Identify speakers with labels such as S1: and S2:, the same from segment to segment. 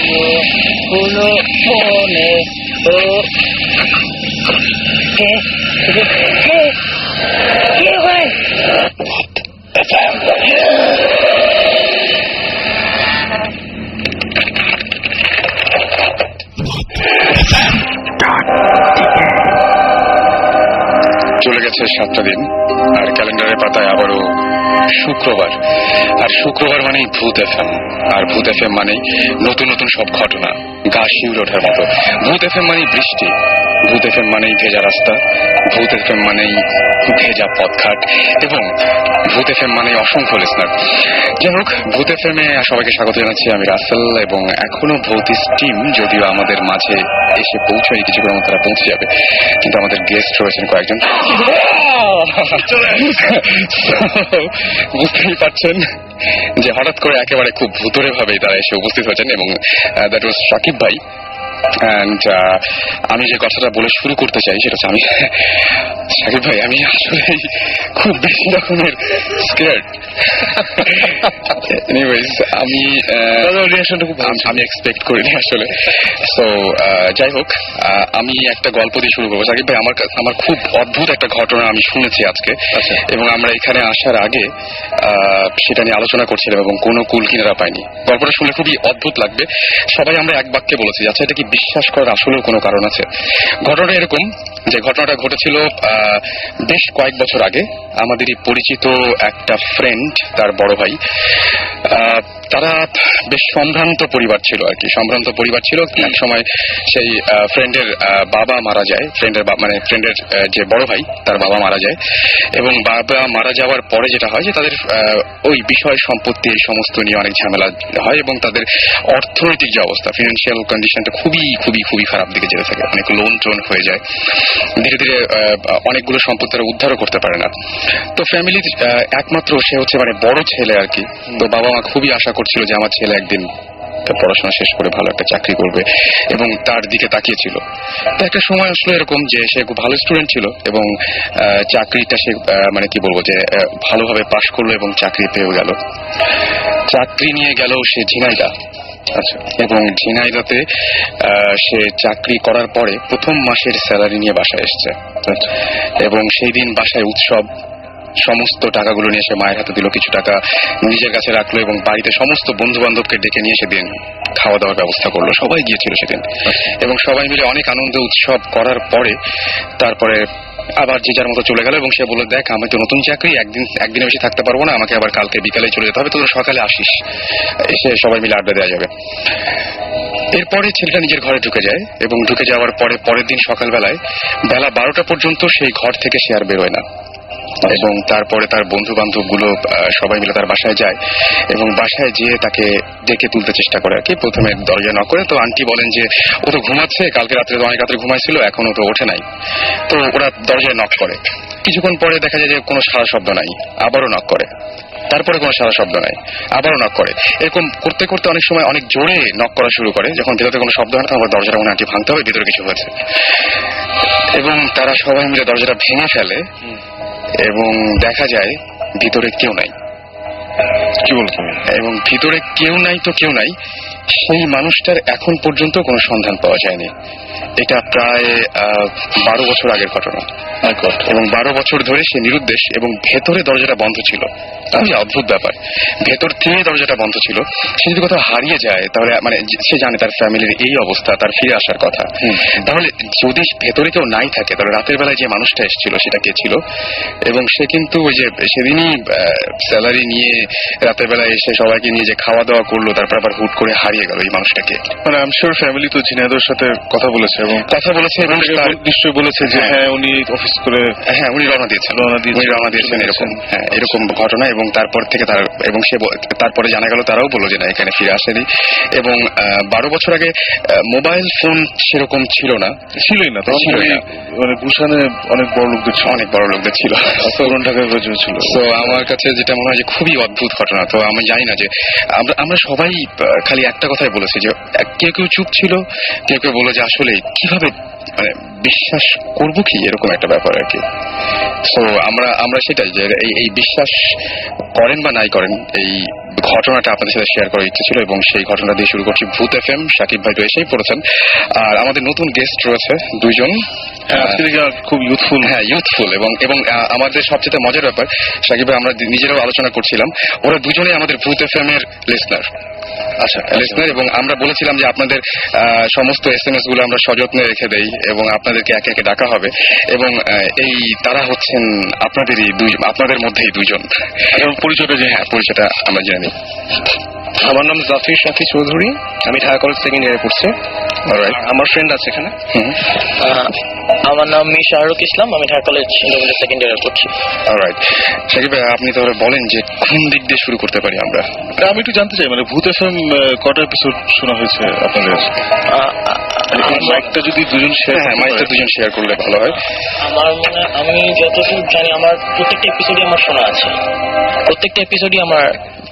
S1: গুলো মনে তো কি হয়
S2: চলে গেছে 7টা দিন আর ক্যালেন্ডারের পাতায় আবারও শুক্রবার। আর শুক্রবার মানেই ভূত এফএম, আর ভূত এফএম মানেই নতুন নতুন সব ঘটনা, গা শিউরে ওঠার মতো। ভূত এফএম মানেই বৃষ্টি, ভূত এফএম মানেই ভেজা রাস্তা, ভূত এফএম মানেই ভেজা পথঘাট, এবং ভূত এফএম মানেই অসংখ্য লিসনার। যাই হোক, ভূত এফএম এ সবাইকে স্বাগত জানাচ্ছি। আমি রাসেল, এবং এখনো ভৌতিস টিম যদিও আমাদের মাঝে এসে পৌঁছায়, কিছুক্ষণ তারা পৌঁছে যাবে, কিন্তু আমাদের গেস্ট রয়েছেন কয়েকজন। বুঝতেই পারছেন যে হঠাৎ করে একেবারে খুব ভুতুরে ভাবেই তারা এসে উপস্থিত হয়েছেন, এবং দ্যাট ওয়াজ সাকিব ভাই। অ্যান্ড আমি যে কথাটা বলে শুরু করতে চাই সেটা হচ্ছে, আমি সাকিব ভাই, আমি আসলে খুব বেশি রকমের স্কেয়ার্ড। এনিওয়েজ, আমি এক্সপেক্ট করিনি আসলে। সো যাই হোক, আমি একটা গল্প দিয়ে শুরু করবো। সাকিব ভাই, আমার খুব অদ্ভুত একটা ঘটনা আমি শুনেছি আজকে, এবং আমরা এখানে আসার আগে সেটা নিয়ে আলোচনা করছিলাম, এবং কোনো কুল কিনারা পাইনি। গল্পটা শুনলে খুবই অদ্ভুত লাগবে। সবাই আমরা এক বাক্যে বলেছি, আচ্ছা এটা কি বিশ্বাস করার আসলেও কোনো কারণ আছে? ঘটনাটা এরকম যে ঘটনাটা ঘটেছিল বেশ কয়েক বছর আগে। আমাদেরই পরিচিত একটা ফ্রেন্ড, তার বড় ভাই, তারা বেশ সম্ভ্রান্ত পরিবার ছিল আর কি। সম্ভ্রান্ত পরিবার ছিল। এক সময় সেই ফ্রেন্ডের বাবা মারা যায়, ফ্রেন্ডের যে বড় ভাই, তার বাবা মারা যায়, এবং বাবা মারা যাওয়ার পরে যেটা হয় যে তাদের ওই বিষয় সম্পত্তি এই সমস্ত নিয়ে অনেক ঝামেলা হয়, এবং তাদের অর্থনৈতিক যে অবস্থা, ফিনান্সিয়াল কন্ডিশনটা খুবই খুবই খুবই খারাপ দিকে যেতে থাকে। অনেক লোন টোন হয়ে যায়, ধীরে ধীরে অনেকগুলো সম্পত্তি তারা উদ্ধারও করতে পারে না। তো ফ্যামিলির একমাত্র সে হচ্ছে বড় ছেলে আর কি। তো বাবা মা খুবই আশা করছিল যে আমার ছেলে একদিন পড়াশোনা শেষ করে ভালো একটা চাকরি করবে, এবং তার দিকে তাকিয়েছিল। তো একটা সময় আসলে এরকম যে সে খুব ভালো স্টুডেন্ট ছিল, এবং চাকরিটা সে কি বলবো যে ভালোভাবে পাশ করলো এবং চাকরি পেয়েও গেল। চাকরি নিয়ে গেল সে ঝিনাইদহ। আচ্ছা, এবং ঝিনাইদহতে সে চাকরি করার পরে প্রথম মাসের স্যালারি নিয়ে বাসায় এসছে, এবং সেই দিন বাসায় উৎসব। সমস্ত টাকাগুলো নিয়ে সে মায়ের হাতে দিল, কিছু টাকা নিজের কাছে রাখলো, এবং বাড়িতে সমস্ত বন্ধু বান্ধবকে ডেকে নিয়ে সেদিন খাওয়া দাওয়ার ব্যবস্থা করলো। সবাই গিয়েছিল সেদিন, এবং সবাই মিলে অনেক আনন্দ উৎসব করার পরে তারপরে আবার যে যার মতো চলে গেল। এবং সে বলল, দেখ আমি তো নতুন চাকরি, একদিনে বেশি থাকতে পারবো না, আমাকে আবার কালকে বিকালে চলে যেতে হবে, তোরা সকালে আসিস, এসে সবাই মিলে আড্ডা দেওয়া যাবে। এরপরে ছেলেটা নিজের ঘরে ঢুকে যায়, এবং ঢুকে যাওয়ার পরে পরের দিন সকালবেলায় বেলা 12টা পর্যন্ত সেই ঘর থেকে সে আর বেরোয় না। এবং তারপরে তার বন্ধু বান্ধব গুলো সবাই মিলে তার বাসায় যায়, এবং বাসায় যেয়ে তাকে ডেকে তুলতে চেষ্টা করে আর কি। প্রথমে দরজা নক করে, তো আন্টি বলেন যে ও তো ঘুমাচ্ছে, কালকে রাত্রে তো অনেক রাত্রে ঘুমাইছিল, এখনো তো ওঠে নাই। তো ওরা দরজায় নক করে, কিছুক্ষণ পরে দেখা যায় যে কোনো সারা শব্দ নাই। আবারও নক করে, তারপরে কোনো সারা শব্দ নাই, আবারও নক করে। এরকম করতে করতে অনেক সময় অনেক জোরে নক করা শুরু করে। যখন ভেতরে কোনো শব্দ হয় না, তখন দরজাটা মনে আন্টি ভাঙতে হবে, ভিতরে কিছু হয়েছে। এবং তারা সবাই মিলে দরজাটা ভেঙে ফেলে, এবং দেখা যায় ভিতরে কেউ নাই। কি বলো তুমি? এবং ভিতরে কেউ নাই তো কেউ নাই, সেই মানুষটার এখন পর্যন্ত কোনো সন্ধান পাওয়া যায়নি। এটা প্রায় 12 বছর আগের ঘটনা, এবং 12 বছর ধরে সে নিরুদ্দেশ, এবং ভেতরে দরজাটা বন্ধ ছিল। খুবই অদ্ভুত ব্যাপার, ভেতর থেকে দরজাটা বন্ধ ছিল। সে যদি কোথাও হারিয়ে যায়, তাহলে সে জানে তার ফ্যামিলির এই অবস্থা, তার ফিরে আসার কথা। তাহলে যদি ভেতরে কেউ নাই থাকে, তাহলে রাতের বেলায় যে মানুষটা এসেছিল সেটা কে ছিল? এবং সে কিন্তু ওই যে সেদিনই স্যালারি নিয়ে রাতের বেলায় এসে সবাইকে নিয়ে যে খাওয়া দাওয়া করলো, তারপর আবার হুট করে হারিয়ে গেল এই মানুষটাকে।
S3: আই এম শিওর ফ্যামিলি তো ঝিনাইদহের সাথে কথা বলেছে, এবং নিশ্চয়ই বলেছে যে হ্যাঁ উনি অফিস করে,
S2: হ্যাঁ উনি রওনা দিয়েছেন এরকম। হ্যাঁ, এরকম ঘটনা। এবং তারপর থেকে এবং সে তারপরে জানা গেল তারাও বললো যে না, এখানে ফিরে আসেনি। এবং 12 বছর আগে মোবাইল ফোন সেরকম ছিলই না।
S3: গুলশানে অনেক বড় লোকদের ছিল, পুরনো ঢাকায় ছিল।
S2: তো আমার কাছে যেটা মনে হয় যে খুবই অদ্ভুত ঘটনা। তো আমি জানি না যে আমরা সবাই খালি একটা কথাই বলেছি যে কেউ কেউ চুপ ছিল, কেউ কেউ বলে যে আসলে কিভাবে বিশ্বাস করবো কি, এরকম একটা ব্যাপার আর কি। তো আমরা সেটাই যে এই বিশ্বাস করেন বা নাই করেন, এই ঘটনাটা আপনাদের সাথে শেয়ার করার ইচ্ছে ছিল এবং সেই ঘটনা দিয়ে শুরু করছি ভূত এফএম। শাকিব ভাই তো এসেই পড়েছেন, আর আমাদের নতুন গেস্ট রয়েছে দুইজন,
S3: খুব ইউথফুল।
S2: হ্যাঁ, ইউথফুল এবং এবং আমাদের সবচেয়ে মজার ব্যাপার, শাকিব ভাই আমরা নিজেরাও আলোচনা করছিলাম, ওরা দুজনেই আমাদের ভূত এফএম এর লিসনার। আচ্ছা, লিসনার, এবং আমরা বলেছিলাম যে আপনাদের সমস্ত SMS গুলো আমরা সযত্নে রেখে দেই এবং আপনাদেরকে একে একে ডাকা হবে, এবং এই তারা হচ্ছেন আপনাদের মধ্যেই দুইজন।
S3: পরিচয়টা
S2: হ্যাঁ, পরিচয়টা আমরা জেনে নিই।
S4: আমার নাম জাফির সাথী চৌধুরী, আমি ঢাকা কলেজ সেকেন্ড ইয়ারে পড়ছি। আমার ফ্রেন্ড আছে এখানে।
S1: আমার নাম শাহরুখ ইসলাম, আমি ঢাকা কলেজ ইন্টারমিডিয়েট সেকেন্ড ইয়ারে পড়ছি।
S2: অলরাইট, শাকিব ভাই আপনি তাহলে বলেন যে কোন দিক দিয়ে শুরু করতে পারি আমরা?
S3: আমি একটু জানতে চাই, মানে ভূত এফএম কটা এপিসোড শোনা হয়েছে আপনাদের? মাইকটা যদি দুজন শেয়ার,
S2: হ্যাঁ, মাইকটা দুজন শেয়ার করলে ভালো হয়।
S1: আমার মনে, আমি যতটুকু জানি আমার প্রত্যেকটা এপিসোডই আমার শোনা আছে, প্রত্যেকটা এপিসোডই আমার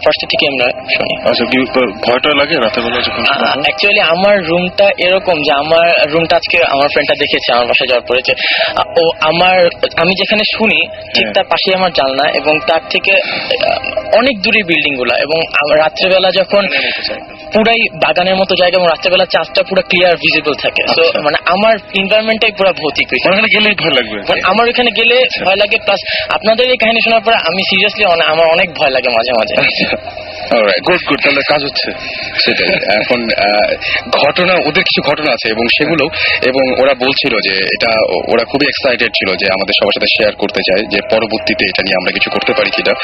S1: ফার্স্ট থেকে আমরা শুনি।
S3: আচ্ছা, কি ভয়টা লাগে রাতের বেলা যখন?
S1: অ্যাকচুয়ালি আমার রুমটা এরকম যে আমার রুমটা আজকে আমার ফ্রেন্ডটা দেখেছে আমার বাসায় যাওয়ার পরে, যে ও আমি যেখানে শুনি ঠিক তার পাশে আমার জানলা, এবং তার থেকে অনেক দূরে বিল্ডিং গুলা, এবং রাত্রেবেলা যখন পুরাই বাগানের মতো জায়গা, এবং রাত্রেবেলা চাঁদটা পুরো ক্লিয়ার ভিজিবল থাকে। তো মানে আমার এনভায়রনমেন্টটাই পুরো ভৌতিক।
S3: ওখানে গেলেই ভয় লাগবে?
S1: আমার ওখানে গেলে ভয় লাগে, প্লাস আপনাদের এই কাহিনী শোনার পরে আমি সিরিয়াসলি আমার অনেক ভয় লাগে মাঝে মাঝে।
S2: গুড, তাহলে কাজ হচ্ছে। সেটাই, এখন ঘটনা, ওদের কিছু ঘটনা আছে এবং সেগুলো, এবং ওরা বলছিল যে এটা ওরা খুবই এক্সাইটেড ছিল যে আমাদের সবার সাথে শেয়ার করতে চায় যে পরবর্তীতে এটা নিয়ে আমরা কিছু করতে পারি কিনা।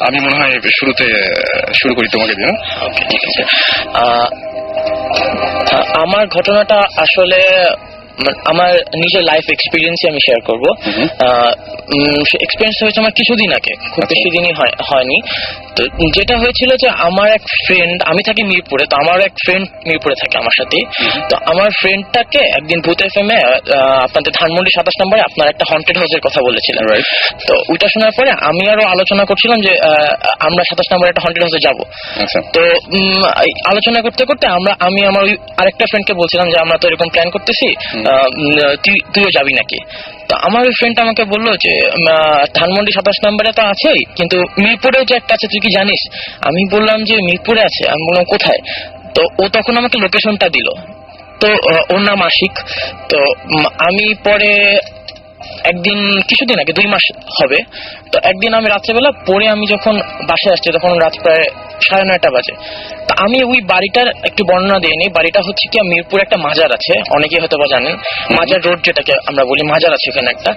S2: আমি মনে হয় শুরুতে শুরু করি তোমাকে দিয়ে।
S1: ঠিক আছে, আমার ঘটনাটা আসলে আমার নিজের লাইফ এক্সপিরিয়েন্স আমি শেয়ার করব। এক্সপিরিয়েন্স হয়েছে আমার কিছুদিন আগে, খুব বেশি দিনই হয়নি। তো যেটা হয়েছিল যে আমার এক ফ্রেন্ড, আমি থাকি মিরপুরে, তো আমার এক ফ্রেন্ড মিরপুরে থাকে আমার সাথে। তো আমার ফ্রেন্ডটাকে একদিন ভূত এফএম এ আপনাদের ধানমন্ডি 27 নম্বরে আপনার একটা হন্টেড হাউসের কথা বলেছিলেন। তো ওইটা শোনার পরে আমি আরো আলোচনা করছিলাম যে আমরা 27 নম্বরে একটা হন্টেড হাউসে যাবো। তো আলোচনা করতে করতে আমি আমার আরেকটা ফ্রেন্ডকে বলছিলাম যে আমরা তো এরকম প্ল্যান করতেছি, তুইও যাবি নাকি? তো আমার ওই ফ্রেন্ড আমাকে বললো যে ধানমন্ডি 27 নম্বরে তো আছেই, কিন্তু মিরপুরেও যে একটা আছে তুই কি জানিস? আমি বললাম যে মিরপুরে আছে। আমি বললাম কোথায়? তো ও তখন আমাকে লোকেশনটা দিল। তো ওর নাম আশিক। তো আমি পরে একদিন, কিছুদিন আগে, 2 মাস হবে, তো একদিন আমি রাত্রেবেলা পরে আমি যখন বাসায় আসছি তখন রাত প্রায় 9:30 বাজে। তা আমি ওই বাড়িটার একটু বর্ণনা দিয়ে নিই। বাড়িটা হচ্ছে কি, মিরপুর একটা মাজার আছে, অনেকেই হয়তো বা জানেন, মাজার রোড যেটাকে আমরা বলি, মাজার আছে ওখানে একটা।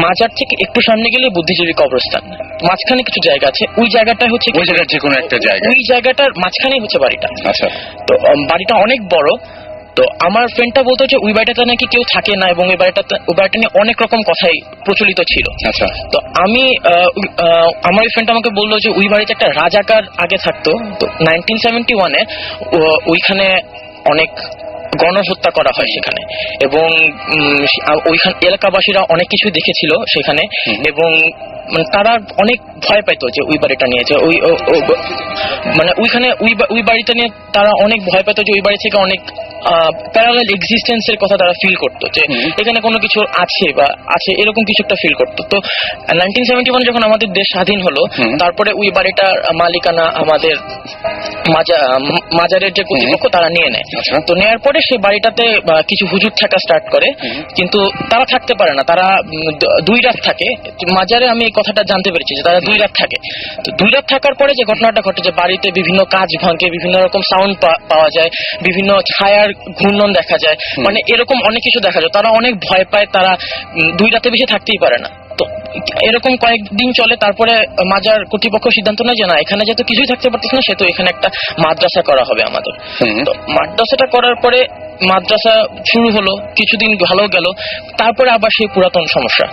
S1: মাজার থেকে একটু সামনে গেলে বুদ্ধিজীবী কবরস্থান, মাঝখানে কিছু জায়গা আছে, ওই জায়গাটা হচ্ছে
S2: ওই জায়গার যে কোনো একটা জায়গা,
S1: ওই জায়গাটার মাঝখানেই হচ্ছে বাড়িটা।
S2: আচ্ছা,
S1: তো বাড়িটা অনেক বড়। তো আমার ফ্রেন্ডটা বলতো যে ওই বাড়িটাতে নাকি কেউ থাকে না, এবং ওই বাড়িটা নিয়ে অনেক রকম কথাই প্রচলিত ছিল।
S2: আচ্ছা,
S1: তো আমার ওই ফ্রেন্ড আমাকে বললো যে ওই বাড়িতে একটা রাজাকার আগে থাকতো। তো 1971-এ ওইখানে অনেক গণহত্যা করা হয় সেখানে, এবং ওইখানে এলাকাবাসীরা অনেক কিছু দেখেছিল সেখানে, এবং তারা অনেক ভয় পাইতো যে ওই বাড়িটা নিয়ে, যে মানে ওইখানে ওই বাড়িটা নিয়ে তারা অনেক ভয় পেত, যে ওই বাড়ি থেকে অনেক প্যারালাল এক্সিস্টেন্সের কথা তারা ফিল করতো, যে এখানে কোনো কিছু আছে বা আছে এরকম কিছু একটা ফিল করতো। তো 1971 যখন আমাদের দেশ স্বাধীন হলো, তারপরে ওই বাড়িটার মালিকানা আমাদের মাজারের যে কর্তৃপক্ষ তারা নিয়ে নেয়। তো নেওয়ার পরে সেই বাড়িটাতে কিছু হুজুর থাকা স্টার্ট করে, কিন্তু তারা থাকতে পারে না, তারা 2 রাত থাকে মাজারে। আমি এই কথাটা জানতে পেরেছি যে তারা 2 রাত থাকে। তো 2 রাত থাকার পরে যে ঘটনাটা ঘটে, যে বাড়িতে বিভিন্ন কাজ ভাঙে, বিভিন্ন রকম সাউন্ড পাওয়া যায়, বিভিন্ন ছায়ার ঘূর্ণন দেখা যায়, মানে এরকম অনেক কিছু দেখা যায়। তারা অনেক ভয় পায়, তারা 2 রাতে বেশি থাকতেই পারে না। তো এরকম কয়েকদিন চলে, তারপরে মাজার কর্তৃপক্ষ সিদ্ধান্ত নেয় যে না, এখানে যেহেতু কিছুই থাকতে পারতেছে না, সেহেতু এখানে একটা মাদ্রাসা করা হবে আমাদের। তো মাদ্রাসাটা করার পরে মাদ্রাসা শুরু হলো, কিছুদিন ভালো গেল, তারপরে আবার সেই পুরাতন সমস্যা,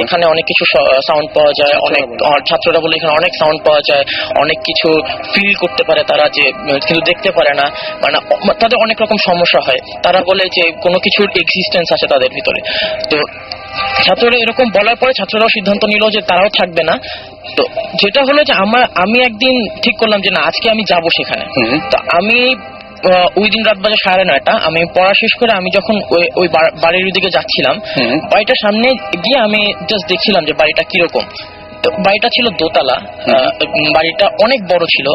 S1: এখানে অনেক কিছু সাউন্ড পাওয়া যায়, অনেক ছাত্ররা বলে এখানে অনেক সাউন্ড পাওয়া যায়, অনেক কিছু ফিল করতে পারে তারা, যে কিন্তু দেখতে পারে না, মানে তাদের অনেক রকম সমস্যা হয়। তারা বলে যে কোনো কিছুর এক্সিস্টেন্স আছে তাদের ভিতরে। তো ছাত্ররা এরকম বলার পরে ছাত্ররাও সিদ্ধান্ত নিল যে তারাও থাকবে না। তো যেটা হলো যে আমি একদিন ঠিক করলাম যে না, আজকে আমি যাব সেখানে। তো আমি ওই দিন রাত বাজে 9:30, আমি পড়া শেষ করে আমি যখন ওই বাড়ির দিকে যাচ্ছিলাম, বাড়িটার সামনে গিয়ে আমি জাস্ট দেখছিলাম যে বাড়িটা কিরকম। তো বাড়িটা ছিল দোতলা, বাড়িটা অনেক বড় ছিল।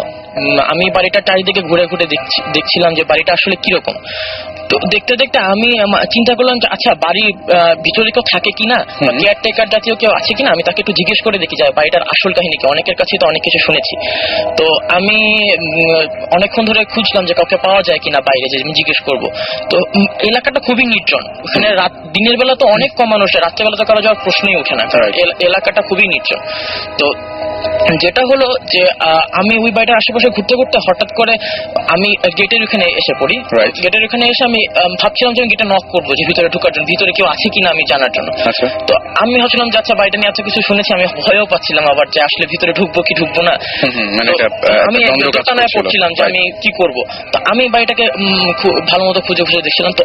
S1: আমি বাড়িটা চারিদিকে ঘুরে ঘুরে দেখছিলাম যে বাড়িটা আসলে কিরকম। তো দেখতে দেখতে আমি চিন্তা করলাম যে আচ্ছা বাড়ির ভিতরে কেউ থাকে কিনা, কেয়ারটেকার জাতীয় কেউ আছে কিনা, আমি তাকে একটু জিজ্ঞেস করে দেখি যায় বাড়িটার আসল কাহিনী কি। অনেকের কাছে তো অনেক কিছু শুনেছি। তো আমি অনেকক্ষণ ধরে খুঁজলাম যে কাউকে পাওয়া যায় কিনা বাইরে, যে আমি জিজ্ঞেস করব। তো এলাকাটা খুবই নির্জন, ওখানে দিনের বেলা তো অনেক কম মানুষ, রাত্রেবেলা তো কারো যাওয়ার প্রশ্নই ওঠে না, এলাকাটা খুবই নির্জন। তো যেটা হলো যে আমি ওই বাড়িটার আশেপাশে ঘুরতে ঘুরতে হঠাৎ করে আমি গেটের ওখানে এসে পড়ি। গেটের ওখানে এসে আমি ভাবছিলাম যে আমি গেটে নক করবো যে ভিতরে ঢোকার জন্য, ভিতরে কেউ আছে কিনা আমি জানার জন্য। তো আমি ভাবছিলাম যে আচ্ছা বাড়িটা নিয়ে এত কিছু শুনেছি, আমি ভয়ও পাচ্ছিলাম আবার যে আসলে ভিতরে ঢুকবো কি ঢুকবো না। আমি দোকানায় পড়ছিলাম যে আমি কি করব। তো আমি বাড়িটাকে ভালো মতো খুঁজে খুঁজে দেখছিলাম। তো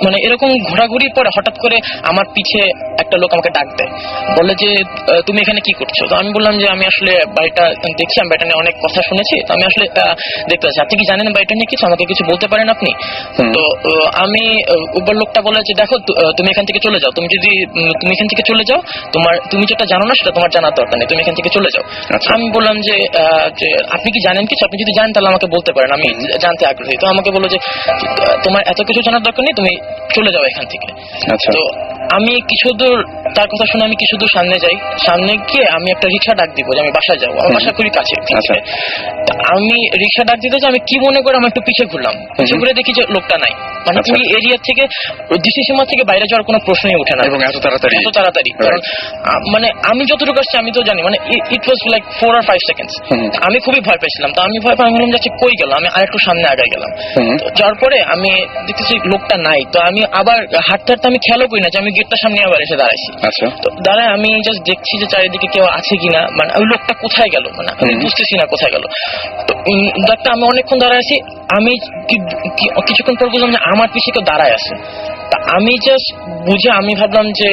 S1: মানে এরকম ঘোরাঘুরির পরে হঠাৎ করে আমার পিছে একটা লোক আমাকে ডাক দেয়, বলে যে তুমি এখানে কি করছো। তো আমি বললাম যে আমি আসলে বাড়িটা দেখছি, আমি বাড়িটা নিয়ে অনেক কথা শুনেছি, তো আমি আসলে দেখতে পাচ্ছি। আপনি কি জানেন বাড়িটা নিয়ে কিছু, আমাকে কিছু বলতে পারেন আপনি? তো আমি উপর লোকটা বলে যে দেখো তুমি এখান থেকে চলে যাও, তুমি এখান থেকে চলে যাও, তুমি যেটা জানো না সেটা তোমার জানার দরকার নেই, তুমি এখান থেকে চলে যাও। আমি বললাম যে আপনি কি জানেন কিছু, আপনি যদি জানেন তাহলে আমাকে বলতে পারেন, আমি জানতে আগ্রহী। তো আমাকে বললো যে তোমার এত কিছু জানার দরকার নেই, তুমি চলে যাও এখান থেকে। তো আমি কিছু দূর তার কথা শুনে আমি কিছু দূর সামনে যাই, সামনে গিয়ে আমি একটা রিক্সা ডাক দিব যে আমি বাসায় যাবো, আমার বাসা খুবই কাছে। আমি রিক্সা ডাক দিতে আমি কি মনে করে আমি একটু পিছিয়ে ঘুরলাম, পিছিয়ে ঘুরে দেখি যে লোকটা নাই। মানে ওই এরিয়া থেকে ডিসি সীমা থেকে বাইরে যাওয়ার কোনো প্রশ্নই ওঠে না, এবং এত তাড়াতাড়ি। কারণ মানে আমি যতটুকু আসছি আমি তো জানি, মানে ইট ওয়াজ লাইক 4 or 5 seconds। আমি খুবই ভয় পেয়েছিলাম। তো আমি ভয় পেয়ে আমি বললাম যাচ্ছে কই গেল, আমি আরেকটু সামনে আগায় গেলাম। যাওয়ার পরে আমি দেখতেছি লোকটা নাই। তো আমি আবার হাঁটতে হাঁটতে আমি খেয়ালও করি না যে আমি গেটটার সামনে আবার এসে দাঁড়াইছি। তো দাঁড়ায় আমি জাস্ট দেখছি যে চারিদিকে কেউ আছে কিনা, মানে ওই লোকটা কোথায় গেল, মানে আমি বুঝতেছি না কোথায় গেল। তো দেখতে আমি অনেকক্ষণ দাঁড়ায় আছি, আমি কিছুক্ষণ পর বুঝলাম যে আমার পিছিয়ে কেউ দাঁড়ায় আছে। আমি জাস্ট বুঝে আমি ভাবলাম যে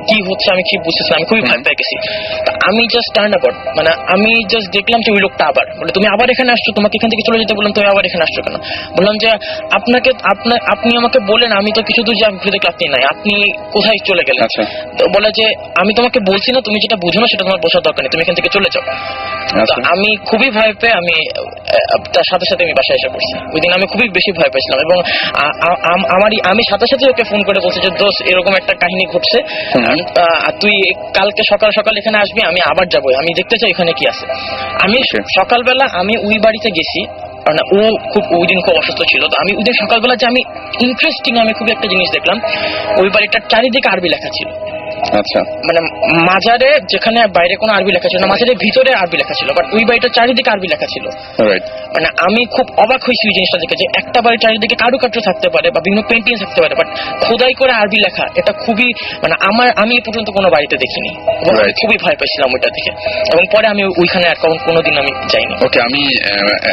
S1: কি হচ্ছে, আমি কি বুঝতেছিলাম, আমি খুবই ভয় পেয়ে গেছি। আমি জাস্ট টার্ন অ্যাবাউট, মানে আমি জাস্ট দেখলাম যে ওই লোকটা আবার বলে তুমি আবার এখানে আসছো, তোমাকে এখান থেকে চলে যেতে বললাম, তুমি আবার এখানে আসছো কেন? বললাম যে আপনি আমাকে বলেন, আমি তো কিছু দূর যে আমি ঘুরে দেখলে আপনি নাই, আপনি কোথায় চলে গেলেন? তো বলে যে আমি তোমাকে বলছি না, তুমি যেটা বুঝো না সেটা তোমার বোঝার দরকার নেই, তুমি এখান থেকে চলে যাও। আমি খুবই ভয় পেয়ে আমি তার সাথে সাথে আমি বাসায় এসে পড়ছি। ওই দিন আমি খুবই বেশি ভয় পেয়েছিলাম, এবং আমি সাথে সাথে ওকে ফোন করে বলছি যে দোস্ত এরকম একটা কাহিনী ঘটছে, তুই কালকে সকাল সকাল এখানে আসবি, আমি আবার যাবো, আমি দেখতে চাই এখানে কি আছে। আমি সকালবেলা আমি ওই বাড়িতে গেছি, কারণ ও ওই দিন খুব অসুস্থ ছিল। তো আমি ওই দিন সকালবেলা যে আমি ইন্টারেস্টিং আমি খুব একটা জিনিস দেখলাম, ওই বাড়িটার চারিদিকে আরবি লেখা ছিল। মানে মাজারে যেখানে বাইরে কোনো আরবি লেখা ছিল না, মাজারের ভিতরে আরবি লেখা ছিল, বাট ওই বাড়িটার চারিদিকে আরবি লেখা ছিল। মানে আমি খুব অবাক হয়েছি ওই জিনিসটা দেখে, যে একটা বাড়ির চারিদিকে কারুকার্য থাকতে পারে বা বিভিন্ন পেন্টিং থাকতে পারে, বাট খোদাই করে আরবি লেখা, এটা খুবই মানে আমি এ পর্যন্ত কোনো বাড়িতে দেখিনি। খুবই ভয় পেয়েছিলাম ওইটা দেখে, এবং পরে আমি ওইখানে আর কোনোদিন আমি যাইনি।
S2: ওকে, আমি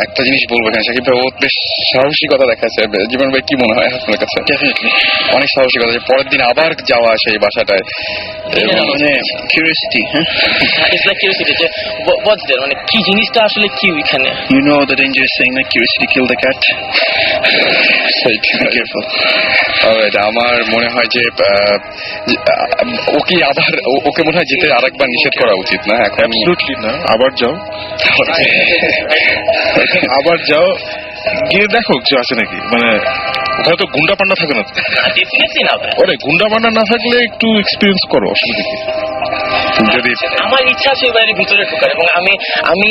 S2: একটা জিনিস বলবো এখানে, সাকিব ভাই ও বেশ সাহসিকতা দেখাচ্ছে। জীবন ভাই কি মনে হয় আপনার কাছে? অনেক সাহসিকতা, পরের দিন আবার যাওয়া আসে এই বাসাটায়,
S4: মানে কিউরিওসিটি।
S1: It's like curiosity, যে what's there, মানে কি জিনিসটা আসলে কি ওইখানে।
S4: You know the dangerous saying that curiosity killed the cat.
S2: Be careful. Alright, আমার মনে হয় যে ওকে মনে হয় যেতে আরেকবার নিষেধ করা উচিত না এখন।
S3: অ্যাবসলিউটলি না, আবার যাও, আবার যাও, গিয়ে দেখো কিছু আছে নাকি। মানে ওখানে তো গুন্ডা পান্ডা থাকে না, ওরে গুন্ডা পান্ডা না থাকলে একটু এক্সপিরিয়েন্স করো, অসুবিধা কি। যদি
S1: আমার ইচ্ছা আছে বাইরের ভিতরে ঢোকার, এবং আমি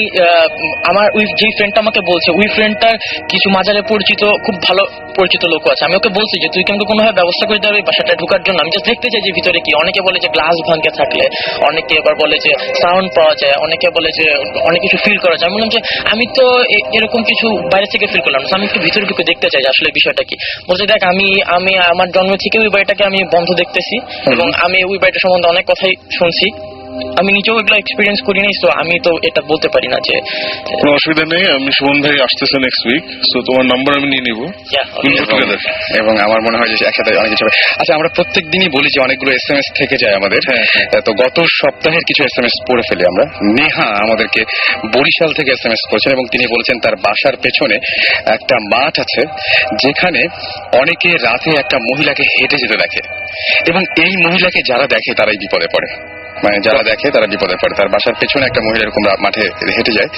S1: আমার ওই যে ফ্রেন্ডটা আমাকে বলছে, ওই ফ্রেন্ডটার কিছু মাজারে পরিচিত খুব ভালো পরিচিত লোক আছে। আমি ওকে বলছি যে তুই কিন্তু কোনোভাবে ব্যবস্থা করে দেবে বাসাটা ঢোকার জন্য, আমি জাস্ট দেখতে চাই যে ভিতরে কি। অনেকে বলে যে গ্লাস ভাঙকে থাকলে, অনেকে আবার বলে যে সাউন্ড পাওয়া যায়, অনেকে বলে যে অনেক কিছু ফিল করা যায়। আমি বললাম যে আমি তো এরকম কিছু বাইরে থেকে ফিল করলাম, আমি একটু ভিতরে ঢুকে দেখতে চাই যে আসলে বিষয়টা কি। বলছে দেখ আমি আমার জন্ম থেকে ওই বাড়িটাকে আমি বন্ধ দেখতেছি, এবং আমি ওই বাড়িটা সম্বন্ধে অনেক কথাই শুনছি, আমি নিজেও এগুলো এক্সপিরিয়েন্স করিনি, তো আমি তো এটা বলতে পারি না যে।
S3: কোনো অসুবিধা নেই, আমি সুমন ভাই আসতেছে নেক্সট উইক, সো তোমার নাম্বার আমি নিয়ে নিবো,
S2: এবং আমার মনে হয় যে একসাথে অনেক কিছু। আচ্ছা, আমরা প্রত্যেক দিনই বলি যে অনেকগুলো SMS থেকে যায় আমাদের, তো গত সপ্তাহের কিছু SMS পড়ে ফেলি আমরা। নেহা আমাদেরকে বরিশাল থেকে SMS করেছেন, এবং তিনি বলেছেন তার বাসার পেছনে একটা মাঠ আছে যেখানে অনেকে রাতে একটা মহিলাকে হেঁটে যেতে দেখে, এবং এই মহিলাকে যারা দেখে তারাই বিপদে পড়ে। মানে যারা দেখে তারা বিপদে পড়ে। তার বাসার পেছনে একটা মহিলা এরকম মাঠে হেঁটে যায়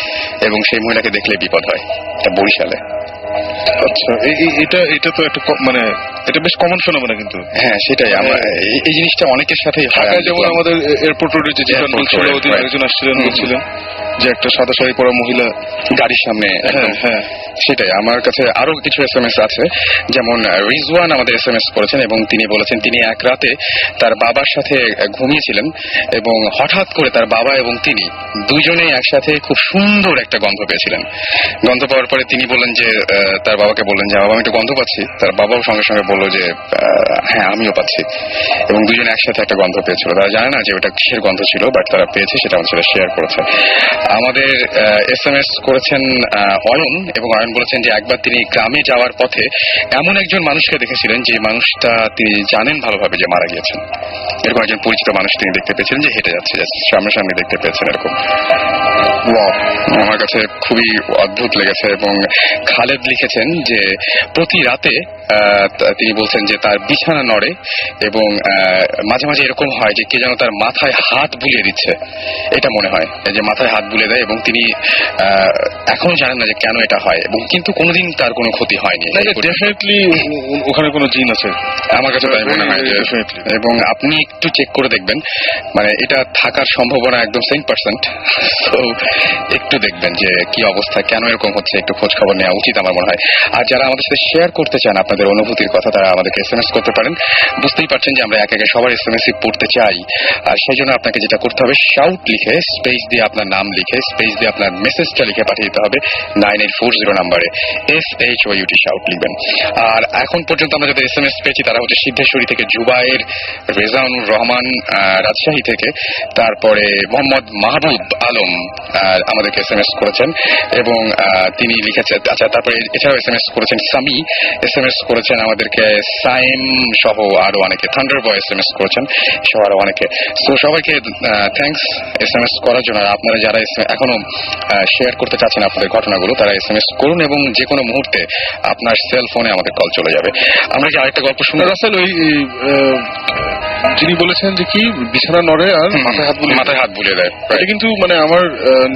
S2: এবং সেই মহিলাকে দেখলে বিপদ হয়। এটা বরিশালে।
S3: আচ্ছা, এটা তো একটা মানে এটা বেশ কমন ফেনোমেনা কিন্তু।
S2: হ্যাঁ, সেটাই। আমরা এই জিনিসটা অনেকের সাথেই হয়।
S3: ঢাকায় যেমন আমাদের এয়ারপোর্ট রোডে যে দোকানগুলো ছিল, ওদিন একজন আসছিলেন, বলছিলেন যে একটা সাদা শাড়ি পরা মহিলা
S2: গাড়ির সামনে। হ্যাঁ, সেটাই। আমার কাছে আরো কিছু SMS আছে, যেমন রিজওয়ান আমাদের SMS করেছেন এবং তিনি বলেছেন তিনি এক রাতে তার বাবার সাথে ঘুমিয়েছিলেন এবং হঠাৎ করে তার বাবা এবং তিনি দুজনে একসাথে খুব সুন্দর একটা গন্ধ পেয়েছিলেন। গন্ধ পাওয়ার পরে তিনি বললেন যে তার বাবাকে বললেন যে বাবা আমি একটু গন্ধ পাচ্ছি। তার বাবাও সঙ্গে সঙ্গে বললো যে হ্যাঁ আমিও পাচ্ছি, এবং দুজনে একসাথে একটা গন্ধ পেয়েছিল। তারা জানে না যে ওটা কিসের গন্ধ ছিল, বাট তারা পেয়েছে, সেটা আমাদের সাথে শেয়ার করেছে। আমাদের SMS করেছেন অয়ন, এবং অয়ন বলেছেন যে একবার তিনি গ্রামে যাওয়ার পথে এমন একজন মানুষকে দেখেছিলেন যে মানুষটা তিনি জানেন ভালোভাবে যে মারা গিয়েছেন। এরকম একজন পরিচিত মানুষ তিনি দেখতে পেয়েছিলেন যে হেঁটে যাচ্ছে, সামনাসামনি দেখতে পেয়েছেন এরকম। আমার কাছে খুবই অদ্ভুত লেগেছে। এবং খালেদ লিখেছেন যে প্রতি রাতে তিনি বলছেন যে তার বিছানা নড়ে এবং মাঝে মাঝে এরকম হয় যে কে যেন তার মাথায় হাত বুলিয়ে দিচ্ছে, এটা মনে হয় যে মাথায় হাত বুলিয়ে দেয়, এবং তিনি এখনো জানেন না যে কেন এটা হয়, এবং কিন্তু কোনোদিন তার কোনো ক্ষতি হয়নি।
S3: ডেফিনেটলি ওখানে কোনো জিন আছে,
S2: আমার কাছে তাই মনে হয়। এবং আপনি একটু চেক করে দেখবেন, মানে এটা থাকার সম্ভাবনা একদম 100%। তো একটু দেখবেন যে কি অবস্থা, কেন এরকম হচ্ছে, একটু খোঁজ খবর নেওয়া উচিত আমার মনে হয়। আর যারা আমাদের সাথে শেয়ার করতে চান আপনাদের অনুভূতির কথা, তারা আমাদেরকে SMS করতে পারেন। বুঝতেই পারছেন যে আমরা একে সবার SMS পড়তে চাই, আর সেই জন্য আপনাকে যেটা করতে হবে, শাউট লিখে স্পেস দিয়ে আপনার নাম লিখে স্পেস দিয়ে আপনার মেসেজটা লিখে পাঠিয়ে দিতে হবে 9840 নাম্বারে, SHOUT শাউট লিখবেন। আর এখন পর্যন্ত আমরা যাদের SMS পেয়েছি তারা হচ্ছে সিদ্ধেশ্বরী থেকে জুবায়ের, রেজাউনুর রহমান রাজশাহী থেকে, তারপরে মোহাম্মদ মাহবুব আলম আমাদেরকে SMS করেছেন এবং তিনি লিখেছেন। আচ্ছা, তারপরে এছাড়াও SMS করেছেন সামি, SMS করেছেন আমাদেরকে সাইম সহ আরো অনেকে, থান্ডার বয় SMS করেছেন সহ আরো অনেকে। তো সবাইকে থ্যাঙ্কস SMS করার জন্য। আর আপনারা যারা এখনো শেয়ার করতে চাচ্ছেন আপনাদের ঘটনাগুলো, তারা SMS করুন এবং যে কোনো মুহূর্তে আপনার সেল ফোনে আমাদের কল চলে যাবে। আমরা কি আরেকটা গল্প শুনে
S3: রাসেল, ওই যিনি বলেছেন যে কি বিছানা নড়ে আর মাথায় হাত বুলিয়ে দেয়, এটা কিন্তু মানে আমার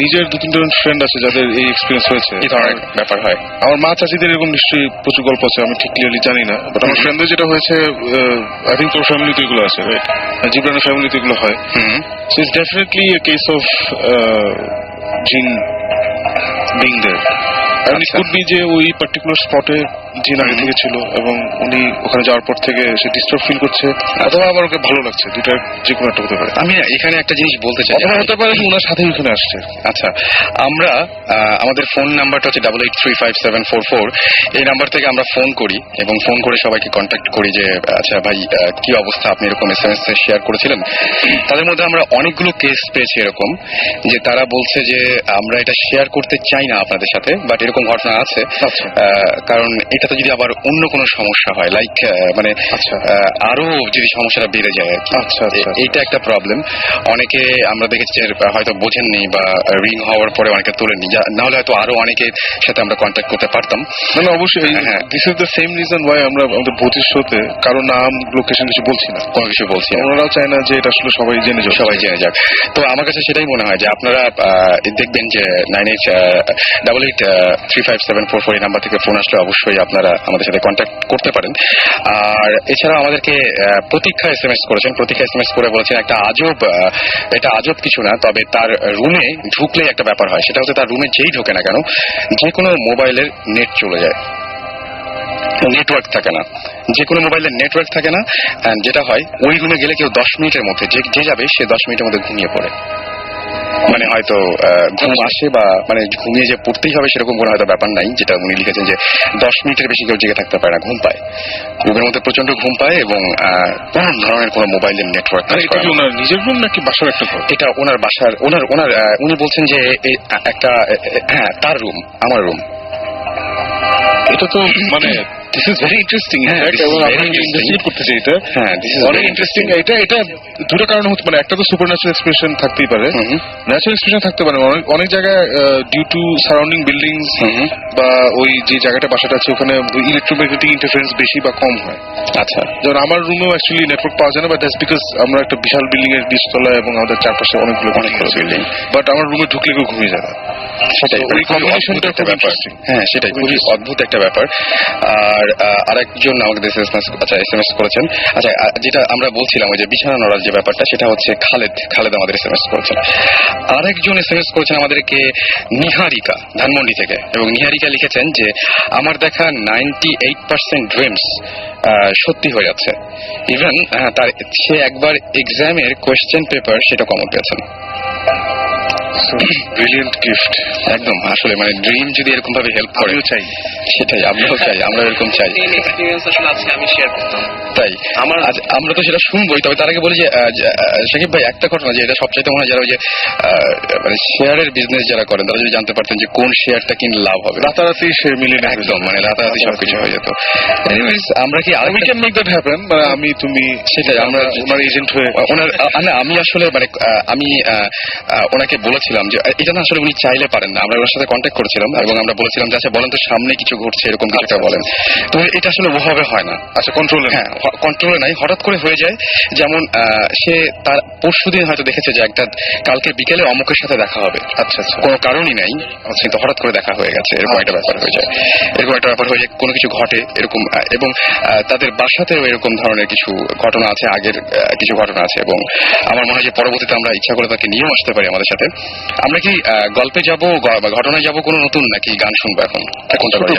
S3: নিজের 2-3জন ফ্রেন্ড আছে যাদের এই এক্সপিরিয়েন্স হয়েছে।
S2: এই ধরনের ব্যাপার হয়।
S3: আমার মা চাচিদের এরকম নিশ্চয়ই প্রচুর গল্প আছে, আমি ঠিক ক্লিয়ারলি জানি না, বাট আমার ফ্রেন্ডদের যেটা হয়েছে, আই থিঙ্ক তোর ফ্যামিলিতে এগুলো আছে, রাইট? জিব্রানের ফ্যামিলিতে এগুলো হয়। So it's definitely a case of gene being there. And it could be যে ওই পার্টিকুলার স্পটে জিন আগে থেকে ছিল এবং উনি ওখানে যাওয়ার পর থেকে সে ডিস্টার্ব ফিল করছে, অথবা আবার ওকে ভালো লাগছে, দুইটা যে কোনো একটা হতে পারে।
S2: আমি এখানে একটা জিনিস বলতে চাই,
S3: হতে পারে ওনার সাথে ওখানে আসছে।
S2: আচ্ছা, আমরা আমাদের ফোন নাম্বারটা হচ্ছে 88355744, এই নাম্বার থেকে আমরা ফোন করি এবং ফোন করে সবাইকে কন্ট্যাক্ট করি যে আচ্ছা ভাই কি অবস্থা, আপনি এরকম SMS শেয়ার করেছিলেন। তাদের মধ্যে আমরা অনেকগুলো কেস পেয়েছি এরকম যে তারা বলছে যে আমরা এটা শেয়ার করতে চাই না আপনাদের সাথে, বাট এরকম ঘটনা আছে। কারণ এটাতে যদি আবার অন্য কোনো সমস্যা হয়, লাইক মানে আরো যদি সমস্যাটা বেড়ে যায় আর কি, এইটা একটা প্রবলেম। অনেকে আমরা দেখেছি হয়তো বোঝেননি বা রিং হওয়ার পরে অনেকে তোলেননি, না হলে হয়তো আরো অনেকের সাথে আমরা কন্ট্যাক্ট করতে পারতাম।
S3: না অবশ্যই, this is the same reason why আমরা আমাদের ভোটের শোতে কারো নাম লোকেশন কিছু বলছি না, কোনো কিছু বলছি না। ওনারাও চায় না যে এটা আসলে সবাই জেনে যাক।
S2: তো আমার কাছে সেটাই মনে হয় যে আপনারা দেখবেন যে 9888355744 এই নাম্বার থেকে ফোন আসলে অবশ্যই আপনারা আমাদের সাথে কন্ট্যাক্ট করতে পারেন। আর এছাড়া আমাদেরকে প্রতীক্ষা SMS করেছেন। প্রতীক্ষা SMS করে বলেছেন এটা আজব কিছু না, তবে তার রুমে ঢুকলেই একটা ব্যাপার হয়, সেটা হচ্ছে তার রুমে যেই ঢোকে না কেন যে কোনো মোবাইলের নেট চলে যায়, নেটওয়ার্ক থাকে না, যে কোনো মোবাইলের নেটওয়ার্ক থাকে না। যেটা হয় ওই রুমে গেলে কেউ 10 মিনিটের মধ্যে যে যাবে সে 10 মিনিটের মধ্যে ঘুমিয়ে পড়ে, মানে হয়তো ঘুম আসে বা মানে ঘুমিয়ে যে পড়তেই হবে সেরকম কোনো হয়তো ব্যাপার নাই। যেটা উনি লিখেছেন যে 10 মিনিটের বেশি কেউ জেগে থাকতে পারে না, ঘুম পায়, রুমের মধ্যে প্রচন্ড ঘুম পায় এবং কোন ধরনের কোনো মোবাইলের নেটওয়ার্ক।
S3: ওনার নিজের রুম নাকি বাসার একটা ঘর?
S2: এটা ওনার বাসার, উনি বলছেন যে একটা তার রুম, আমার রুম।
S3: এটা তো মানে দিস ইজ ভেরি ইন্টারেস্টিং।
S2: হ্যাঁ, this is
S3: এবং
S2: very
S3: আমরা
S2: interesting.
S3: ইনভেস্টিগেট করতে চাই এটা।
S2: হ্যাঁ, this is
S3: অনেক
S2: very
S3: ইন্টারেস্টিং। এটা দুটো কারণ হতে পারে, একটা তো সুপার ন্যাচারাল এক্সপ্রেশন থাকতেই পারে, ন্যাচারাল এক্সপ্রেশন থাকতে পারে অনেক জায়গায় ডিউ টু সারাউন্ডিং বিল্ডিংস বা ওই যে জায়গাটা বাসাটা আছে ওখানে ইলেকট্রোম্যাগনেটিক ইন্টারফারেন্স বেশি বা কম হয়।
S2: আচ্ছা,
S3: যেমন আমার রুমেও অ্যাকচুয়ালি নেটওয়ার্ক পাওয়া যায় না, বাট দ্যাটস বিকজ আমরা একটা বিশাল বিল্ডিং এর নিচতলা এবং আমাদের চারপাশে অনেকগুলো
S2: বিল্ডিং,
S3: বাট আমার রুমে ঢুকলে কেউ ঘুমিয়ে যায় না।
S2: সেটাই
S3: ওই কম্বিনেশনটা
S2: একটা ব্যাপার। হ্যাঁ, সেটাই খুবই অদ্ভুত একটা ব্যাপার। আর আরেকজন আমাকে এসএমএস করেছেন। আচ্ছা, যেটা আমরা বলছিলাম ওই যে বিছানা নড়ার যে ব্যাপারটা, সেটা হচ্ছে খালেদ আমাদের এসএমএস করেছেন। আরেকজন এসএমএস করেছেন আমাদেরকে নিহারিকা, ধানমন্ডি থেকে, এবং নিহারিকা লিখেছেন যে আমার দেখা 98% ড্রিমস সত্যি হয়ে যাচ্ছে। ইভেন সে একবার এক্সামের কোয়েশ্চেন পেপার সেটা কমন পেয়েছেন।
S3: ব্রিলিয়েন্ট গিফট
S2: একদম, আসলে মানে ড্রিম যদি এরকম ভাবে হেল্প করে,
S3: চাই
S2: সেটাই আমরাও চাই, আমরা এরকম চাই।
S4: এক্সপেরিয়েন্স আসলে আজকে আমি শেয়ার করতাম।
S2: তাই আমরা তো সেটা শুনবোই, তবে তার আগে বলি যে শাকিব ভাই, একটা ঘটনা যে এটা সবচাইতে মনে হয় যারা ওই যে মানে শেয়ারের বিজনেস যারা করেন, তারা যদি জানতে পারতেন যে কোন শেয়ারটা কিনলে লাভ হবে,
S3: রাতারাতি সে মিলিয়ে
S2: একদম মানে রাতারাতি সবকিছু হয়ে যেত। এনিওয়েজ, আমরা কি
S3: we can make that happen, মানে আমি তুমি
S2: সেটাই আমরা
S3: ওনার এজেন্ট হয়ে
S2: না, আমি আসলে মানে আমি ওনাকে বলেছিলাম যে এটা না আসলে উনি চাইলে পারেন না। আমরা ওনার সাথে কন্ট্যাক্ট করেছিলাম এবং আমরা বলেছিলাম যে আচ্ছা বলেন তো সামনে কিছু ঘটছে এরকম কিছুটা বলেন। তো এটা আসলে ওভাবে হয় না।
S3: আচ্ছা, কন্ট্রোলে
S2: হ্যাঁ, কন্ট্রোলে নাই, হঠাৎ করে হয়ে যায়। যেমন সে তার পরশুদিন হয়তো দেখেছে যে একটা কালকে বিকেলে অমুকের সাথে দেখা হবে,
S3: আচ্ছা আচ্ছা,
S2: কোনো কারণই নাই, কিন্তু হঠাৎ করে দেখা হয়ে গেছে, এরকম একটা ব্যাপার হয়ে যায়। এরকম একটা ব্যাপার হয়ে যায়, কোনো কিছু ঘটে এরকম, এবং তাদের বাসাতেও এরকম ধরনের কিছু ঘটনা আছে, আগের কিছু ঘটনা আছে, এবং আমার মনে হয় যে পরবর্তীতে আমরা ইচ্ছা করে তাকে নিয়েও আসতে পারি আমাদের সাথে। আমরা কি গল্পে যাব বা ঘটনায় যাব কোনো নতুন, নাকি গান শুনবো এখন?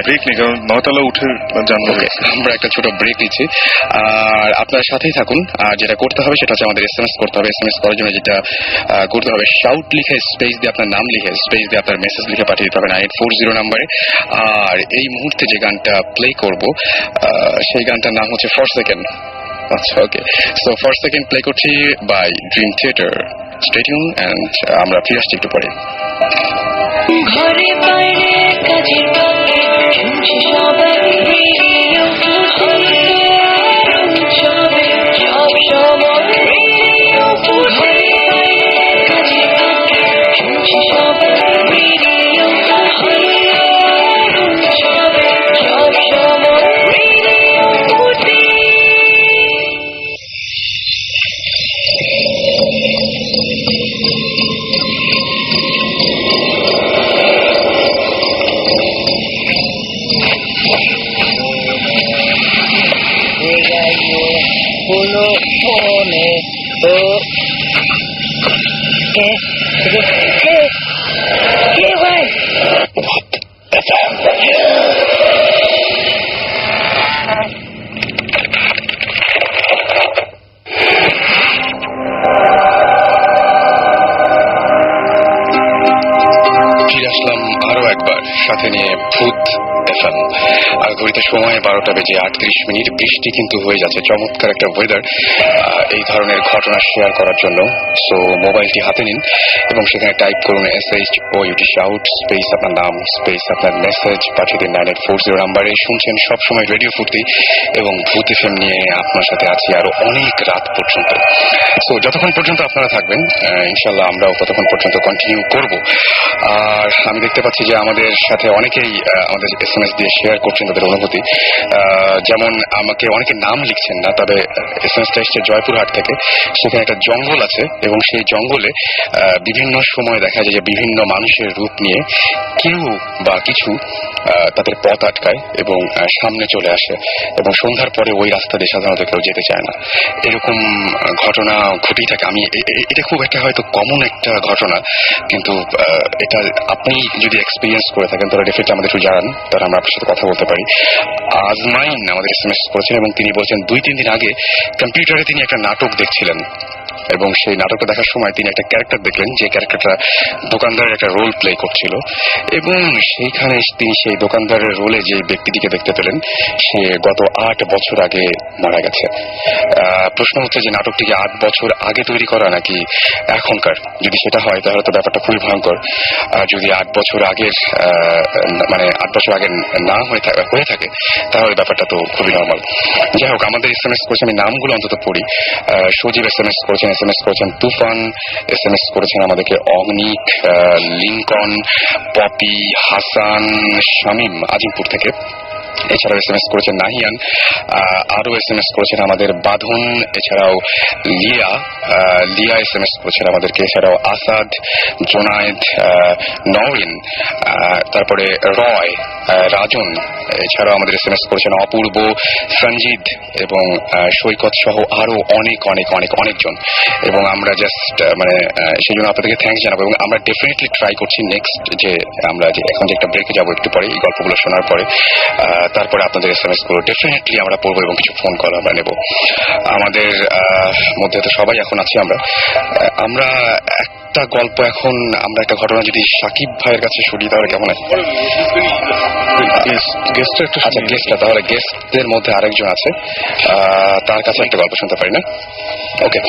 S3: ব্রেক নেই, কারণ 9তলা উঠে জানবো।
S2: আমরা একটা ছোট ব্রেক নিচ্ছি, আর আপনার সাথেই থাকুন। আর যেটা করতে হবে সেটা হচ্ছে আমাদের এসএমএস করতে হবে। এসএমএস করার জন্য যেটা করতে হবে, শাউট লিখে স্পেস দিয়ে আপনার নাম লিখে স্পেস দিয়ে আপনার মেসেজ লিখে পাঠিয়ে দিতে হবে 9840 নাম্বারে। আর এই মুহূর্তে যে গানটা প্লে করব সেই গানটার নাম হচ্ছে ফর সেকেন্ড। আচ্ছা, okay, so for second play করছি by Dream Theatre. Stay tune and আমরা ফিরে আসছি একটু পরে।
S5: ঘরে বাইরে কাজের ফাঁকে শুনছি সবাই রেডিও উৎসবে সব সময় রেডিও ঘরে বাইরে কাজের ফাঁকে শুনছি সবাই রেডিও উৎসবে সব সময় রেডিও ফুটি।
S1: হলো ফোনে তো কে ভাই?
S2: ফিরে আসলাম আরো একবার, সাথে নিয়ে ভূত এফএম। আর ঘড়িতে সময় 12টা বেজে 38 মিনিট। বৃষ্টি কিন্তু হয়ে যাচ্ছে, চমৎকার একটা ওয়েদার এই ধরনের ঘটনা শেয়ার করার জন্য। সো মোবাইলটি হাতে নিন এবং সেখানে টাইপ করুন SHOUT শাউট স্পেস আপনার নাম স্পেস আপনার মেসেজ পাঠিয়ে দিন 9840 নাম্বারে। শুনছেন সবসময় রেডিও ফুর্তি এবং ভূত এফএম নিয়ে আপনার সাথে আছি আরো অনেক রাত পর্যন্ত। সো যতক্ষণ পর্যন্ত আপনারা থাকবেন ইনশাল্লাহ আমরাও ততক্ষণ পর্যন্ত কন্টিনিউ করব। আর আমি দেখতে পাচ্ছি যে আমাদের সাথে অনেকেই আমাদের এসএমএস দিয়ে শেয়ার করছেন তাদের অনুভূতি। যেমন আমাকে অনেকে নাম লিখছেন না, তবে এসএমএসটা এসছে জয়পুরহাট থেকে। সেখানে একটা জঙ্গল আছে এবং সেই জঙ্গলে বিভিন্ন সময় দেখা যায় যে বিভিন্ন মানুষের রূপ নিয়ে কেউ বা কিছু তাদের পথ আটকায় এবং সামনে চলে আসে, এবং সন্ধ্যার পরে ওই রাস্তা দিয়ে সাধারণত কেউ যেতে চায় না। এরকম ঘটনা ঘটেই থাকে। আমি এটা খুব একটা হয়তো কমন একটা ঘটনা, কিন্তু এটা আপনি যদি এক্সপিরিয়েন্স করে থাকেন তাহলে ডেফিনেটলি আমাদের একটু জানান, তাহলে আমরা আপনার সাথে কথা বলতে পারি। আজমাইন আমাদের এসএমএস করেছেন এবং তিনি বলছেন 2-3 দিন আগে কম্পিউটারে তিনি একটা নাটক দেখছিলেন এবং সেই নাটকটা দেখার সময় তিনি একটা ক্যারেক্টার দেখলেন, যে ক্যারেক্টারটা দোকানদারের একটা রোল প্লে করছিল, এবং সেইখানে তিনি সেই দোকানদারের রোলে যে ব্যক্তিটিকে দেখতে পেলেন, সে গত 8 বছর আগে মারা গেছে। প্রশ্ন হচ্ছে যে নাটকটি কি 8 বছর আগে তৈরি করা নাকি এখনকার? যদি সেটা হয় তাহলে তো ব্যাপারটা খুবই ভয়ঙ্কর। আর যদি 8 বছর আগের মানে 8 বছর আগে না হয়ে থাকে তাহলে ব্যাপারটা তো খুবই নর্মাল। যাই হোক, আমাদের SMS করেছে, আমি নামগুলো অন্তত পড়ি। সজীব SMS করেছেন তুফান, SMS করেছেন আমাদেরকে অগ্নিক, লিঙ্কন, পপি, হাসান, শামীম আজিমপুর থেকে। এছাড়াও SMS করেছেন নাহিয়ান, আরো SMS করেছেন আমাদের বাঁধন, এছাড়াও লিয়া SMS করেছেন আমাদেরকে, এছাড়াও আসাদ, জোনায়েদ, নওরিন, তারপরে রয়, রাজন, এছাড়াও আমাদের SMS করেছেন অপূর্ব, সঞ্জিত এবং সৈকত সহ আরো অনেকজন। এবং আমরা জাস্ট মানে সেই জন্য আপনাদেরকে থ্যাঙ্কস জানাবো, এবং আমরা ডেফিনেটলি ট্রাই করছি নেক্সট যে আমরা যে এখন যে একটা ব্রেকে যাবো একটু পরে, এই গল্পগুলো শোনার পরে, তারপরে আপনাদের SMS গুলো ডেফিনেটলি আমরা পড়বো এবং কিছু ফোন কল আমরা নেব। আমাদের মধ্যে তো সবাই এখন আছি আমরা একটা গল্প এখন আমরা একটা ঘটনা যদি সাকিব ভাইয়ের কাছে শুনি তাহলে কেমন হয়? আচ্ছা, গেস্টটা তাহলে গেস্টদের মধ্যে আরেকজন আছে, তার কাছে একটা গল্প শুনতে পারি না? ওকে,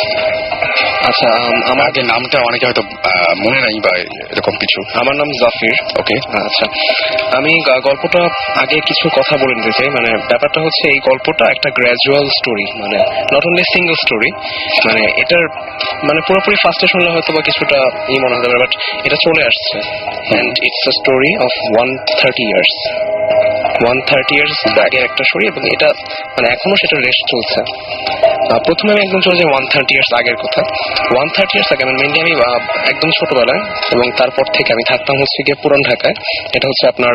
S4: আচ্ছা,
S2: আমার আগে নামটা অনেকে হয়তো মনে নাই বা এরকম কিছু।
S4: আমার নাম জাফির।
S2: ওকে,
S4: আচ্ছা, আমি গল্পটা আগে কিছু কথা বলে নিতে চাই। মানে ব্যাপারটা হচ্ছে এই গল্পটা একটা গ্র্যাজুয়াল স্টোরি, মানে নট অনলি সিঙ্গল স্টোরি। মানে এটার মানে পুরোপুরি ফার্স্টে শুনলে হয়তো বা কিছুটা মনে হতে পারে, বাট এটা চলে আসছে। And it's a story of 130 years. 130 years আগের একটা স্টোরি, এবং এটা মানে এখনো সেটা রেস্ট চলছে। প্রথমে আমি একদম চলে যাই 130 ইয়ার্স আগের কথা। 130 ইয়ার্স আগে মানে মেনলি আমি একদম ছোটবেলায়, এবং তারপর থেকে আমি থাকতাম হচ্ছে গিয়ে পুরান ঢাকায়। এটা হচ্ছে আপনার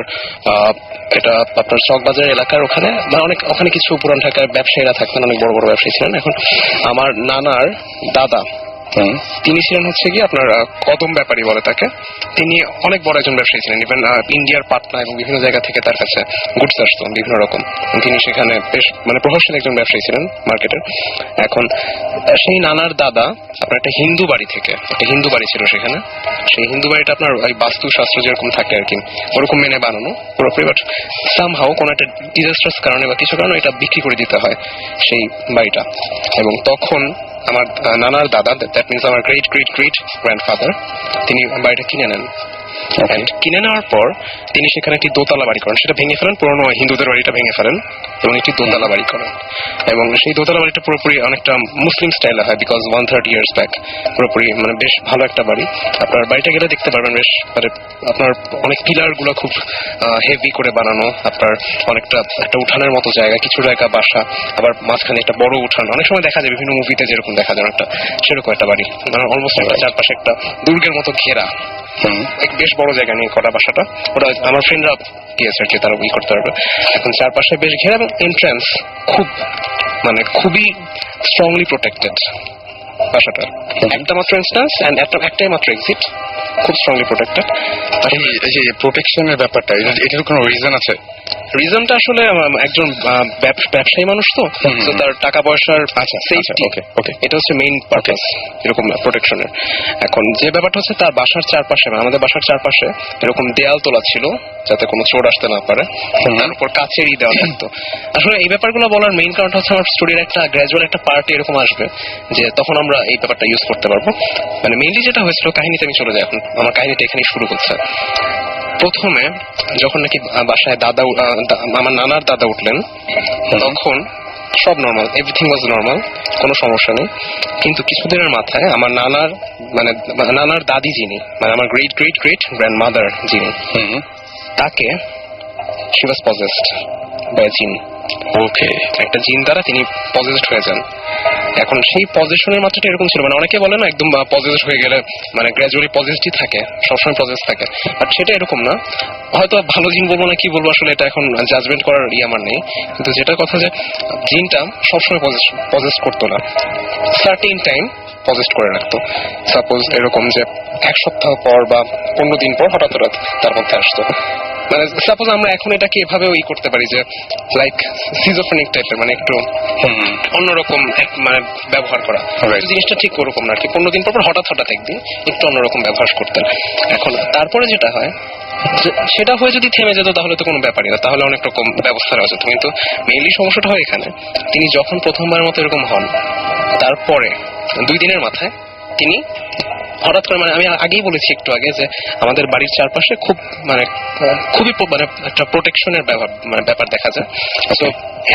S4: চকবাজার এলাকার ওখানে, মানে ওখানে কিছু পুরান ঢাকার ব্যবসায়ীরা থাকতেন, অনেক বড় বড় ব্যবসায়ী ছিলেন। এখন আমার নানার দাদা, তিনি ছিলেন হচ্ছে কি আপনার কদম ব্যাপারী বলে তাকে। তিনি অনেক বড় একজন ব্যবসায়ী ছিলেন, ইভেন ইন্ডিয়ার পাটনা এবং বিভিন্ন জায়গা থেকে তার কাছে গুডস আসতো বিভিন্ন রকম। তিনি সেখানে বেশ মানে প্রভাবশালী একজন ব্যবসায়ী ছিলেন মার্কেটের। এখন সেই নানার দাদা আপনার একটা হিন্দু বাড়ি থেকে, একটা হিন্দু বাড়ি ছিল সেখানে। সেই হিন্দু বাড়িটা আপনার ওই বাস্তুশাস্ত্র যেরকম থাকে আর কি ওরকম মেনে বানানো পুরোপুরি, বাট সামহাও কোনো একটা ডিজাস্টার্স কারণে বা কিছু কারণে এটা বিক্রি করে দিতে হয় সেই বাড়িটা। এবং তখন আমার নানার দাদা, দ্যাট মিনস আমার গ্রেট গ্রেট গ্রেট গ্র্যান্ডফাদার, তিনি বাড়িটা কিনে নেন। কিনে নেওয়ার পর তিনি সেখানে একটি দোতলা বাড়ি করেন, সেটা ভেঙে ফেলেন, পুরোনো হিন্দুদের বাড়িটা ভেঙে ফেলেন এবং একটি দোতলা বাড়ি করেন। এবং সেই দোতলা বাড়িটা পুরোপুরি অনেকটা মুসলিম স্টাইলে হয়, বিকজ 130 ইয়ার্স ব্যাক। পুরোপুরি মানে বেশ ভালো একটা বাড়ি। আপনার বাড়িটা গেলে দেখতে পারবেন বেশ মানে আপনার অনেক পিলার গুলো খুব হেভি করে বানানো, আপনার অনেকটা একটা উঠানের মতো জায়গা, কিছু জায়গা বাসা, আবার মাঝখানে একটা বড় উঠান। অনেক সময় দেখা যায় বিভিন্ন মুভিতে যেরকম দেখা যায় একটা সেরকম একটা বাড়ি, মানে অলমোস্ট একটা চারপাশে একটা দুর্গের মতো ঘেরা, এক বেশ বড় জায়গা নিয়ে করা বাসাটা। ওটা আমার ফ্রেন্ডরা গিয়েছে আর কি, তারা করতে পারবে। এখন চারপাশে বেশ ঘেরা এবং এন্ট্রান্স খুবই স্ট্রংলি প্রোটেক্টেড বাসাটা। একটা মাত্র এন্ট্রান্স এন্ড একটাই মাত্র এক্সিট, খুব স্ট্রংলি প্রোটেক্টেড।
S2: আর এই যে প্রোটেকশনের ব্যাপারটা, এটার কোনো রিজন আছে?
S4: রিজনটা আসলে একজন ব্যবসায়ী মানুষ তো তার টাকা পয়সার সেফটি, এটা হচ্ছে মেইন পারপাস এরকম প্রোটেকশনের। এখন যে ব্যাপারটা হচ্ছে তার বাসার চারপাশে, আমাদের বাসার চারপাশে এরকম দেয়াল তোলা ছিল যাতে কোনো চোর আসতে না পারে, তার উপর কাছেরই দেওয়া থাকতো। আসলে এই ব্যাপারগুলো বলার মেইন কারণটা হচ্ছে আমার স্টোরির একটা গ্র্যাজুয়াল একটা পার্ট এরকম আসবে যে তখন আমরা এই ব্যাপারটা ইউজ করতে পারবো। মানে মেইনলি যেটা হয়েছিল, কাহিনীতে আমি চলে যাই, এখন আমার কাহিনীটা এখানেই শুরু হচ্ছে। প্রথমে যখন নাকি বাসায় আমার নানার দাদা উঠলেন, তখন সব নর্মাল, এভরিথিং ওয়াজ নর্মাল, কোনো সমস্যা নেই। কিন্তু কিছুদিনের মাথায় আমার নানার দাদি যিনি, মানে আমার গ্রেট গ্রেট গ্রেট গ্র্যান্ডমাদার যিনি, তাকে শি ওয়াজ পজেসড বাই আ জিন। ওকে, একটা জিন দ্বারা তিনি পজেসড হয়ে যান। এখন সেই পজেশনের মাত্রাটা এরকম ছিল, মানে অনেকে বলে না একদম পজেসড হয়ে গেলে মানে গ্র্যাজুয়ালি পজেসডই থাকে, সবসময় পজেস থাকে, বাট সেটা এরকম না। হয়তো ভালো জিন বলবো না কি বলবো, আসলে এটা এখন জাজমেন্ট করার আমার নেই। কিন্তু যেটা কথা যে জিনটা সবসময় পজেস করতো না, সার্টেন টাইম পজেস্ট করে রাখতো। সাপোজ এরকম যে এক সপ্তাহ পর বা 15 দিন পর হঠাৎ তার মধ্যে আসতো। মানে সাপোজ আমরা এখন এটাকে এভাবেও করতে পারি যে লাইক সিজোফ্রেনিক টাইপের, মানে একটু অন্যরকম মানে ব্যবহার করা।
S2: Right.
S4: জিনিসটা ঠিক ওরকম না আর কি, 15 দিন পর হঠাৎ একদিন একটু অন্যরকম ব্যবহার করতেন। এখন তারপরে যেটা হয় সেটা হয়ে যদি থেমে যেত তাহলে তো কোনো ব্যাপারই না, তাহলে অনেক রকম ব্যবস্থা নেওয়া যেত। কিন্তু মেইনলি সমস্যাটা হয় এখানে, তিনি যখন প্রথমবার মতো এরকম হন তারপরে 2 দিনের মাথায় তিনি হঠাৎ করে, মানে আমি আগেই বলেছি একটু আগে যে আমাদের বাড়ির চারপাশে খুবই একটা প্রোটেকশনের ব্যাপার দেখা যায়। তো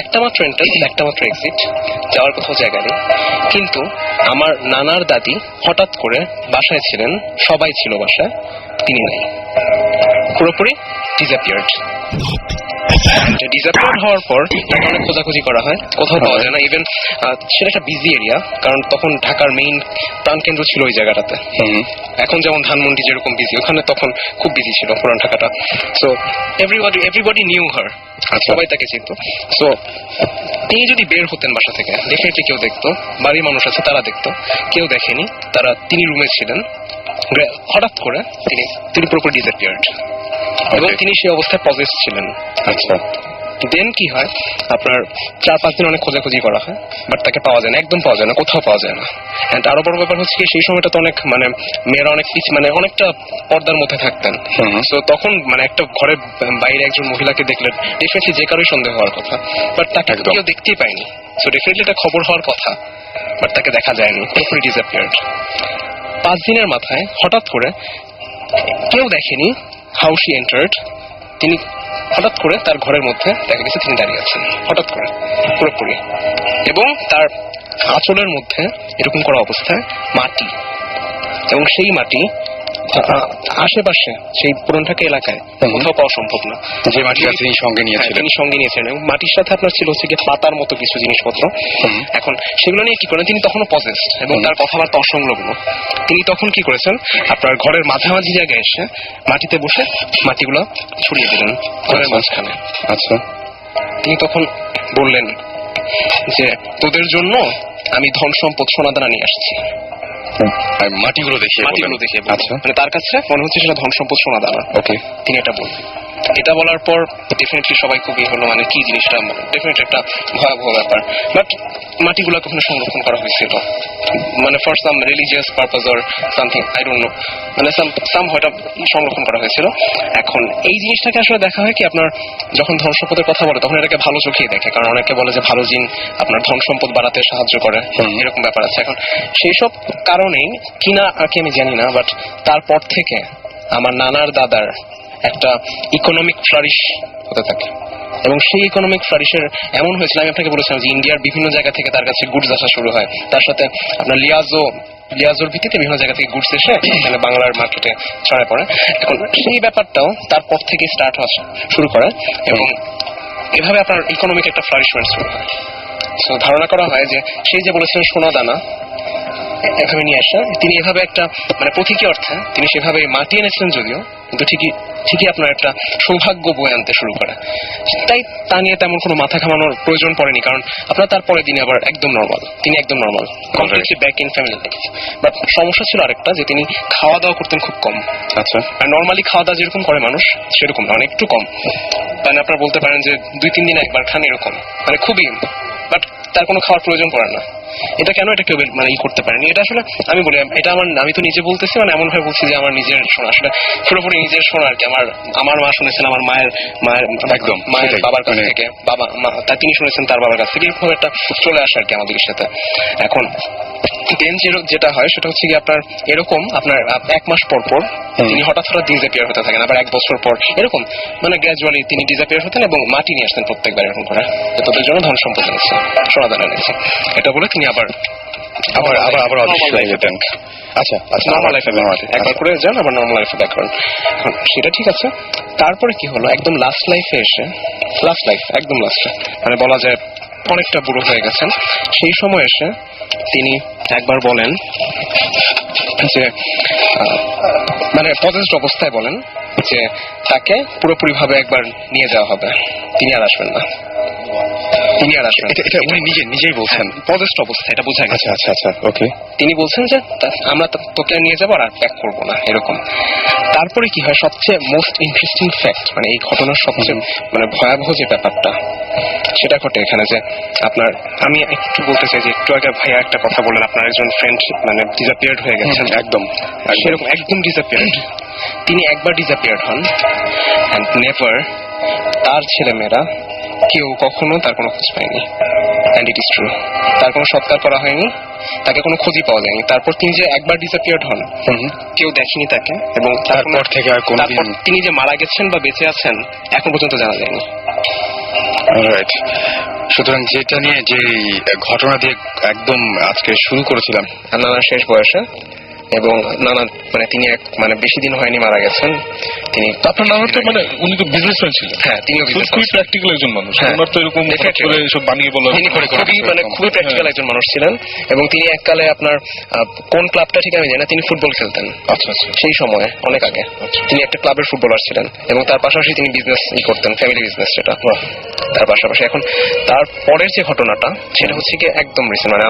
S4: একটা মাত্র এন্ট্রান্স, একটা মাত্র এক্সিট, যাওয়ার কোথাও জায়গা নেই। কিন্তু আমার নানার দাদি হঠাৎ করে বাসায় ছিলেন, সবাই ছিল বাসায়, তিনি নাই, পুরোপুরি ডিসঅ্যাপিয়ার্ড। ডিসঅ্যাপিয়ার্ড হওয়ার পর তাকে অনেক খোঁজাখুঁজি করা হয়, কোথাও পাওয়া যায় না। ইভেন সেটা একটা বিজি এরিয়া, কারণ তখন ঢাকার মেইন প্রাণকেন্দ্র ছিল ওই জায়গাটাতে। এখন যেমন ধানমন্ডি যেরকম বিজি, ওখানে তখন খুব বিজি ছিল পুরান ঢাকাটা। সো এভরিবডি নিউ হার, সবাই তাকে চিনত। সো তিনি যদি বের হতেন বাসা থেকে, ডেফিনেটলি কেউ দেখতো, বাড়ির মানুষ আছে তারা দেখতো, কেউ দেখেনি, তিনি রুমে ছিলেন। হঠাৎ করে তিনি পুরোপুরি ডিসঅ্যাপিয়ার্ড এবং তিনি সেই অবস্থায় পজেস ছিলেন।
S2: আচ্ছা,
S4: দেন কি হয়, আপনার 4-5 দিন অনেক খোঁজাখুঁজি করা হয়, বাট তাকে পাওয়া যায় না, একদম পাওয়া যায় না, কোথাও পাওয়া যায় না। এন্ড আরো বড় ব্যাপার হচ্ছে সেই সময়টা তো অনেক মেয়েরা অনেক অনেকটা পর্দার মধ্যে থাকতেন। তো তখন একটা ঘরের বাইরে একজন মহিলাকে দেখলে ডেফিনেটলি যে কারোই সন্দেহ হওয়ার কথা, বাট তাকে কেউ দেখতেই পায়নি। সো ডেফিনেটলি এটা খবর হওয়ার কথা, বাট তাকে দেখা যায়নি, পুরোপুরি ডিসঅ্যাপিয়ার্ড। 5 দিনের মাথায় হঠাৎ করে কেউ দেখেনি হাউ শি এন্টার্ড, তিনি হঠাৎ করে তার ঘরের মধ্যে দেখা গেছে তিনি দাঁড়িয়ে আছেন, হঠাৎ করে পুরোপুরি, এবং তার আঁচলের মধ্যে এরকম করা অবস্থায় মাটি, এবং সেই মাটি আশেপাশে সেই পুরান ঢাকা এলাকায় কোথাও পাওয়া সম্ভব না।
S2: যে মাটি তিনি সঙ্গে নিয়েছিলেন,
S4: তিনি সঙ্গে নিয়েছিলেন, এবং মাটির সাথে আপনার ছিল হচ্ছে গিয়ে পাতার মতো কিছু জিনিসপত্র। এখন সেগুলো নিয়ে কি করেন, তিনি তখনও পজেসড এবং তার কথাবার্তা অসংলগ্ন। তিনি তখন কি করেছেন, আপনার ঘরের মাঝামাঝি জায়গায় এসে মাটিতে বসে মাটিগুলো ছড়িয়ে দিলেন ঘরের মাঝখানে।
S2: আচ্ছা,
S4: তিনি তখন বললেন যে তোদের জন্য আমি ধন সম্পদ সোনাদানা নিয়ে আসছি।
S2: মাটিগুলো দেখিয়ে
S4: আচ্ছা, মানে তার কাছে মনে হচ্ছে সেটা ধন সম্পদ সোনাদানা।
S2: ওকে,
S4: তিনি এটা বললেন। এটা বলার পর ডেফিনেটলি সবাই খুবই হলো, মানে কি জিনিসটা, ডেফিনেটলি একটা ভয়াবহ ব্যাপার। বাট মাটিগুলো কখনো সংরক্ষণ করা হয়েছিল, মানে for some religious purpose or something, I don't know, মানে সাম হয়তো সংরক্ষণ করা হয়েছিল। এখন এই জিনিসটাকে আসলে দেখা হয় কি, আপনার যখন ধন সম্পদের কথা বলে তখন এটাকে ভালো চোখেই দেখে, কারণ অনেকে বলে যে ভালো জিন আপনার ধন সম্পদ বাড়াতে সাহায্য করে, এরকম ব্যাপার আছে। এখন সেই সব কারণেই কিনা আর কি আমি জানি না, বাট তারপর থেকে আমার নানার দাদার একটা ইকোনমিক ফ্লারিশ হতে থাকে, এবং সেই ইকোনমিক ফ্লারিশের এমন হয়েছিল, আমি আপনাকে বলেছিলাম যে ইন্ডিয়ার বিভিন্ন জায়গা থেকে তার কাছে গুডস আসা শুরু হয়, তার সাথে আপনার লিয়াজোর ভিত্তিতে বিভিন্ন জায়গা থেকে গুডস এসে এখানে বাংলার মার্কেটে ছড়ায় পড়ে। এখন সেই ব্যাপারটাও তারপর থেকে স্টার্ট হওয়া শুরু করে, এবং এভাবে আপনার ইকোনমিক একটা ফ্লারিশমেন্ট শুরু হয়। সো ধারণা করা হয় যে সেই যে বলেছিলেন সোনা দানা এভাবে নিয়ে আসা, তিনি এভাবে একটা প্রতীকী অর্থে তিনি সেভাবে মাটি এনেছিলেন যদিও, কিন্তু ঠিকই আপনার একটা সৌভাগ্য বয়ে আনতে শুরু করে। তাই তা নিয়ে তেমন কোনো মাথা ঘামানোর প্রয়োজন পড়েনি, কারণ আপনার তারপরে দিনে আবার একদম নর্মাল, তিনি একদম normal, completely back in family life. But সমস্যা ছিল আরেকটা, যে তিনি খাওয়া দাওয়া করতেন খুব কম।
S2: আচ্ছা,
S4: আর নর্মালি খাওয়া দাওয়া যেরকম করে মানুষ সেরকম না, অনেকটু কম, মানে আপনারা বলতে পারেন যে 2-3 দিনে একবার খান এরকম, খুবই, বাট তার কোনো খাওয়ার প্রয়োজন পড়ে না। এটা কেন এটা কেউ করতে পারেনি, এটা আসলে আমি বলি, এটা আমি তো নিজে বলতেছি, এমন ভাবে বলছি যে আমার নিজের শোনা, আসলে পুরোপুরি নিজের শোনা আর কি। আমার মা শুনেছেন আমার মায়ের
S2: একদম
S4: মায়ের বাবার কাছ থেকে, তিনি শুনেছেন তার বাবার কাছ থেকে, এরকম একটা চলে আসে আর কি আমাদের সাথে। এখন দেন যেটা হয় সেটা হচ্ছে কি, আপনার এরকম আপনার 1 মাস পর পর তিনি হঠাৎ ডিসঅ্যাপিয়ার হতে থাকেন, আবার 1 বছর পর এরকম গ্র্যাজুয়ালি তিনি ডিসঅ্যাপিয়ার হতেন, এবং মাটি নিয়ে আসতেন প্রত্যেকবার এরকম করে, তোদের জন্য ধন সম্পদ এনেছে, সোনাদানা এনেছে, এটা বলে তিনি আবার
S2: যেতেন। আচ্ছা,
S4: নর্মাল লাইফে একবার করে যান, আবার নর্মাল লাইফে ব্যাক করেন। এখন সেটা ঠিক আছে, তারপরে কি হলো, একদম লাস্ট লাইফে এসে, একদম লাস্টে, বলা যায় অনেকটা বুড়ো হয়ে গেছেন, সেই সময় এসে তিনি একবার বলেন যে পজেসড অবস্থায় বলেন যে তাকে পুরোপুরি ভাবে একবার নিয়ে যাওয়া হবে, তিনি আর আসবেন না। তিনি আর আসবেন।
S2: এটা উনি নিজেই বলছেন?
S4: পজেস্ট অবস্থা, এটা বোঝা গেছে।
S2: আচ্ছা ওকে।
S4: তিনি বলছেন যে আমরা তোকে নিয়ে যাবো আর প্যাক করবো না, এরকম। তারপরে কি হয়, সবচেয়ে মোস্ট ইন্টারেস্টিং ফ্যাক্ট, মানে এই ঘটনার সবচেয়ে মানে ভয়াবহ যে ব্যাপারটা সেটা ঘটে এখানে, যে আপনার, আমি একটু বলতে চাই যে একটু আগে ভাইয়া একটা কথা বললেন, আপনার একজন ফ্রেন্ড মানে ডিসঅ্যাপিয়ার্ড হয়ে গেছেন।
S2: একদম
S4: সেরকম একদম ডিসঅ্যাপিয়ার্ড। তিনি একবার ডিসঅ্যাপিয়ার্ড হন অ্যান্ড নেভার, তার ছেলেমেয়েরা কেউ কখনো তার কোনো খোঁজ পায়নি। অ্যান্ড ইট ইজ ট্রু, তার কোনো সৎকার করা হয়নি, তাকে কোনো খোঁজই পাওয়া যায়নি। তারপর তিনি যে একবার ডিসঅ্যাপিয়ার্ড হন, কেউ দেখেনি তাকে, এবং
S2: তারপর থেকে আর কোনোদিন
S4: তারপর তিনি যে মারা গেছেন বা বেঁচে আছেন এখন পর্যন্ত জানা যায়নি।
S2: রাইট। সুতরাং যেটা নিয়ে যে ঘটনা দিয়ে একদম আজকে শুরু করেছিলাম,
S4: নানার শেষ বয়সে, এবং নানা মানে তিনি মানে বেশি দিন হয়নি মারা গেছেন। তিনি
S3: আপনার নাম তো মানে উনি তো বিজনেসম্যান ছিলেন।
S4: হ্যাঁ, তিনিও
S3: খুবই প্র্যাকটিক্যাল একজন মানুষ।
S4: হ্যাঁ।
S3: ওনার তো এরকম হঠাৎ করে এসব বানিয়ে বলা
S4: তিনি খুবই প্র্যাকটিক্যাল একজন মানুষ ছিলেন, এবং তিনি এককালে আপনার কোন ক্লাবটা ঠিক আমি জানি না, তিনি ফুটবল খেলতেন।
S3: আচ্ছা
S4: সেই সময়ে অনেক আগে তিনি একটা ক্লাবের ফুটবলার ছিলেন, এবং তার পাশাপাশি তিনি বিজনেস করতেন, ফ্যামিলি বিজনেস সেটা। তার পাশাপাশি এখন তার পরের যে ঘটনাটা সেটা হচ্ছে কি একদম রিসেন্ট, মানে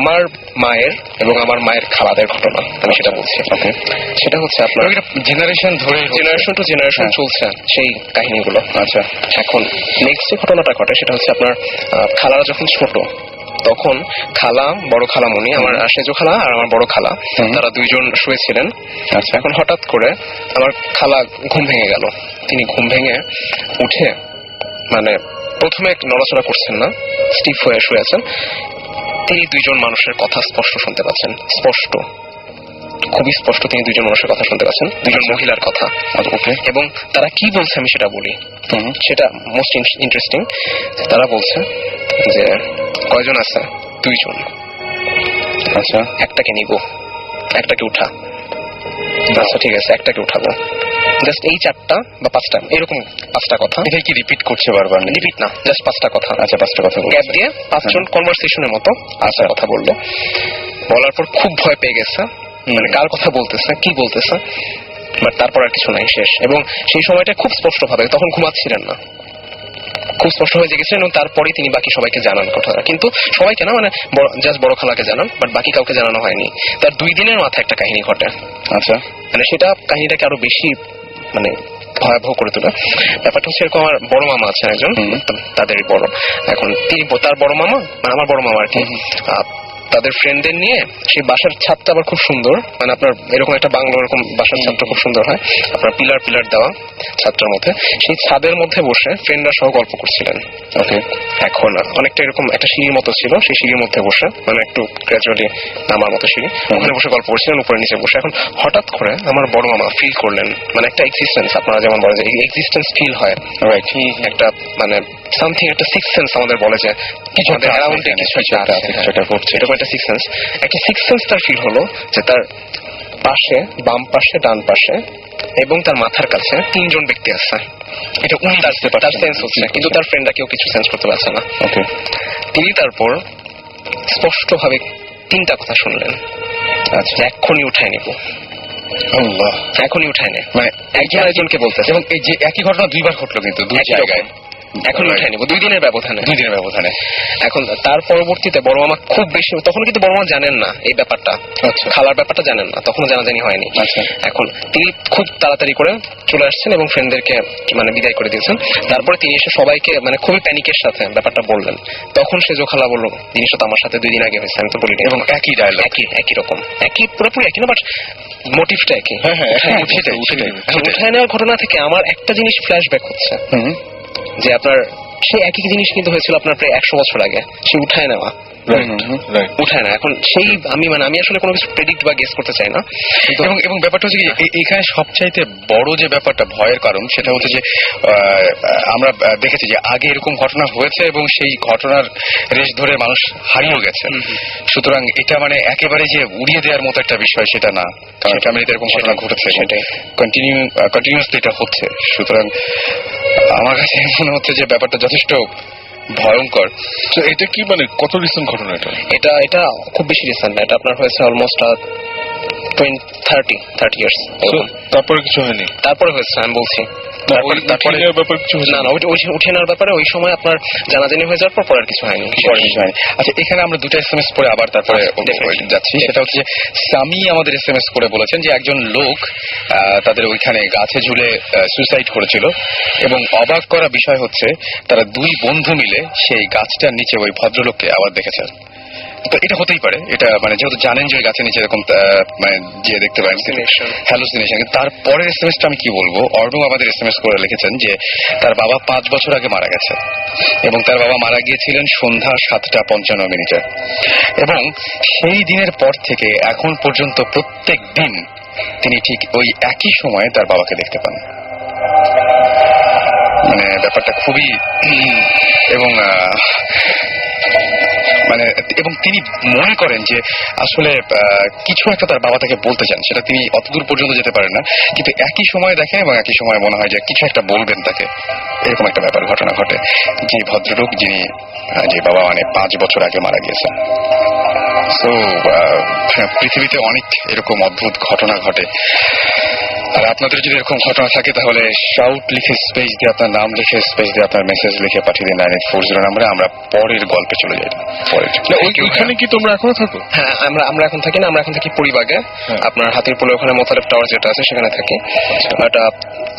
S4: আমার মায়ের এবং আমার মায়ের খালাদের ঘটনা, আমি সেটা বলছি। ওকে, সেটা হচ্ছে আপনার
S2: জেনারেশন ধরে
S4: জেনারেশন টু জেনারেশন চলছে সেই কাহিনীগুলো।
S2: আচ্ছা,
S4: এখন নেক্সট যে ঘটনাটা ঘটে সেটা হচ্ছে আপনার খালারা যখন ছোট, তখন খালা, বড় খালামণি, আমার সেজো খালা আর আমার বড় খালা, তারা দুইজন শুয়েছিলেন। আচ্ছা, এখন হঠাৎ করে আমার খালা ঘুম ভেঙে গেল। তিনি ঘুম ভেঙে উঠে মানে প্রথমে নড়াচড়া করছেন না, স্টিফ হয়ে শুয়ে আছেন। তিনি দুইজন মানুষের কথা স্পষ্ট শুনতে পাচ্ছেন, স্পষ্ট, খুবই স্পষ্ট তিনি দুইজন মানুষের কথা শুনতে পাচ্ছেন, দুইজন মহিলার কথা। এবং তারা কি বলছে আমি সেটা বলি, সেটা মোস্ট ইন্টারেস্টিং। তারা বলছে যে কয়জন আছে? দুইজন। আচ্ছা, একটাকে নিব, একটাকে উঠা। আচ্ছা ঠিক আছে, একটাকে উঠাবো। জাস্ট এই 4টা বা 5টা, এরকম 5টা কথা।
S2: এটা কি রিপিট করছে বারবার?
S4: রিপিট না, জাস্ট 5টা কথা।
S2: আচ্ছা, 5টা কথা
S4: গ্যাপ দিয়ে 5জন কনভারসেশনের মতো আচ্ছা কথা বললো। বলার পর খুব ভয় পেয়ে গেছে, মানে কার কথা বলতেছে, কি বলতেছে, বাট তারপর আর কিছু নাই, শেষ। এবং সেই সময়টা খুব স্পষ্ট ভাবে, তখন ঘুমাচ্ছিলেন না, খুব স্পষ্ট হয়ে জেগেছিলেন, এবং তারপরে তিনি বাকি সবাইকে জানান কথাটা। কিন্তু সবাইকে না, মানে জাস্ট বড় খালাকে জানান, বাট বাকি কাউকে জানানো হয়নি। তার 2 দিনের মাথায় একটা কাহিনী ঘটে।
S2: আচ্ছা,
S4: মানে সেটা কাহিনীটাকে আরো বেশি মানে ভয়াবহ করে তোলে। ব্যাপারটা হচ্ছে এরকম, আমার বড় মামা আছেন একজন, তাদেরই বড়। এখন তিনি, তার বড় মামা মানে আমার বড় মামা আর কি, তাদের ফ্রেন্ডদের নিয়ে সেই বাসার ছাদটা আবার খুব সুন্দর, মানে আপনার এরকম একটা বাংলো, এরকম বাসার ছাদটা খুব সুন্দর হয়, আপনার পিলার দেওয়া ছাদটার মধ্যে। সেই ছাদের মধ্যে বসে ফ্রেন্ডরা সহ গল্প করছিলেন। ওকে, এখন অনেকটা এরকম একটা সিঁড়ির মতো ছিল, সেই সিঁড়ির মধ্যে বসে, মানে একটু গ্র্যাজুয়ালি নামার মতো সিঁড়ি, ওখানে বসে গল্প করছিলেন, উপরে নিচে বসে। এখন হঠাৎ করে আমার বড় মামা ফিল করলেন, মানে একটা এক্সিস্টেন্স, আপনারা যেমন বলেন যে এক্সিস্টেন্স ফিল হয়, রাইট, একটা মানে সামথিং, একটা সিক্স সেন্স আমাদের বলে যে কিছু অ্যারাউন্ডে কিছু একটা ঘটছে, এরকম একটা সিক্স সেন্স। একটা সিক্স সেন্স তার ফিল হলো যে তার পাশে, বাম পাশে, ডান পাশে এবং তার মাথার কাছে 3 জন ব্যক্তি আছে। এটা উনি তার সেন্স হচ্ছে, কিন্তু তার ফ্রেন্ডরা কেউ কিছু সেন্স করতে পারছে না। ওকে, তিনি তারপর স্পষ্ট ভাবে 3টা কথা শুনলেন। আচ্ছা, এক্ষুনি উঠায় নেব, আল্লাহ, এখনই উঠায় নে, মানে একজন আরেকজনকে বলতেছে। এবং এই যে একই ঘটনা 2বার ঘটলো, কিন্তু 2 জায়গায়। এখন উঠায় নেব 2 দিনের ব্যবধানে, 2 দিনের ব্যবধানে। এখন তার পরবর্তীতে বড় মামা খুব বেশি, তখন কিন্তু বড় মামা জানেন না এই ব্যাপারটা, খালার ব্যাপারটা জানেন না, তখন জানাজানি হয়নি। এখন তিনি খুব তাড়াতাড়ি করে চলে আসছেন এবং ফ্রেন্ডদেরকে মানে বিদায় করে দিয়েছেন। তারপরে তিনি এসে সবাইকে মানে খুবই প্যানিকের সাথে ব্যাপারটা বললেন। তখন সেজো খালা বললো, জিনিসটা তো আমার সাথে 2 দিন আগে হয়েছে, আমি তো বলিনি। এবং একই ডায়লগ, একই রকম, একই পুরোপুরি একই না, বাট মোটিভটা একই। উঠায় নেওয়ার ঘটনা থেকে আমার একটা জিনিস ফ্ল্যাশব্যাক হচ্ছে, যে আপনার সেই একই জিনিস কিন্তু হয়েছিল আপনার প্রায় 100 বছর আগে, সেই উঠায় নেওয়া, উঠায় না। এখন সেই আমি আসলে কোনো কিছু প্রেডিক্ট বা গেস করতে চাই না,
S2: এবং ব্যাপারটা হচ্ছে কি, এখানে সবচাইতে বড় যে ব্যাপারটা ভয়ের কারণ সেটা হচ্ছে যে আমরা দেখেছি যে আগে এরকম ঘটনা হয়েছে এবং সেই ঘটনার রেশ ধরে মানুষ হারিয়েও গেছে। সুতরাং এটা মানে একেবারে যে উড়িয়ে দেওয়ার মতো একটা বিষয় সেটা না, কারণ ফ্যামিলিতে এরকম ঘটনা ঘটেছে, সেটাই কন্টিনিউয়াসলি এটা হচ্ছে। সুতরাং আমার কাছে মনে হচ্ছে যে ব্যাপারটা যথেষ্ট ভয়ঙ্কর।
S3: তো এটা কি মানে কত রিসেন্ট ঘটনা?
S4: এটা খুব বেশি রিসেন্ট না, এটা আপনার হয়েছে অলমোস্ট 30 ইয়ার্স।
S3: তারপরে কিছু হয়নি?
S4: তারপরে হয়েছে, আমি বলছি
S2: তারপরে
S3: ব্যাপার কিছু হয়েছে?
S4: না না, ওই উঠে নেওয়ার ব্যাপারে ওই সময় আপনার জানাজানি হয়ে যাওয়ার পর আর কিছু হয়নি।
S2: আচ্ছা, এখানে আমরা দুটো SMS পরে আবার তারপরে যাচ্ছি। সেটা হচ্ছে যে স্বামী আমাদের SMS করে বলেছেন যে একজন লোক তাদের ওইখানে গাছে ঝুলে সুইসাইড করেছিল, এবং অবাক করা বিষয় হচ্ছে তারা দুই বন্ধু মিলে সেই গাছটার নিচে ওই ভদ্রলোককে আবার দেখেছেন। তো এটা হতেই পারে, এটা মানে যেহেতু জানেন যে ওই গাছের নিচে এরকম মানে যে দেখতে পারেন হ্যালুসিনেশন। তারপরের SMS টা আমি কি বলবো, অর্ণব আমাদের SMS করে লিখেছেন যে তার বাবা 5 বছর আগে মারা গেছে, এবং তার বাবা মারা গিয়েছিলেন সন্ধ্যা 7:55 এবং সেই দিনের পর থেকে এখন পর্যন্ত প্রত্যেক দিন তিনি ঠিক ওই একই সময়ে তার বাবাকে দেখতে পান। মানে ব্যাপারটা খুবই এবং মানে এবং তিনি মনে করেন যে আসলে কিছু একটা তার বাবা তাকে বলতে চান, সেটা তিনি অতদূর পর্যন্ত যেতে পারেন না, কিন্তু একই সময় দেখেন এবং একই সময় মনে হয় যে কিছু একটা বলবেন তাকে, এরকম একটা ব্যাপার ঘটনা ঘটে। যে ভদ্রলোক যিনি যে বাবা মানে 5 বছর আগে মারা গিয়েছেন। তো পৃথিবীতে অনেক এরকম অদ্ভুত ঘটনা ঘটে। আর আপনাদের যদি এরকম ঘটনা থাকে তাহলে শাউট লিখে স্পেস দিয়ে আপনার নাম লিখে স্পেস দিয়ে আপনার মেসেজ লিখে পাঠিয়ে দিন 9840 নম্বরে। আমরা পরের গল্পে চলে যাই।
S3: ওইখানে কি তোমরা এখনো থাকো?
S4: হ্যাঁ, আমরা এখন থাকি না, আমরা এখন থাকি পরিবাগে। আপনার হাতিরপুলে ওখানে মোতালেব টাওয়ার যেটা আছে সেখানে থাকি। বাট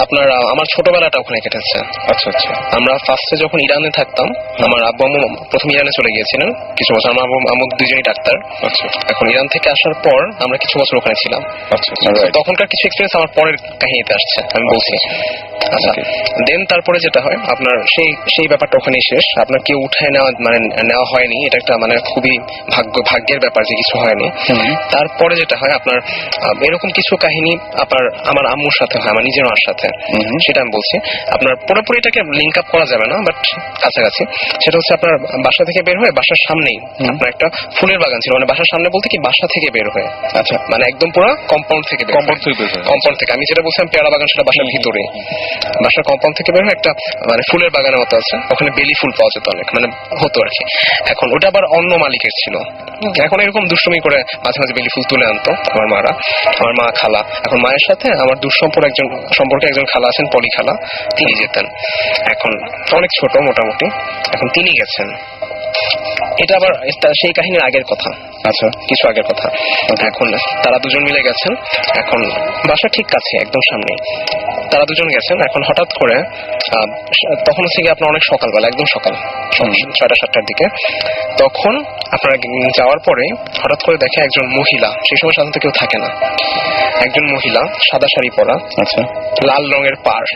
S4: আপনার আমার ছোটবেলাটা ওখানে কেটেছে।
S3: আচ্ছা আচ্ছা।
S4: আমরা ফার্স্টে যখন ইরানে থাকতাম, আমার আব্বু আম্মু প্রথম ইরানে চলে গিয়েছিলেন কিছু বছর। আমার আব্বু আম্মু দুজনেই ডাক্তার।
S3: আচ্ছা।
S4: এখন ইরান থেকে আসার পর আমরা কিছু বছর ওখানে ছিলাম।
S3: আচ্ছা।
S4: তখনকার কিছু এক্সপিরিয়েন্স আমার পরের কাহিনীতে আসছে, আমি বলছি। আচ্ছা, দেন তারপরে যেটা হয় আপনার সেই ব্যাপারটা ওখানেই শেষ। আপনার কেউ উঠায় নেওয়া হয়নি, এটা একটা মানে খুবই ভাগ্যের ব্যাপার যে কিছু হয়নি। তারপরে যেটা হয় আপনার এরকম কিছু কাহিনী আমার আম্মুর সাথে হয়, আমার নিজের মার সাথে। সেটা আমি বলছি। আপনার পুরোপুরি এটাকে লিঙ্ক আপ করা যাবে না, বাট কাছাকাছি। সেটা হচ্ছে আপনার বাসা থেকে বের হয়ে বাসার সামনেই আপনার একটা ফুলের বাগান ছিল। মানে বাসার সামনে বলতে কি বাসা থেকে বের হয়ে, আচ্ছা মানে একদম পুরো কম্পাউন্ড থেকে কম্পাউন্ড থেকে আমি যেটা বলছিলাম পেয়ারা বাগান, সেটা বাসার ভিতরে। বাসার কম্পাউন্ড থেকে বের হয়ে একটা মানে ফুলের বাগানের মতো আছে, ওখানে বেলি ফুল পাওয়া যেত অনেক, মানে হতো আর কি। এখন ওটা আবার অন্য মালিকের ছিল। এখন এরকম দুষ্টুমি করে মাঝে মাঝে বেলি ফুল তুলে আনতো আমার মারা, আমার মা খালা। এখন মায়ের সাথে আমার সম্পর্কে একজন খালা আছেন, পলি খালা, তিনি যেতেন। এখন অনেক ছোট মোটামুটি, এখন তিনি গেছেন। এটা আবার সেই কাহিনীর আগের কথা। আচ্ছা, কিছু আগের কথা। এখন তারা দুজন মিলে গেছেন, এখন বাসা ঠিক কাছে একদম সামনে। তারা দুজন গেছেন। এখন হঠাৎ করে তখন হচ্ছে কি আপনার অনেক সকালবেলা, একদম সকাল 6টা-7টার দিকে। তখন আপনারা যাওয়ার পরে হঠাৎ করে দেখে একজন মহিলা, সেই সময় সাধারণত কেউ থাকে না, একজন মহিলা সাদা শাড়ি পরা, আচ্ছা লাল রঙের পাড়,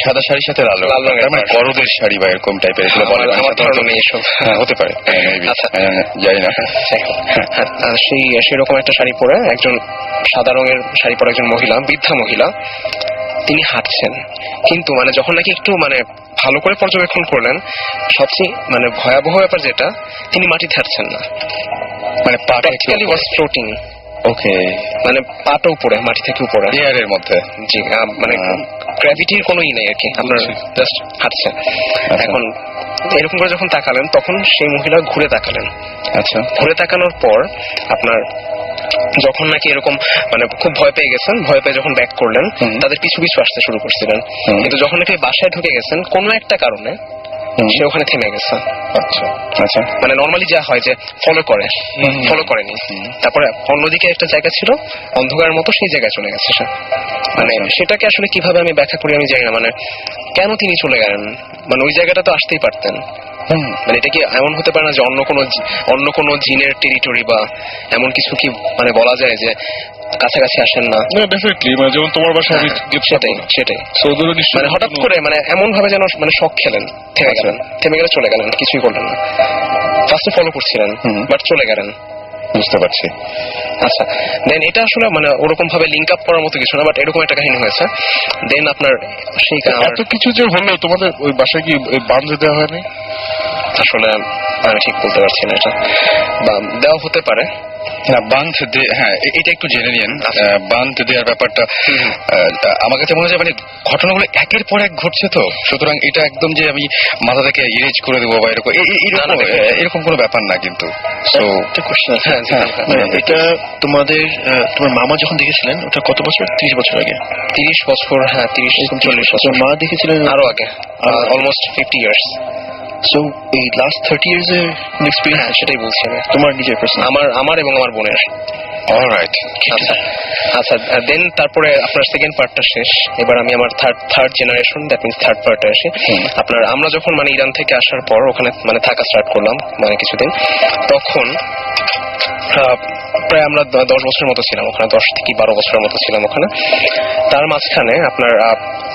S2: সাদা শাড়ির সাথে লাল রঙের মানে বড়দের শাড়ি বা এরকম টাইপের,
S4: আমার ধারণা নেই এসব।
S2: হতে পারে,
S4: আচ্ছা
S2: জানি না।
S4: সেই রকম একটা শাড়ি পরে একজন সাদা রঙের শাড়ি পরা একজন মহিলা, বৃদ্ধা মহিলা, তিনি হাঁটছেন। কিন্তু মানে যখন নাকি একটু মানে ভালো করে পর্যবেক্ষণ করলেন, সবচেয়ে মানে ভয়াবহ ব্যাপার যেটা, তিনি মাটিতে হাঁটছেন না, মানে প্র্যাকটিক্যালি ওয়াজ ফ্লোটিং। ওকে, মানে পাটা উপরে, মাটি থেকে উপরে,
S2: এয়ারের মধ্যে।
S4: জি, মানে গ্র্যাভিটির কোনো ই নেই আর কি, আপনার জাস্ট হাঁটছে। এখন এরকম করে যখন তাকালেন, তখন সেই মহিলা ঘুরে তাকালেন। আচ্ছা, ঘুরে তাকানোর পর আপনার যখন নাকি এরকম মানে খুব ভয় পেয়ে গেছেন, ভয় পেয়ে যখন ব্যাক করলেন, তাদের পিছু পিছু আসতে শুরু করছিলেন। কিন্তু যখন নাকি বাসায় ঢুকে গেছেন, কোনো একটা কারণে সে ওখানে থেমে গেছে। আচ্ছা আচ্ছা, মানে নর্মালি যা হয় যে ফলো করেনি। তারপরে অন্যদিকে একটা জায়গা ছিল অন্ধকারের মতো, সেই জায়গায় চলে গেছে সে। মানে সেটাকে আসলে কিভাবে আমি ব্যাখ্যা করি আমি জানি না, মানে কেন তিনি চলে গেলেন, মানে ওই জায়গাটা তো আসতেই পারতেন। মানে এটা কি এমন হতে পারে না যে অন্য কোনো জিনের টেরিটরি বা এমন কিছু কি মানে বলা যায় যে কাছাকাছি আসেন না?
S3: ডেফিনেটলি, মানে যেমন তোমার বাসায় আমি
S4: সেটাই মানে হঠাৎ করে মানে এমন ভাবে যেন মানে শক খেলেন, থেমে গেলে চলে গেলেন, কিছুই করলেন না। ফার্স্টে ফলো করছিলেন, বাট চলে গেলেন। বুঝতে পারছি। আচ্ছা, দেন এটা আসলে মানে ওরকম ভাবে লিঙ্ক আপ করার মতো কিছু না, বাট এরকম একটা কাহিনী হয়েছে। দেন আপনার সেই
S3: এত কিছু যে হলো, তোমাদের ওই বাসায় কি বাঁধে দেওয়া হয়নি?
S4: আসলে আমি ঠিক বলতে পারছি না, এটা দেওয়া হতে পারে,
S2: না বাঁধ হ্যাঁ এটা একটু জেনে নিন। বাঁধ দেওয়ার ব্যাপারটা আমার কাছে মনে হয় মানে ঘটনাগুলো একের পর এক ঘটছে তো, সুতরাং এটা একদম যে আমি মাথা থেকে ইরেজ করে দেবো বা এরকম এরকম কোনো ব্যাপার না কিন্তু। তো
S3: একটা কোশ্চেন আছে। এটা তোমার মামা যখন দেখেছিলেন ওটা কত বছর? 30 বছর আগে?
S4: 30 বছর, হ্যাঁ 30-40 বছর।
S3: মা দেখেছিলেন
S4: আরো আগে, অলমোস্ট 50 ইয়ার্স।
S3: সো এই লাস্ট 30 ইয়ার্স এর এক্সপেরিয়েন্স,
S4: সেটাই বলছি আমি।
S3: তোমার নিজের পার্সোনাল?
S4: আমার এবং আমার বোনের।
S2: অলরাইট।
S4: আচ্ছা দেন তারপরে আপনার সেকেন্ড পার্টটা শেষ, এবার আমি আমার third generation, that means third পার্টে আসি। আমরা যখন মানে ইরান থেকে আসার পর ওখানে মানে থাকা স্টার্ট করলাম মানে কিছুদিন, তখন প্রায় আমরা 10 বছরের মতো ছিলাম ওখানে, 10 থেকে 12 বছরের মতো ছিলাম ওখানে। তার মাঝখানে আপনার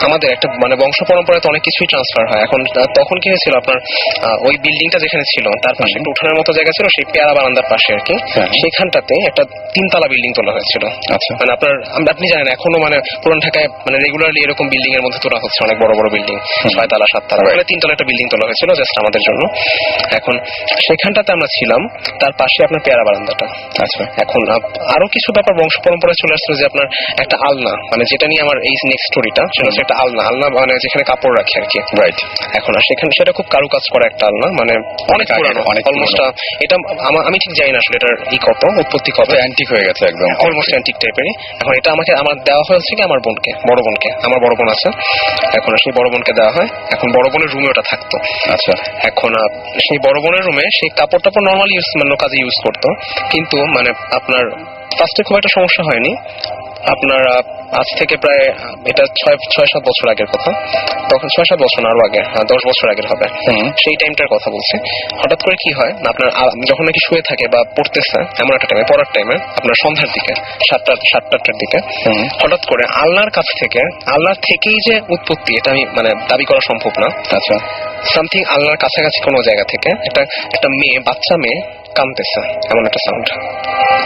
S4: আমাদের একটা মানে বংশ পরম্পরায় তো অনেক কিছুই ট্রান্সফার হয়। এখন তখন কি হয়েছিল, আপনার ওই বিল্ডিংটা যেখানে ছিল তার পাশে একটা উঠানের মতো জায়গা ছিল, সেই পেয়ারা বারান্দার পাশে আর কি, সেখানটাতে একটা 3 তলা বিল্ডিং তোলা হয়েছিল।
S2: আচ্ছা,
S4: মানে আপনি জানেন এখনো মানে পুরান ঢাকায় মানে রেগুলারলি এরকম বিল্ডিং এর মধ্যে তোলা হচ্ছে, অনেক বড় বড় বিল্ডিং, 6 তলা 7 তলা, মানে 3 তলা একটা বিল্ডিং তোলা হয়েছিল জাস্ট আমাদের জন্য। এখন সেখানটাতে আমরা ছিলাম, তার পাশে আপনার পেয়ারা বারান্দাটা।
S2: আচ্ছা,
S4: এখন আরো কিছু ব্যাপার বংশ পরম্পরায় চলে আসছিল, যে আপনার একটা আলনা, মানে যেটা নিয়ে আমার এই নেক্সট স্টোরিটা, সেটা হচ্ছে একটা আলনা মানে যেখানে কাপড় রাখে আর কি।
S2: রাইট।
S4: এখন সেখানে সেটা খুব কারুকাজ করা একটা আলনা, মানে অনেক পুরানো, অলমোস্ট এটা আমি ঠিক জানি না আসলে এটার কত উৎপত্তি কত,
S2: অ্যান্টিক হয়ে গেছে একদম,
S4: অলমোস্ট অ্যান্টিক টাইপেরই। এখন এটা আমার দেওয়া হয়েছে কি আমার বোনকে, বড় বোনকে, আমার বড় বোন আছে, এখন সেই বড় বোনকে দেওয়া হয়। এখন বড় বোনের রুমে ওটা থাকতো।
S2: আচ্ছা,
S4: এখন সেই বড় বোনের রুমে সেই কাপড় টাপড় নর্মালি মানে কাজে ইউজ করতো, কিন্তু মানে আপনার ফার্স্টে খুব একটা সমস্যা হয়নি। আপনার আজ থেকে প্রায় এটা 6-7 বছর আগের কথা, তখন 6-7 বছর না আরো আগে, 10 বছর আগের হবে, সেই টাইমটার কথা বলছি। হঠাৎ করে কি হয়, আপনার যখন নাকি শুয়ে থাকে বা পড়তেছে এমন একটা টাইমে, পড়ার টাইমে আপনার সন্ধ্যার দিকে 7-8টার দিকে, হঠাৎ করে আল্লাহর কাছ থেকে, আল্লাহর থেকেই যে উৎপত্তি এটা আমি মানে দাবি করা সম্ভব না।
S2: আচ্ছা,
S4: সামথিং আল্লাহর কাছাকাছি কোনো জায়গা থেকে একটা মেয়ে, বাচ্চা মেয়ে কাঁদতেছে, এমন একটা সাউন্ড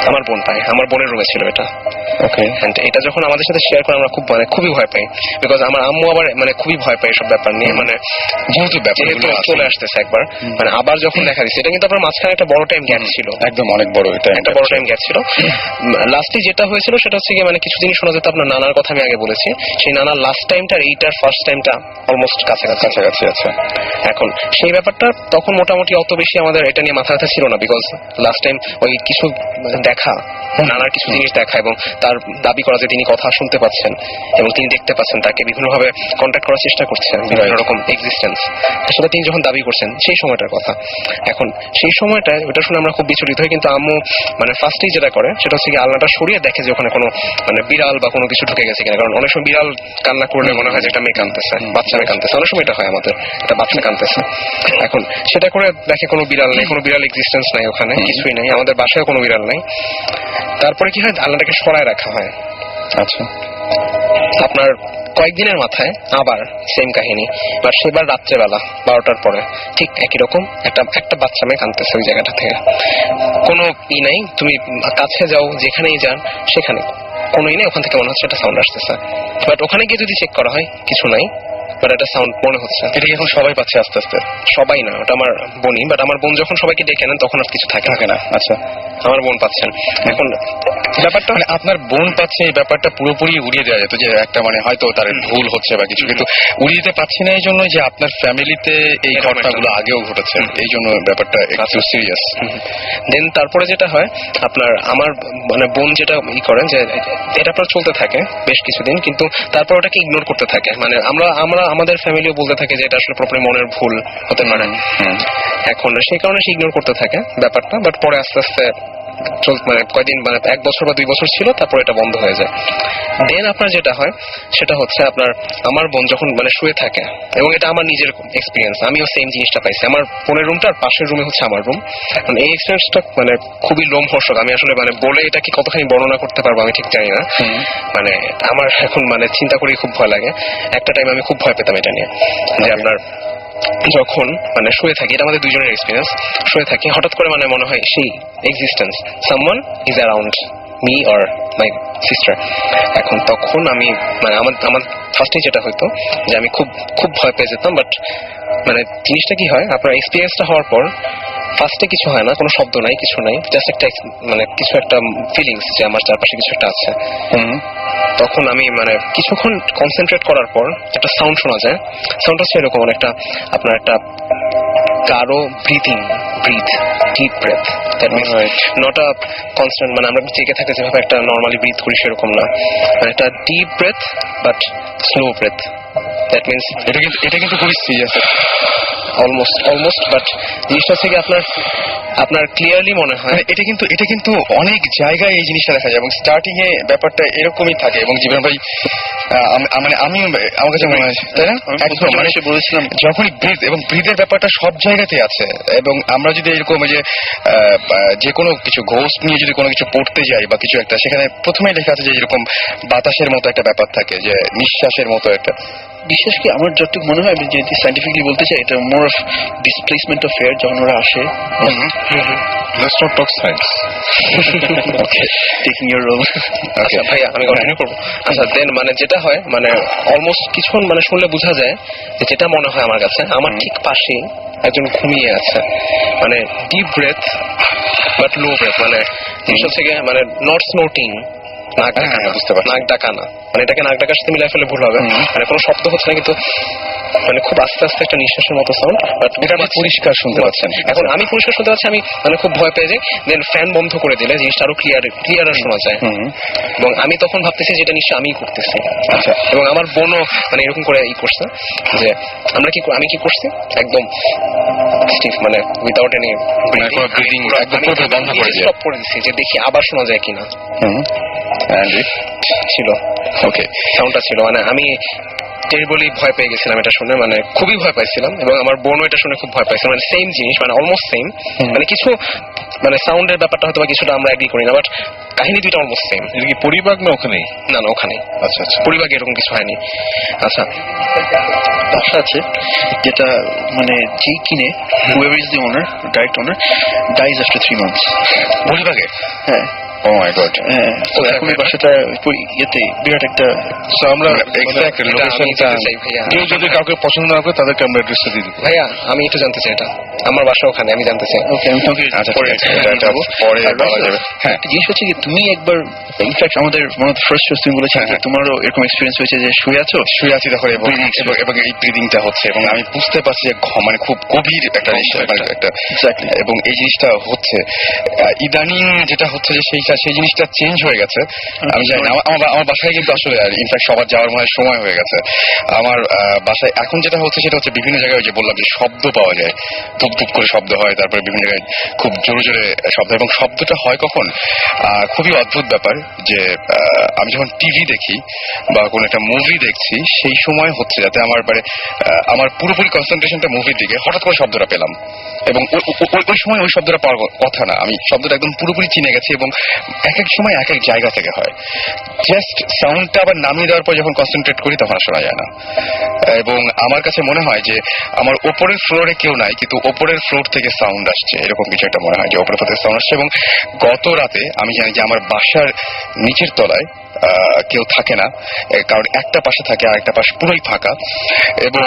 S4: আমার বোন পায়। আমার বোনের রুমে ছিল এটা।
S2: ওকে।
S4: এন্ড এটা যখন আমাদের সাথে শেয়ার করে আমরা খুবই ভয় পাই, বিকজ আমার আম্মু আবার মানে খুবই ভয় পায় এসব ব্যাপার নিয়ে, মানে যেহেতু চলে আসতেছে একবার, মানে আবার যখন দেখা দিচ্ছে, এটা কিন্তু আপনার মাঝখানে একটা বড় টাইম গ্যাপ ছিল,
S2: একদম অনেক বড়, এটা
S4: একটা বড় টাইম গ্যাপ ছিল। লাস্টে যেটা হয়েছিল সেটা হচ্ছে গিয়ে মানে কিছু জিনিস শোনা যেত, আপনার নানার কথা আমি আগে বলেছি, সেই নানার লাস্ট টাইমটা এইটার ফার্স্ট টাইমটা অলমোস্ট কাছাকাছি। আচ্ছা, এখন সেই ব্যাপারটা তখন মোটামুটি অত বেশি আমাদের এটা নিয়ে মাথা ব্যথা ছিল না, বিকজ লাস্ট টাইম ওই কিছু দেখা, নানার কিছু জিনিস দেখা এবং তার দাবি করা যে তিনি কথা শুনতে পাচ্ছেন এবং তিনি দেখতে পাচ্ছেন, তাকে বিভিন্নভাবে কন্ট্যাক্ট করার চেষ্টা করছেন, বিভিন্ন রকম এক্সিস্টেন্স, সেটা তিনি যখন দাবি করছেন সেই সময়টার কথা। এখন সেই সময়টা ওটা শুনে আমরা খুব বিচলিত হই, কিন্তু আম্মু মানে ফার্স্টেই যেটা করে সেটা হচ্ছে কি আলনাটা সরিয়ে দেখে যে ওখানে কোনো মানে বিড়াল বা কোনো কিছু ঢুকে গেছে কিনা, কারণ অনেক সময় বিড়াল কান্না করলে মনে হয় যে একটা মেয়ে কাঁদতেছে, বাচ্চা মেয়ে কাঁদতেছে, অনেক সময় এটা হয় আমাদের, একটা বাচ্চা কাঁদতেছে। এখন সেটা করে দেখে কোনো বিড়াল নেই, কোনো বিড়াল এক্সিস্টেন্স নাই ওখানে, কিছুই নেই, আমাদের বাসায় কোনো বিড়াল নাই। তারপরে কি হয়, আলনাটাকে সরায় রাখা হয়।
S2: আচ্ছা,
S4: আপনার কয়েকদিনের মাথায় আবার সেম কাহিনী, বা সেবার রাত্রেবেলা 12টার পরে ঠিক একই রকম একটা বাচ্চা মেয়ে কাঁদতেছে ওই জায়গাটা থেকে। কোনো নাই, তুমি কাছে যাও যেখানেই যান সেখানে কোনোই নেই, ওখান থেকে মনে হচ্ছে একটা সাউন্ড আসতেছে, বাট ওখানে গিয়ে যদি চেক করা হয় কিছু নাই, বাট একটা সাউন্ড মনে হচ্ছে।
S2: এটা এখন সবাই পাচ্ছে আস্তে আস্তে?
S4: সবাই না, ওটা আমার বোনই, বাট আমার বোন যখন সবাইকে ডেকে নেন তখন আর কিছু থাকে
S2: না। আচ্ছা,
S4: আমার বোন পাচ্ছেন। এখন ব্যাপারটা
S2: মানে আপনার বোন পাচ্ছে, এই ব্যাপারটা পুরোপুরি উড়িয়ে দেওয়া যেত যে একটা মানে হয়তো তার ভুল হচ্ছে বা কিছু, কিন্তু উড়িয়ে দিতে পারছি না এই জন্য যে আপনার ফ্যামিলিতে এই ঘটনাগুলো আগেও ঘটেছে, এই জন্য ব্যাপারটা একটু সিরিয়াস।
S4: দেন তারপরে যেটা হয়, আপনার আমার মানে বোন যেটা করেন যে এটা আপনার চলতে থাকে বেশ কিছুদিন, কিন্তু তারপর ওটাকে ইগনোর করতে থাকে, মানে আমরা আমাদের ফ্যামিলিও বলতে থাকে যে এটা আসলে পুরোপুরি মনের ভুল হতে পারে। এখন সেই কারণে সে ইগনোর করতে থাকে ব্যাপারটা, বাট পরে আস্তে আস্তে মানে কয়দিন মানে 1 বছর বা 2 বছর ছিল, তারপর এটা বন্ধ হয়ে যায়। দেন আপনার যেটা হয় সেটা হচ্ছে আপনার আমার বোন যখন মানে শুয়ে থাকে, এবং এটা আমার নিজের এক্সপিরিয়েন্স, আমিও সেম জিনিসটা পাইছি। আমার বোনের রুমটা আর পাশের রুমে হচ্ছে আমার রুম। এখন এই এক্সপিরিয়েন্সটা মানে খুবই লোমহর্ষক, আমি আসলে মানে বলে এটা কি কতখানি বর্ণনা করতে পারবো আমি ঠিক জানি না। মানে আমার এখন মানে চিন্তা করেই খুব ভয় লাগে। একটা টাইম আমি খুব ভয় পেতাম এটা নিয়ে, যে আপনার যখন মানে শুয়ে থাকি, এটা আমাদের দুজনের এক্সপিরিয়েন্স, শুয়ে থাকি হঠাৎ করে মানে মনে হয় সেই existence, someone is around me or my sister. এখন তখন আমি মানে আমার ফার্স্টে যেটা হতো যে আমি খুব খুব ভয় পেয়ে যেতাম, বাট মানে জিনিসটা কি হয়, আপনার এক্সপিরিয়েন্সটা হওয়ার পর ফার্স্টে কিছু হয় না, কোনো শব্দ নাই, কিছু নাই, জাস্ট একটা মানে কিছু একটা ফিলিংস যে আমার চারপাশে কিছু একটা আছে। তখন আমি মানে কিছুক্ষণ কনসেন্ট্রেট করার পর একটা সাউন্ড শোনা যায়। সাউন্ড হচ্ছে এরকম একটা আপনার একটা গাঢ় breath, deep breath. That means not a constant, মানে আমরা জেগে থাকে যেভাবে একটা নর্মালি ব্রিথ করি সেরকম না, মানে একটা deep breath but slow breath. That means
S2: এটা কিন্তু খুবই সিরিয়াস,
S4: অলমোস্ট বাট জিনিসটা হচ্ছে কি আপনার ক্লিয়ারলি মনে হয়
S2: এটা কিন্তু অনেক জায়গায় এই জিনিসটা দেখা যায় এবং স্টার্টিং এ ব্যাপারটা এরকমই থাকে এবং জীবন ভাই মানে আমি আমার কাছে মনে হয় তাই না একদম মানে বলেছিলাম যখনই ব্রিথ এবং ব্রিথের ব্যাপারটা সব জায়গাতেই আছে এবং আমরা যদি এরকম যে কোনো কিছু ঘোস্ট নিয়ে যদি কোনো কিছু পড়তে যাই বা কিছু একটা সেখানে প্রথমেই লেখা আছে যে এরকম বাতাসের মতো একটা ব্যাপার থাকে, যে নিঃশ্বাসের মতো একটা।
S6: বিশেষ করে আমার যতটুকু মনে হয়, আমি যদি সাইন্টিফিকলি বলতে চাই, এটা more of displacement of air যখন ওরা আসে।
S3: Let's not talk science.
S6: Taking your role.
S4: আচ্ছা ভাইয়া আমি কন্টিনিউ করবো। আচ্ছা দেন মানে যেটা হয় মানে অলমোস্ট কিছুক্ষণ মানে শুনলে বোঝা যায় যে যেটা মনে হয় আমার কাছে, আমার ঠিক পাশে একজন ঘুমিয়ে আছে, মানে deep breath but low breath, মানে জিনিস থেকে মানে নট স্নোটিং, নাক ডাকা না,
S2: বুঝতে পারছি।
S4: নাক ডাকা না, মানে এটাকে নাক ডাকার সাথে মিলাই ফেলে ভুল হবে, মানে কোনো শব্দ হচ্ছে না কিন্তু মানে খুব আস্তে আস্তে একটা নিঃশ্বাসের মতো সাউন্ড, বাট
S2: এটা আপনি পরিষ্কার শুনতে পাচ্ছেন।
S4: এখন আমি পরিষ্কার শুনতে পাচ্ছি, আমি মানে খুব ভয় পেয়ে যাই। দেন ফ্যান বন্ধ করে দিলে জিনিসটা আরো ক্লিয়ার শোনা যায় এবং আমি তখন ভাবতেছি যেটা নিশ্চয় আমিই করতেছি।
S2: আচ্ছা,
S4: এবং আমার বোনও মানে এরকম করে করছে যে আমি কি করছি একদম স্টিফ, মানে উইদাউট এনি
S2: ব্রিদিং একদম পুরো বন্ধ করে দিয়ে
S4: স্টপ করে দিচ্ছি যে দেখি আবার শোনা যায় কিনা। ছিল
S2: ওকে,
S4: সাউন্ডটা ছিল, মানে আমি টেরিবলি ভয় পেয়ে গেছিলাম এটা শুনে, মানে খুবই ভয় পাইছিলাম এবং আমার বোনও এটা শুনে খুব ভয় পাইছিল, মানে সেম জিনিস, মানে অলমোস্ট সেম, মানে কিছু মানে সাউন্ডের ব্যাপারটা হয়তো বা কিছুটা আমরা এগ্রি করি না, বাট কাহিনী দুইটা অলমোস্ট সেম।
S3: এটা কি পরিবাগ না ওখানেই?
S4: না ওখানেই।
S3: আচ্ছা আচ্ছা,
S4: পরিবাগে এরকম কিছু হয়নি। আচ্ছা
S6: বাসা আছে যেটা মানে যেই কিনে, whoever is the owner, direct owner, dies after 3 months.
S2: পরিবাগে?
S6: হ্যাঁ,
S2: ও মাই গড।
S6: তো এখন এই বাসাটা ইয়েতে বিরাট একটা।
S3: So আমরা
S2: এক্সাক্ট
S4: এটা আমি
S2: লোকেশনটা
S4: জানতে চাই ভাইয়া।
S3: কেউ যদি কাউকে পছন্দ না করে তাদেরকে আমরা অ্যাড্রেসটা দিয়ে দিব।
S4: ভাইয়া আমি একটু জানতে চাই, এটা আমার বাসা ওখানে, আমি জানতে চাই।
S6: ওকে, আমি তোমাকে
S2: আচ্ছা,
S6: পরে
S2: ঠিক আছে, এটা পরে বলা যাবে। হ্যাঁ,
S6: একটা জিনিস হচ্ছে কি, তুমি একবার ইনফ্যাক্ট আমাদের মনে ফার্স্ট তুমি বলেছিলে যে তোমারও এরকম এক্সপিরিয়েন্স হয়েছে যে শুয়ে আছি
S2: তখন এবং এই ব্রিদিংটা হচ্ছে এবং আমি বুঝতে পারছি যে মানে খুব গভীর একটা নিঃশ্বাস, মানে একটা
S6: এক্স্যাক্টলি।
S2: এবং এই জিনিসটা হচ্ছে ইদানিং যেটা হচ্ছে যে সেই জিনিসটা চেঞ্জ হয়ে গেছে। আমি জানি না, আমার বাসায় কিন্তু আসলে ইনফ্যাক্ট সবার যাওয়ার মনে হয় সময় হয়ে গেছে। আমার বাসায় এখন যেটা হচ্ছে সেটা হচ্ছে বিভিন্ন জায়গায় যে বললাম যে শব্দ পাওয়া যায়, ধুপ ধুপ করে শব্দ হয়, তারপরে বিভিন্ন জায়গায় খুব জোরে জোরে শব্দ, এবং শব্দটা হয় কখন খুবই অদ্ভুত ব্যাপার যে আমি যখন টিভি দেখি বা কোনো একটা মুভি দেখছি সেই সময় হচ্ছে যাতে আমার পুরোপুরি কনসেন্ট্রেশনটা মুভির দিকে, হঠাৎ করে শব্দটা পেলাম এবং ওই সময় ওই শব্দটা পাওয়ার কথা না, আমি শব্দটা একদম পুরোপুরি চিনে গেছি এবং এক এক সময় এক এক জায়গা থেকে হয়। জাস্ট সাউন্ডটা আবার নামিয়ে দেওয়ার পর যখন কনসেন্ট্রেট করি তখন শোনা যায় না, এবং আমার কাছে মনে হয় যে আমার ওপরের ফ্লোরে কেউ নাই কিন্তু ওপরের ফ্লোর থেকে সাউন্ড আসছে, এরকম কিছু একটা মনে হয় যে ওপরের ফ্লোর থেকে সাউন্ড আসছে। এবং গত রাতে আমি জানি যে আমার বাসার নিচের তলায় কেউ থাকে না, কারণ একটা পাশে থাকে আর একটা পাশ পুরোই ফাঁকা এবং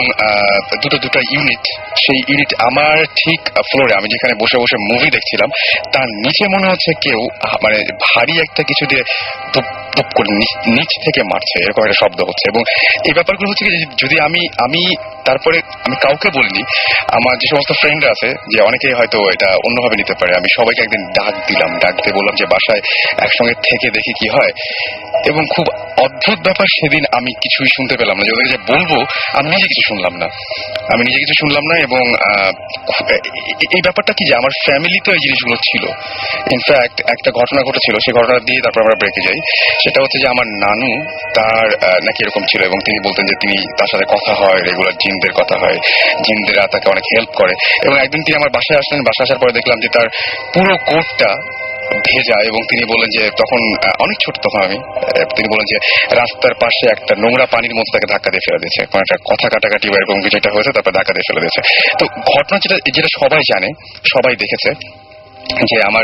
S2: দুটো ইউনিট, সেই ইউনিট আমার ঠিক ফ্লোরে আমি যেখানে বসে বসে মুভি দেখছিলাম তার নিচে মনে হচ্ছে কেউ মানে ভারী একটা কিছু দিয়ে ধুপ করে নিচ থেকে মারছে, এরকম একটা শব্দ হচ্ছে। এবং এই ব্যাপারগুলো হচ্ছে কি, যদি আমি তারপরে আমি কাউকে বলিনি, আমার যে সমস্ত ফ্রেন্ডরা আছে যে অনেকেই হয়তো এটা অন্যভাবে নিতে পারে, আমি সবাইকে একদিন ডাক দিয়ে বললাম যে বাসায় একসঙ্গে থেকে দেখি কি হয়, এবং খুব অদ্ভুত ব্যাপার, সেদিন আমি কিছুই শুনতে পেলাম না, যে ওদেরকে যে বলবো আমি নিজে কিছু শুনলাম না এবং এই ব্যাপারটা কি যে আমার ফ্যামিলিতে এই জিনিসগুলো ছিল। ইনফ্যাক্ট একটা ঘটনা ঘটেছিল, সেই ঘটনা দিয়ে তারপর আমরা ব্রেকে যাই। সেটা হচ্ছে যে আমার নানু তার নাকি এরকম ছিল এবং তিনি বলতেন যে তার সাথে কথা হয় রেগুলার, জিনদের কথা হয়, জিনদেরা তাকে অনেক হেল্প করে। এবং একদিন তিনি আমার বাসায় আসলেন, বাসায় আসার পরে দেখলাম যে তার পুরো কোটটা ভেজা এবং তিনি বললেন যে তখন অনেক ছোট তখন আমি, তিনি বললেন যে রাস্তার পাশে একটা নোংরা পানির মধ্যে তাকে ধাক্কা দিয়ে ফেলে দিয়েছে, কোনো একটা কথা কাটাকাটি বা এরকম কিছু একটা হয়েছে, তারপর ধাক্কা দিয়ে ফেলে দিয়েছে। তো ঘটনা যেটা সবাই জানে, সবাই দেখেছে, যে আমার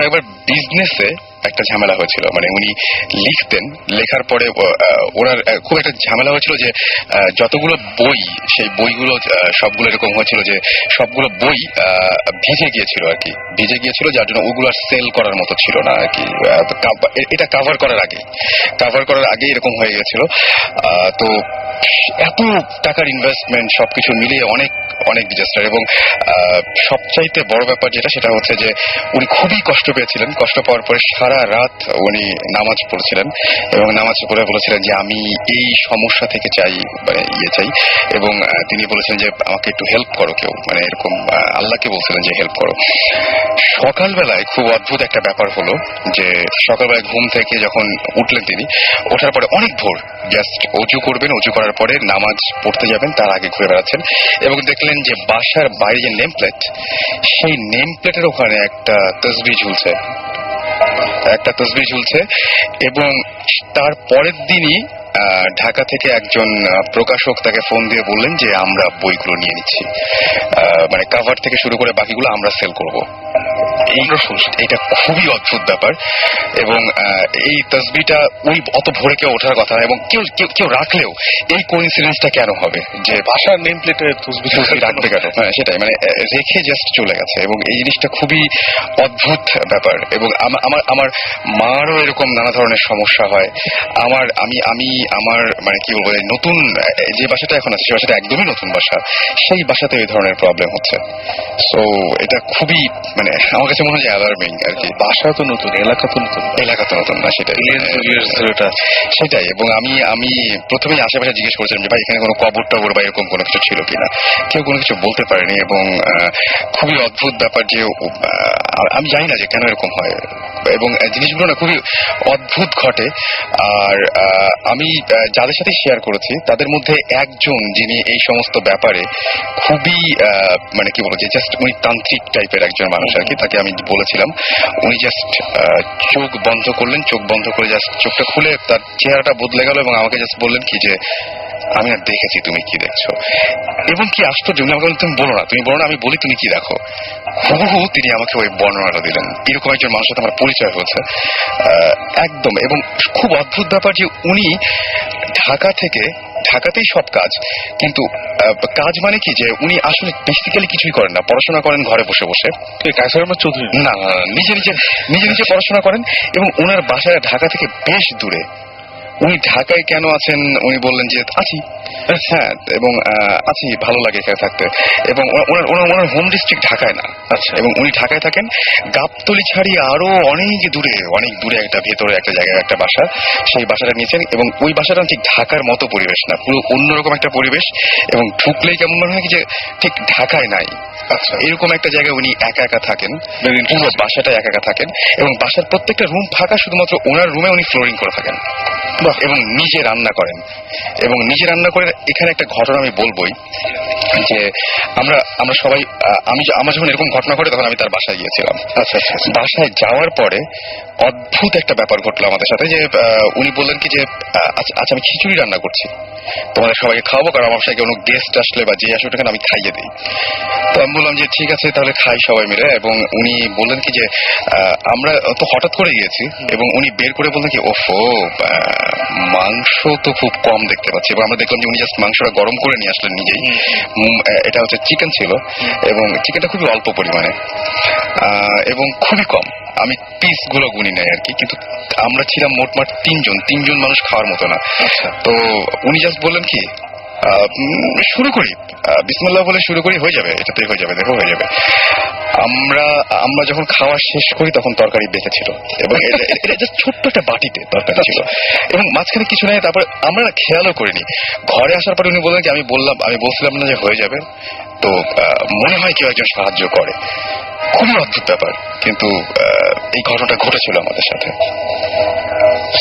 S2: একবার বিজনেসে একটা ঝামেলা হয়েছিল, মানে উনি লিখতেন, লেখার পরে ওনার খুব একটা ঝামেলা হয়েছিল যে যতগুলো বই, সেই বইগুলো সবগুলো এরকম হয়েছিল যে সবগুলো বই ভিজে গিয়েছিল আর কি, ভিজে গিয়েছিল, যার জন্য ওগুলো আর সেল করার মতো ছিল না আর কি। এটা কাভার করার আগে এরকম হয়ে গেছিল। তো এত টাকার ইনভেস্টমেন্ট সবকিছু মিলিয়ে অনেক অনেক ডিজাস্টার। এবং সবচাইতে বড় ব্যাপার যেটা, সেটা হচ্ছে যে উনি খুবই কষ্ট পেয়েছিলেন। কষ্ট পাওয়ার পরে সারা রাত উনি নামাজ পড়ছিলেন এবং নামাজ পড়ে বলেছিলেন যে আমি এই সমস্যা থেকে চাই, মানে চাই। এবং তিনি বলেছিলেন যে আমাকে একটু হেল্প করো কেউ, মানে এরকম আল্লাহকে বলছিলেন যে হেল্প করো। সকালবেলায় খুব অদ্ভুত একটা ব্যাপার হলো যে সকালবেলায় ঘুম থেকে যখন উঠলেন, তিনি ওঠার পরে অনেক ভোর জাস্ট অজু করবেন, অজু করার পরে নামাজ পড়তে যাবেন, তার আগে ঘুরে বেড়াচ্ছেন এবং দেখলেন যে বাসার বাইরে যে নেম প্লেট, সেই নেম প্লেটের ওখানে একটা তসবিহ ঝুলছে। এবং তার পরের দিনই ঢাকা থেকে একজন প্রকাশক তাকে ফোন দিয়ে বললেন যে আমরা বইগুলো নিয়ে নিচ্ছি, মানে কাভার থেকে শুরু করে বাকিগুলো আমরা সেল করব। এইটা খুবই অদ্ভুত ব্যাপার। এবং এই তসবিটা ওই অত ভোরে কেউ ওঠার কথা, এবং কেউ রাখলেও এই কোইন্সিডেন্সটা কেন হবে যে
S3: বাসার নেম প্লেটে তসবি
S2: রাখবে কেন? হ্যাঁ, সেটাই, মানে রেখে জাস্ট চলে গেছে। এবং এই জিনিসটা খুবই অদ্ভুত ব্যাপার। এবং আমার মারও এরকম নানা ধরনের সমস্যা হয়। আমার মানে কি বলবো, নতুন যে বাসাটা এখন আছে, সেই বাসাটা একদমই নতুন বাসা, সেই বাসাতে এই ধরনের প্রবলেম হচ্ছে। সো এটা খুবই, মানে আমার কাছে মনে হয় অ্যালার্মিং আর কি।
S3: বাসা তো নতুন, এলাকা তো নতুন
S2: না, সেটাই। এবং আমি প্রথমেই আশেপাশে জিজ্ঞেস করেছিলাম যে ভাই এখানে কোনো কবর টবর বা এরকম কোনো কিছু ছিল কিনা, কেউ কোনো কিছু বলতে পারেনি। এবং খুবই অদ্ভুত ব্যাপার যে আমি জানি না যে কেন এরকম হয়, এবং জিনিসগুলো না খুবই অদ্ভুত ঘটে। আর আমি যাদের সাথে শেয়ার করেছি তাদের মধ্যে একজন, যিনি এই সমস্ত ব্যাপারে খুবই মানে কি বলবো, যে জাস্ট উনি তান্ত্রিক টাইপের একজন মানুষ আর কি। তাকে আমি বলেছিলাম, উনি জাস্ট চোখ বন্ধ করলেন, চোখ বন্ধ করে জাস্ট চোখটা খুলে তার চেহারাটা বদলে গেল এবং আমাকে জাস্ট বললেন কি যে আমি আর দেখেছি, তুমি কি দেখছো। এবং কি আশ্চর্য, উনি আমাকে তুমি বলো না, আমি বলি তুমি কি দেখো। হুবহু তিনি আমাকে ওই বর্ণনাটা দিলেন। এরকম একজন মানুষের সাথে আমার পরিচয় হয়েছে একদম। এবং খুব অদ্ভুত ব্যাপার যে উনি ঢাকাতেই সব কাজ, কিন্তু কাজ মানে কি যে উনি আসলে বেসিক্যালি কিছুই করেন না, পড়াশোনা করেন ঘরে বসে বসে।
S3: চৌধুরী
S2: না, নিজে পড়াশোনা করেন। এবং ওনার বাসায় ঢাকা থেকে বেশ দূরে। উনি ঢাকায় কেন আছেন উনি বললেন যে আছি, হ্যাঁ, এবং আছি, ভালো লাগে এখানে থাকতে। এবং ওনার হোম ডিস্ট্রিক্ট ঢাকায় না। আচ্ছা। এবং উনি ঢাকায় থাকেন, গাবতলী ছাড়িয়ে আরো অনেক দূরে একটা ভেতরে একটা জায়গায় একটা বাসা, সেই বাসাটা নিয়েছেন। এবং ওই বাসাটা ঠিক ঢাকার মতো পরিবেশ না, পুরো অন্যরকম একটা পরিবেশ। এবং ঢুকলেই কেমন মনে হয় যে ঠিক ঢাকায় নাই। আচ্ছা, এরকম একটা জায়গায় উনি একা থাকেন, পুরো বাসাটা একা থাকেন। এবং বাসার প্রত্যেকটা রুম ফাঁকা, শুধুমাত্র ওনার রুমে উনি ফ্লোরিং করে থাকেন এবং নিজে রান্না করেন। এবং নিজে রান্না করে এখানে একটা ঘটনা আমি বলবোই যে আমরা সবাই, আমার যখন এরকম ঘটনা ঘটে তখন আমি তার বাসায় গিয়েছিলাম। আচ্ছা, বাসায় যাওয়ার পরে অদ্ভুত একটা ব্যাপার ঘটলো আমাদের সাথে যে উনি বললেন কি যে আচ্ছা আমি খিচুড়ি রান্না করছি, তোমাদের সবাইকে খাওয়াবো, কারণ আমার সাথে কোনো গেস্ট আসলে বা যে আসলে আমি খাইয়ে দিই। তো আমি বললাম যে ঠিক আছে তাহলে খাই সবাই মিলে। এবং উনি বললেন কি যে আমরা তো হঠাৎ করে গিয়েছি। এবং উনি বের করে বললেন কি ওফো, মাংস তো খুব কম দেখতে পাচ্ছি। এবং আমরা দেখলাম যে উনি জাস্ট মাংসটা গরম করে নিয়ে আসলেন নিজেই। এটা হচ্ছে চিকেন ছিল, এবং চিকেনটা খুবই অল্প পরিমাণে এবং খুবই কম। আমি পিস গুলো গুনি নাই আর কি, কিন্তু আমরা ছিলাম মোটমাট তিনজন মানুষ খাওয়ার মতো না। তো উনি জাস্ট বললেন কি শুরু করি, বিসমিল্লাহ বলে শুরু করি, হয়ে যাবে, এটাতেই হয়ে যাবে, দেখো হয়ে যাবে। আমরা যখন খাওয়া শেষ করি তখন তরকারি বেঁচে ছিল, এবং এটা জাস্ট ছোট্ট একটা বাটিতে তরকারি ছিল, এবং মাঝখানে কিছু নেই। তারপরে আমরা খেয়ালও করিনি। ঘরে আসার পরে উনি বললেন যে আমি বলছিলাম না যে হয়ে যাবে, তো মনে হয় কেউ একজন সাহায্য করে। খুবই অদ্ভুত ব্যাপার, কিন্তু এই ঘটনাটা ঘটেছিল আমাদের সাথে।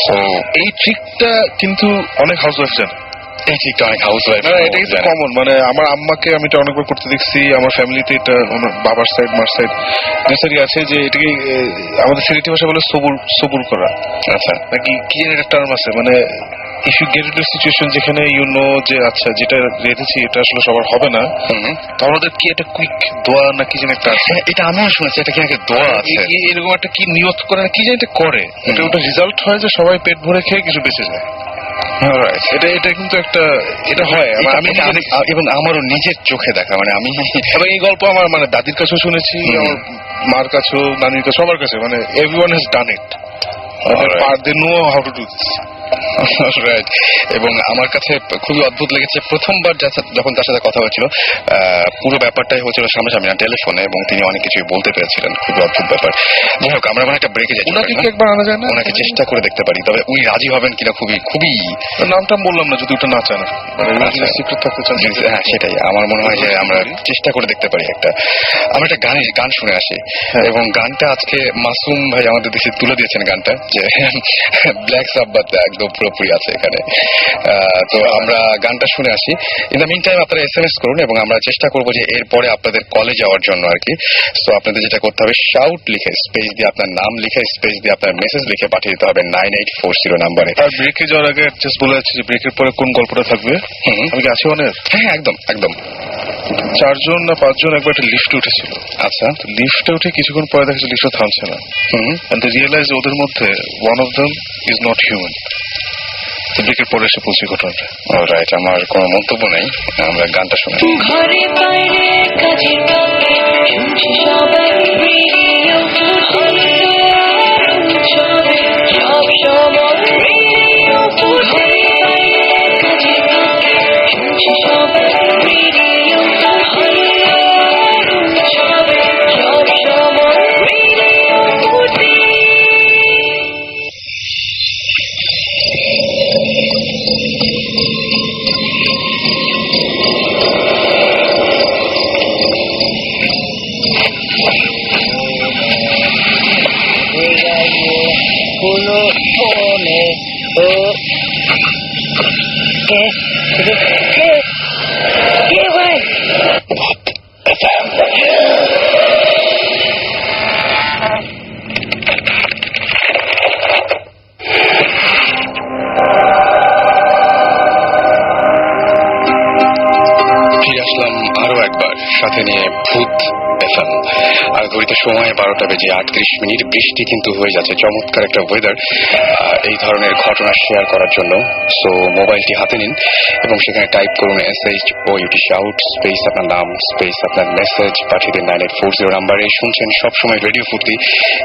S3: তো এই ট্রিকটা কিন্তু অনেক হাউসওয়াইফ জানে।
S2: এই ট্রিকটা অনেক হাউসওয়াইফ,
S3: এটা কিন্তু কমন। মানে আমার আম্মাকে আমি এটা অনেকবার করতে দেখছি, আমার ফ্যামিলিতে এটা, আমার বাবার সাইড মার সাইড দুই আছে যে এটাকে আমাদের সিলেটি ভাষা বলে সবুর করা। আচ্ছা, নাকি কি একটা টার্ম আছে, মানে if you get into situation যেখানে ইউ নো যে আচ্ছা যেটা রেখেছি এটা আসলে সবার হবে না, তাহলে ওদের কি একটা কুইক দোয়া না কি যেন একটা আছে,
S2: এটা আমিও শুনেছি, এটা কি নাকি দোয়া আছে,
S3: এরকম একটা কি নিয়ত করে না কি যেন এটা করে, এটা ওটা রেজাল্ট হয় যে সবাই পেট ভরে খেয়ে কিছু বেঁচে যায়। এটা কিন্তু একটা এটা হয়
S2: এবং আমারও নিজের চোখে দেখা, মানে আমি
S3: এবং এই গল্প আমার মানে দাদির কাছেও শুনেছি, আমার মার কাছেও, নানির কাছে, সবার কাছে, মানে everyone has done it, they know how to do this.
S2: Right. এবং আমার কাছে খুবই অদ্ভুত লেগেছে প্রথমবার যখন তার সাথে কথা হয়েছিল, পুরো ব্যাপারটাই হচ্ছিল সামনাসামনি না, টেলিফোনে, এবং তিনি অনেক কিছুই বলতে পেরেছিলেন, খুবই অদ্ভুত ব্যাপার। যাই হোক, আমরা একটা ব্রেকে যাচ্ছি,
S3: ওনাকে কি একবার আনা যায় না?
S2: ওনাকে চেষ্টা করে দেখতে পারি, তবে উনি রাজি হবেন কিনা খুবই খুবই
S3: নামটা বললাম না যদি ওটা না চান, সিক্রেট থাকতে চান।
S2: হ্যাঁ, সেটাই আমার মনে হয় যে আমরা চেষ্টা করে দেখতে পারি। আমরা একটা গান শুনে আসি, এবং গানটা আজকে মাসুম ভাই আমাদের দেশে তুলে দিয়েছেন গানটা, যে ব্ল্যাক সাব্বাত একদম পুরোপুরি আছে এখানে। তো আমরা গানটা শুনে আসি। ইন দ্য মিন টাইম আপনারা SMS করুন, এবং আমরা চেষ্টা করবো যে এরপরে আপনাদের কলে যাওয়ার জন্য আর কি। সো আপনাদের যেটা করতে হবে, শাউট লিখে স্পেস দিয়ে আপনার নাম লিখে স্পেস দিয়ে আপনার মেসেজ লিখে পাঠিয়ে দিতে হবে 9840 নাম্বারে।
S3: আর ব্রেকে যাওয়ার আগে জাস্ট বলে যাচ্ছি যে ব্রেকের পরে কোন গল্পটা থাকবে। আমি কি আছি অনেক?
S2: হ্যাঁ, একদম একদম।
S3: 4 জন না 5 জন একবার একটা লিফটে উঠেছিল।
S2: আচ্ছা।
S3: লিফটে উঠে কিছুক্ষণ পরে দেখা যাচ্ছে লিফটে থামছে না, এন্ড দে রিয়েলাইজ ওদের মধ্যে one of them is not human. ব্রেকের পরে এসে পৌঁছে ঘটনাটা।
S2: রাইট, আমার কোনো মন্তব্য নেই, আমরা গানটা শুনি।
S5: ঘরে বাইরে কাজের ফাঁকে শুনছি সবাই রেডিও উৎসবে সব সময় রেডিও ঘরে বাইরে কাজের ফাঁকে শুনছি সবাই রেডিও উৎসবে সব সময় রেডিও ফুটি।
S2: ফিরে আসলাম আরো একবার, সাথে নিয়ে ভূত FM। আর ঘড়িতে সময় 12টা বেজে 38 মিনিট। বৃষ্টি কিন্তু হয়ে যাচ্ছে, চমৎকার একটা ওয়েদার এই ধরনের ঘটনা শেয়ার করার জন্য। সো মোবাইলটি হাতে নিন এবং সেখানে টাইপ করুন SHOUT শাউট স্পেস আপনার নাম স্পেস আপনার মেসেজ পাঠিয়ে দিন 9840 নাম্বারে। শুনছেন সবসময় রেডিও ফুর্তি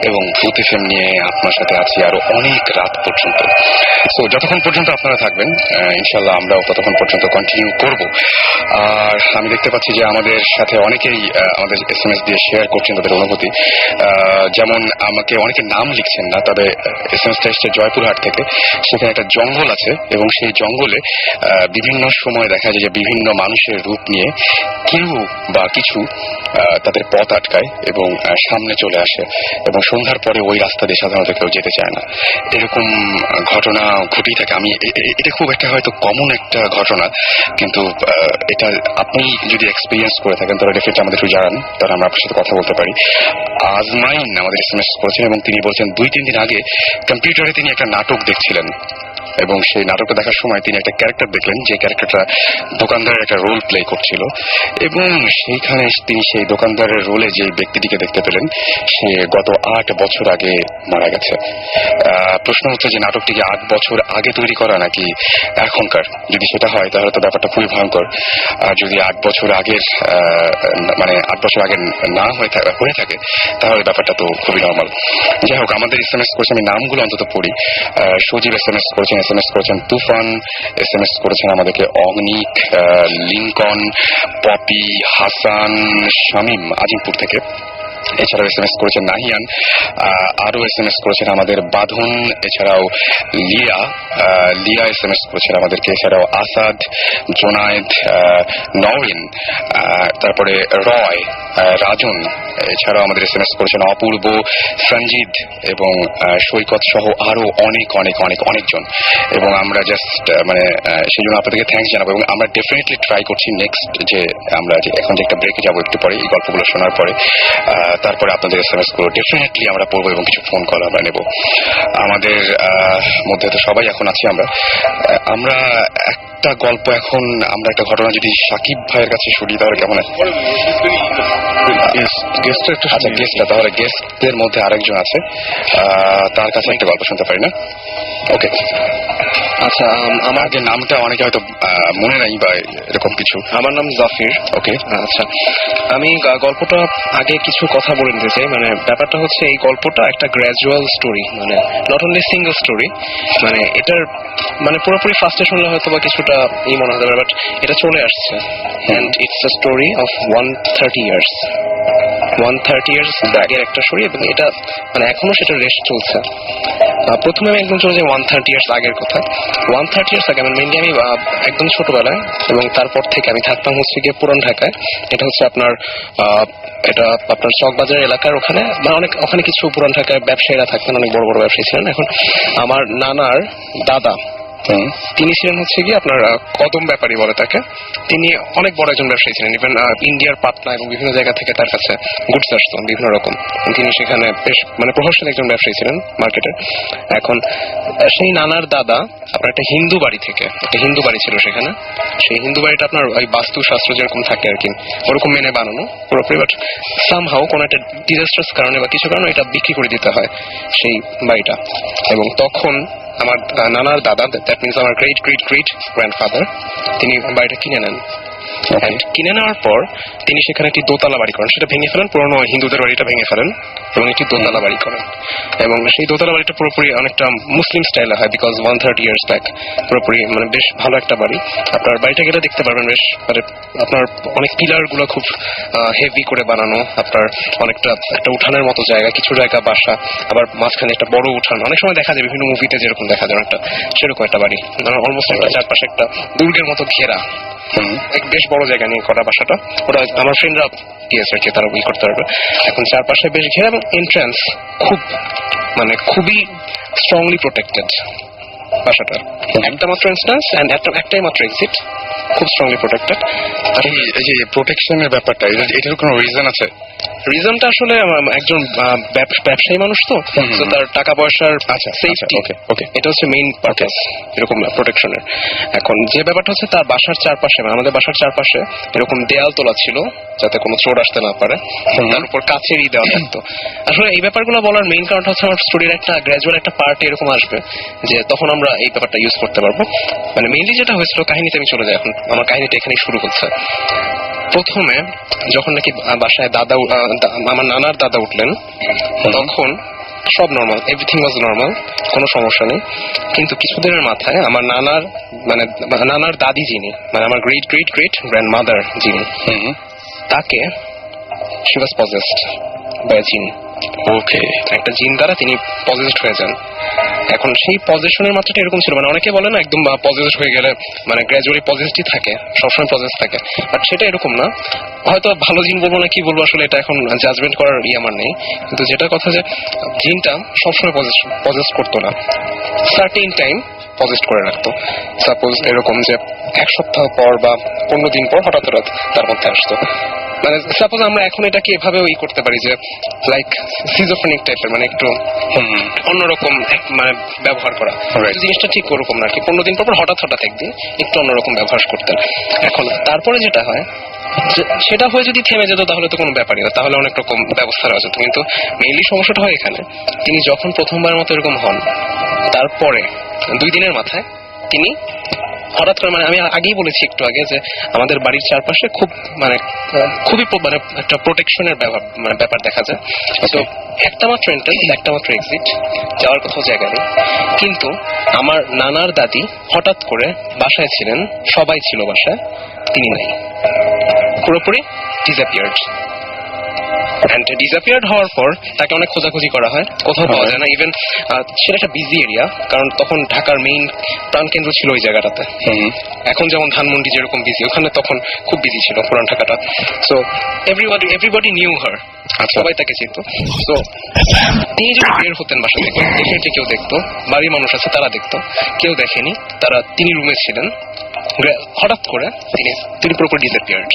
S2: এবং ভূত FM নিয়ে আপনার সাথে আছি আরো অনেক রাত পর্যন্ত। সো যতক্ষণ পর্যন্ত আপনারা থাকবেন ইনশাল্লাহ আমরাও ততক্ষণ পর্যন্ত কন্টিনিউ করব। আর আমি দেখতে পাচ্ছি যে আমাদের সাথে অনেকেই আমাদের SMS দিয়ে শেয়ার করছেন তাদের অনুভূতি। যেমন আমাকে অনেকে নাম লিখছেন না, তবে SMS-টা এসছে জয়পুরহাট থেকে। সেখানে একটা জঙ্গল আছে এবং সেই জঙ্গলে বিভিন্ন সময় দেখা যায় যে বিভিন্ন মানুষের রূপ নিয়ে কেউ বা কিছু তাদের পথ আটকায় এবং সামনে চলে আসে, এবং সন্ধ্যার পরে ওই রাস্তা দিয়ে সাধারণত কেউ যেতে চায় না। এরকম ঘটনা ঘটেই থাকে। আমি এটা খুব একটা হয়তো কমন একটা ঘটনা, কিন্তু এটা আপনি যদি এক্সপিরিয়েন্স করে থাকেন তাহলে ডেফিনেটলি আমাদের একটু জানান, তাহলে আমরা আপনার সাথে কথা বলতে পারি। আজমাইন আমাদের SMS করেছেন এবং তিনি বলছেন 2-3 দিন আগে কম্পিউটারে তিনি একটা নাটক দেখছিলেন, এবং সেই নাটকটা দেখার সময় তিনি একটা ক্যারেক্টার দেখলেন, যে ক্যারেক্টারটা দোকানদারের একটা রোল প্লে করছিল, এবং সেইখানে তিনি সেই দোকানদারের রোলে যে ব্যক্তিটিকে দেখতে পেলেন সে গত 8 বছর আগে মারা গেছে। প্রশ্ন হচ্ছে যে নাটকটি কি 8 বছর আগে তৈরি করা নাকি এখনকার? যদি সেটা হয় তাহলে তো ব্যাপারটা খুবই ভয়ঙ্কর। আর যদি 8 বছর আগের মানে 8 বছর আগে না হয়ে থাকে তাহলে ব্যাপারটা তো খুবই নর্মাল। যাই হোক, আমাদের SMS করেছে, আমি নামগুলো অন্তত পড়ি। সজীব SMS করেছেন তুফান, SMS করেছেন আমাদেরকে অগ্নিক, লিঙ্কন, পপি, হাসান, শামীম আজিমপুর থেকে। এছাড়াও SMS করেছেন নাহিয়ান, আরো SMS করেছেন আমাদের বাঁধন, এছাড়াও লিয়া SMS করেছেন আমাদেরকে, এছাড়াও আসাদ, জোনায়েদ, নওরিন, তারপরে রয়, রাজন, এছাড়াও আমাদের SMS করেছেন অপূর্ব, সঞ্জিত এবং সৈকত সহ আরো অনেকজন। এবং আমরা জাস্ট সেই জন্য আপনাদেরকে থ্যাঙ্কস জানাবো, এবং আমরা ডেফিনেটলি ট্রাই করছি নেক্সট যে আমরা যে এখন যে একটা ব্রেকে যাবো একটু পরে এই গল্পগুলো শোনার পরে তারপরে আপনাদের SMS গুলো ডেফিনেটলি আমরা পড়বো এবং কিছু ফোন কল আমরা নেব। আমাদের মধ্যে তো সবাই এখন আছি আমরা। আমরা একটা গল্প এখন, আমরা একটা ঘটনা যদি সাকিব ভাইয়ের কাছে শুনি তাহলে কেমন হয়? আচ্ছা, গেস্টটা তাহলে গেস্টদের মধ্যে আরেকজন আছে, তার কাছে একটা গল্প শুনতে পারি না? ওকে,
S4: আচ্ছা,
S2: আমার যে নামটা অনেকে হয়তো মনে নাই বা এরকম কিছু।
S4: আমার নাম জাফির।
S2: ওকে,
S4: আচ্ছা, আমি গল্পটা আগে কিছু কথা বলে নিতে চাই। মানে ব্যাপারটা হচ্ছে এই গল্পটা একটা গ্র্যাজুয়াল স্টোরি, মানে নট অনলি সিঙ্গেল স্টোরি। মানে এটার মানে পুরোপুরি ফার্স্টে শুনলে হয়তো বা কিছুটা এই মনে হতে পারে, বাট এটা চলে আসছে। And it's a story of 130 years. 130 years আগের একটা স্টোরি, এবং এটা মানে এখনো সেটা রেস্ট চলছে। প্রথমে আমি একদম চলে যাই 130 ইয়ার্স আগের কথা। 130 ইয়ার্স আগে মেনলি আমি একদম ছোটবেলায়, এবং তারপর থেকে আমি থাকতাম হচ্ছে গিয়ে পুরান ঢাকায়। এটা হচ্ছে আপনার এটা আপনার চকবাজার এলাকার ওখানে, মানে অনেক ওখানে কিছু পুরান ঢাকায় ব্যবসায়ীরা থাকতেন, অনেক বড় বড় ব্যবসায়ী ছিলেন। এখন আমার নানার দাদা, তিনি ছিলেন হচ্ছে কি আপনার কদম ব্যাপারী বলে তাকে। তিনি অনেক বড় একজন ব্যবসায়ী ছিলেন, ইভেন ইন্ডিয়ার পাটনা এবং বিভিন্ন জায়গা থেকে তার কাছে গুডস আসতো বিভিন্ন রকম। তিনি সেখানে বেশ মানে প্রভাবশালী একজন ব্যবসায়ী ছিলেন মার্কেটের। এখন সেই নানার দাদা আপনার একটা হিন্দু বাড়ি থেকে, একটা হিন্দু বাড়ি ছিল সেখানে। সেই হিন্দু বাড়িটা আপনার ওই বাস্তুশাস্ত্র যেরকম থাকে আর কি ওরকম মেনে বানানো পুরোপুরি, বাট সামহাও কোনো একটা ডিজাস্টার্স কারণে বা কিছু কারণে এটা বিক্রি করে দিতে হয় সেই বাড়িটা। এবং তখন আমার নানার দাদা, দ্যাট মিনস আমার গ্রেট গ্রেট গ্রেট গ্র্যান্ডফাদার, তিনি বাড়িটা কিনে নেন। কিনে নেওয়ার পর তিনি সেখানে একটি দোতলা বাড়ি করেন, সেটা ভেঙে ফেলেন, পুরোনো হিন্দুদের বাড়িটা ভেঙে ফেলেন এবং একটি দোতলা বাড়ি করেন। এবং সেই দোতলা বাড়িটা পুরোপুরি অনেকটা মুসলিম স্টাইলে হয়, বিকজ 130 ইয়ার্স ব্যাক। পুরোপুরি মানে বেশ ভালো একটা বাড়ি। আপনার বাড়িটা গেলে দেখতে পারবেন বেশ মানে আপনার অনেক পিলার গুলো খুব হেভি করে বানানো, আপনার অনেকটা একটা উঠানের মতো জায়গা, কিছু জায়গা বাসা, আবার মাঝখানে একটা বড় উঠান। অনেক সময় দেখা যায় বিভিন্ন মুভিতে যেরকম দেখা যায় একটা সেরকম একটা বাড়ি, অলমোস্ট একটা চারপাশে একটা দুর্গের মতো ঘেরা, বেশ বড় জায়গা নিয়ে করা বাসাটা। ওটা আমার ফ্রেন্ডরা দিয়েছে আর কি, তারা ই করতে পারবে। এখন চারপাশে বেশ ঘেরা এবং এন্ট্রান্স খুব মানে খুবই স্ট্রংলি প্রোটেক্টেড বাসাটা। একটা মাত্র এন্ট্রান্স এন্ড একটাই মাত্র এক্সিট, খুব স্ট্রংলি প্রোটেক্টেড।
S2: এই যে প্রোটেকশনের ব্যাপারটা, এটার কোনো রিজন আছে?
S4: রিজনটা আসলে একজন ব্যবসায়ী মানুষ তো তার টাকা পয়সার সেফটি,
S2: ওকে,
S4: এটা হচ্ছে মেইন পারপাস এরকম প্রোটেকশনের। এখন যে ব্যাপারটা হচ্ছে তার বাসার চারপাশে, আমাদের বাসার চারপাশে এরকম দেয়াল তোলা ছিল যাতে কোনো চোর আসতে না পারে, তার উপর কাচেরই দেওয়া থাকতো। আসলে এই ব্যাপারগুলো বলার মেইন কারণটা হচ্ছে আমার স্টোরির একটা গ্র্যাজুয়াল একটা পার্ট এরকম আসবে যে তখন আমরা এই ব্যাপারটা ইউজ করতে পারবো। মানে মেইনলি যেটা হয়েছিল, কাহিনীতে আমি চলে যাই, এখন আমার কাহিনীটা এখানেই শুরু হচ্ছে। প্রথমে যখন নাকি বাসায় দাদা আমার নানার দাদা উঠলেন, তখন সব নর্মাল, এভরিথিং ওয়াজ নর্মাল, কোনো সমস্যা নেই। কিন্তু কিছুদিনের মাথায় আমার নানার দাদি যিনি, মানে আমার গ্রেট গ্রেট গ্রেট গ্র্যান্ডমাদার যিনি, তাকে শি ওয়াজ পজেসড বাই জিন। ওকে, একটা জিন দ্বারা তিনি পজেসড হয়ে যান। এখন সেই পজেশনের মাত্রাটা এরকম ছিল, মানে অনেকে বলে না একদম পজেসড হয়ে গেলে মানে গ্র্যাজুয়ালি পজেসডই থাকে, সবসময় পজেস থাকে, বাট সেটা এরকম না। হয়তো ভালো জিন বলবো না কি বলবো আসলে এটা এখন জাজমেন্ট করার আমার নেই, কিন্তু যেটা কথা যে জিনটা সবসময় পজেস করতো না, সার্টেন টাইম পজেস্ট করে রাখতো। সাপোজ এরকম যে এক সপ্তাহ পর বা 15 দিন পর হঠাৎ তার মধ্যে আসতো। মানে সাপোজ আমরা এখন এটাকে এভাবে ওই করতে পারি যে লাইক সিজোফ্রেনিক টাইপের, মানে একটু অন্যরকম মানে ব্যবহার করা। জিনিসটা ঠিক ওরকম না আর কি, 15 দিন পর হঠাৎ একদিন একটু অন্যরকম ব্যবহার করতেন। এখন তারপরে যেটা হয় সেটা হয়ে যদি থেমে যেত তাহলে তো কোনো ব্যাপারই না, তাহলে অনেক রকম ব্যবস্থা নেওয়া যেত। কিন্তু মেইনলি সমস্যাটা হয় এখানে, তিনি যখন প্রথমবার মতো এরকম হন তারপরে 2 দিনের মাথায় তিনি হঠাৎ করে, মানে আমি আগেই বলেছি একটু আগে যে আমাদের বাড়ির চারপাশে খুবই মানে একটা প্রোটেকশনের ব্যাপার দেখা যায়। তো একটা মাত্র এন্ট্রান্স, একটা মাত্র এক্সিট, যাওয়ার কোথাও জায়গা নেই। কিন্তু আমার নানার দাদি হঠাৎ করে বাসায় ছিলেন, সবাই ছিল বাসায়, তিনি নাই, পুরোপুরি ডিসঅ্যাপিয়ার্ড। অ্যান্ড ডিসঅ্যাপিয়ার্ড হওয়ার পর তাকে অনেক খোঁজাখুঁজি করা হয়, কোথাও পাওয়া যায় না। ইভেন সেটা একটা বিজি এরিয়া, কারণ তখন ঢাকার মেইন প্রাণকেন্দ্র ছিল ওই জায়গাটাতে। এখন যেমন ধানমন্ডি যেরকম বিজি, ওখানে তখন খুব বিজি ছিল পুরান ঢাকাটা। সো এভরিবডি নিউ হার, সবাই তাকে চিনত। তো তিনি যদি বের হতেন বাসা থেকে, ডেফিনেটলি কেউ দেখতো, বাড়ির মানুষ আছে তারা দেখতো, কেউ দেখেনি, তিনি রুমে ছিলেন। হঠাৎ করে তিনি পুরোপুরি ডিসঅ্যাপিয়ার্ড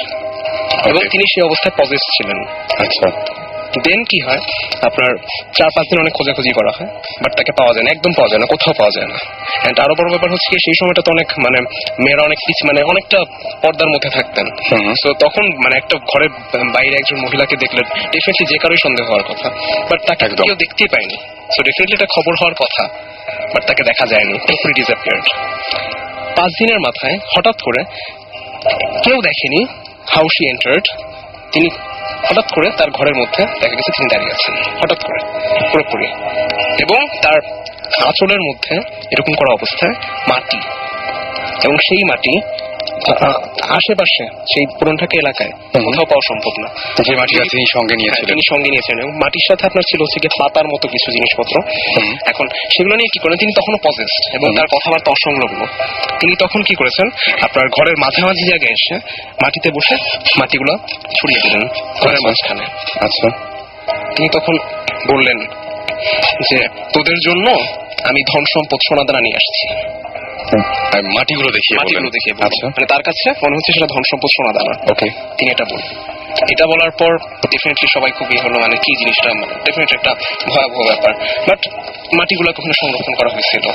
S4: এবং তিনি সেই অবস্থায় পজেস ছিলেন।
S2: আচ্ছা,
S4: দেন কি হয়, আপনার 4-5 দিন অনেক খোঁজাখুঁজি করা হয়, বাট তাকে পাওয়া যায় না, একদম পাওয়া যায় না, কোথাও পাওয়া যায় না। এন্ড আরো বড় ব্যাপার হচ্ছে কি, সেই সময়টা তো অনেক মানে মেয়েরা অনেক মানে অনেকটা পর্দার মধ্যে থাকতেন। তো তখন মানে একটা ঘরের বাইরে একজন মহিলাকে দেখলে ডেফিনেটলি যে কারোই সন্দেহ হওয়ার কথা, বাট তাকে কেউ দেখতেই পায়নি। সো ডেফিনেটলি এটা খবর হওয়ার কথা, বাট তাকে দেখা যায়নি, পুরোপুরি ডিসঅ্যাপিয়ার্ড। 5 দিনের মাথায় হঠাৎ করে কেউ দেখেনি হাউ শি এন্টার্ড, তিনি হঠাৎ করে তার ঘরের মধ্যে দেখা গেছে তিনি দাঁড়িয়ে আছেন, হঠাৎ করে পুরোপুরি, এবং তার আঁচলের মধ্যে এরকম করা অবস্থায় মাটি, এবং সেই মাটি আশেপাশে সেই পুরনঢাকা এলাকায় কোথাও পাওয়া সম্ভব না।
S2: যে মাটিটা তিনি সঙ্গে নিয়েছিলেন,
S4: তিনি সঙ্গে নিয়েছেন, এবং মাটির সাথে আপনার ছিল হচ্ছে গিয়ে পাতার মতো কিছু জিনিসপত্র। এখন সেগুলো নিয়ে কি করেন, তিনি তখনও পজেসড এবং তার কথাবার্তা অসংলগ্ন। তিনি তখন কি করেছেন, আপনার ঘরের মাঝামাঝি জায়গায় এসে মাটিতে বসে মাটিগুলো ছড়িয়ে দিলেন ঘরের মাঝখানে।
S2: আচ্ছা,
S4: তিনি তখন বললেন যে তোদের জন্য আমি ধন সম্পদ সোনাদানা নিয়ে আসছি।
S2: মাটিগুলো দেখিয়ে
S4: মাটিগুলো দেখিয়ে বললেন।
S2: আচ্ছা,
S4: মানে তার কাছে মনে হচ্ছে সেটা ধন সম্পদ সোনাদানা।
S2: ওকে,
S4: তিনি এটা বললেন। এটা বলার পর ডেফিনেটলি সবাই খুবই হলো, মানে কি জিনিসটা, ডেফিনেটলি একটা ভয়াবহ ব্যাপার। বাট মাটিগুলো ওখানে সংরক্ষণ করা হয়েছিল,